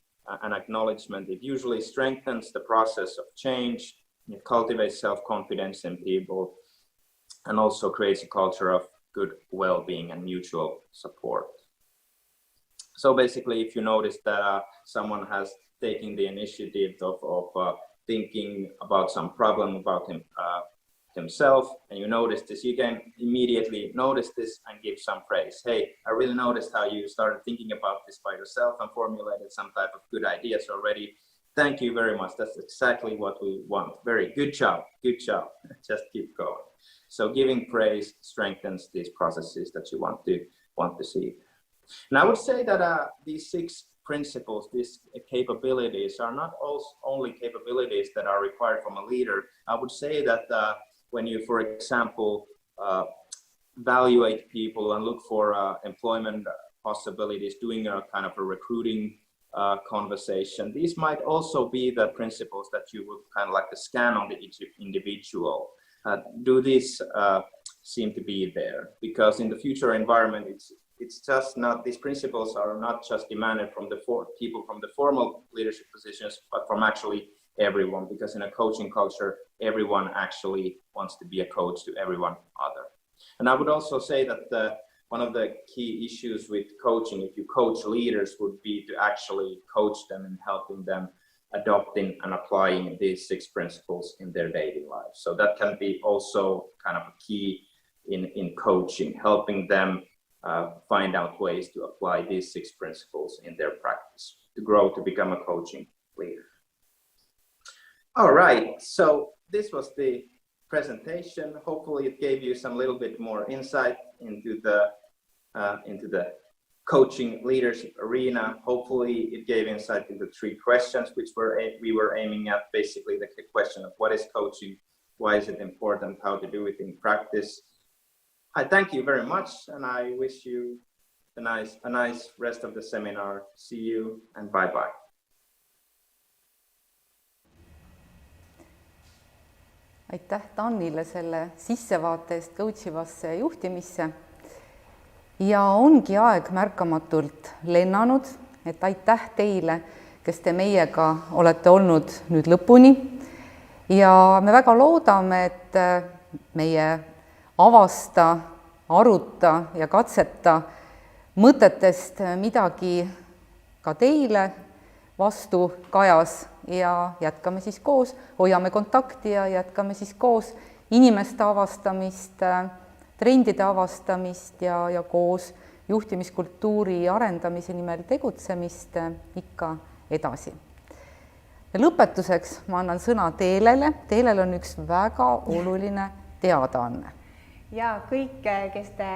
and acknowledgement, it usually strengthens the process of change, it cultivates self-confidence in people, and also creates a culture of good well-being and mutual support. So basically, if you notice that someone has taken the initiative of thinking about some problem about himself, and you notice this, you can immediately notice this and give some praise. Hey, I really noticed how you started thinking about this by yourself and formulated some type of good ideas already. Thank you very much. That's exactly what we want. Very good job. Good job. Just keep going. So giving praise strengthens these processes that you want to see. And I would say that these 6 principles, these capabilities are not only capabilities that are required from a leader. I would say that when you, for example, evaluate people and look for employment possibilities, doing a kind of a recruiting conversation, these might also be the principles that you would kind of like to scan on the individual. Do these seem to be there? Because in the future environment, it's just not, these principles are not just demanded from the people from the formal leadership positions, but from actually everyone, because in a coaching culture, everyone actually wants to be a coach to everyone other. And I would also say that one of the key issues with coaching, if you coach leaders, would be to actually coach them and helping them adopting and applying these 6 principles in their daily lives. So that can be also kind of a key in coaching, helping them find out ways to apply these 6 principles in their practice to grow to become a coaching leader. All right, so this was the presentation. Hopefully it gave you some little bit more insight into the coaching leadership arena. Hopefully it gave insight into 3 questions which we were aiming at. Basically the question of what is coaching, why is it important, how to do it in practice. I thank you very much, and I wish you a nice rest of the seminar. See you and bye-bye. Aitäh Tannile selle sissevaate eest coachivasse juhtimisse. Ja ongi aeg märkamatult lennanud, et aitäh teile, kes te meiega olete olnud nüüd lõpuni. Ja me väga loodame, et meie avasta, aruta ja katseta mõtetest midagi ka teile vastu kajas ja jätkame siis koos, hoiame kontakti ja jätkame siis koos inimeste avastamist, trendide avastamist ja koos juhtimiskultuuri arendamise nimel tegutsemist ikka edasi. Ja lõpetuseks ma annan sõna Teelele. Teelel on üks väga oluline teadaanne. Ja kõik, kes te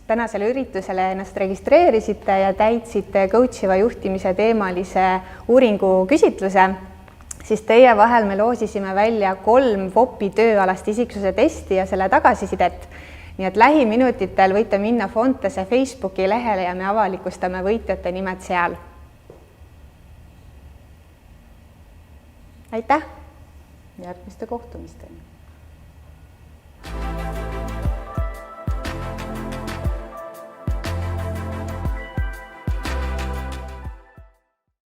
tänasele üritusele ennast registreerisite ja täitsite coachiva juhtimise teemalise uuringu küsitluse, siis teie vahel me loosisime välja 3 VOP-i tööalast isiksuse testi ja selle tagasisidet. Nii et lähiminutitel võite minna Fontese Facebooki lehele ja me avalikustame võitjate nimed seal. Aitäh! Järgmiste kohtumisteni!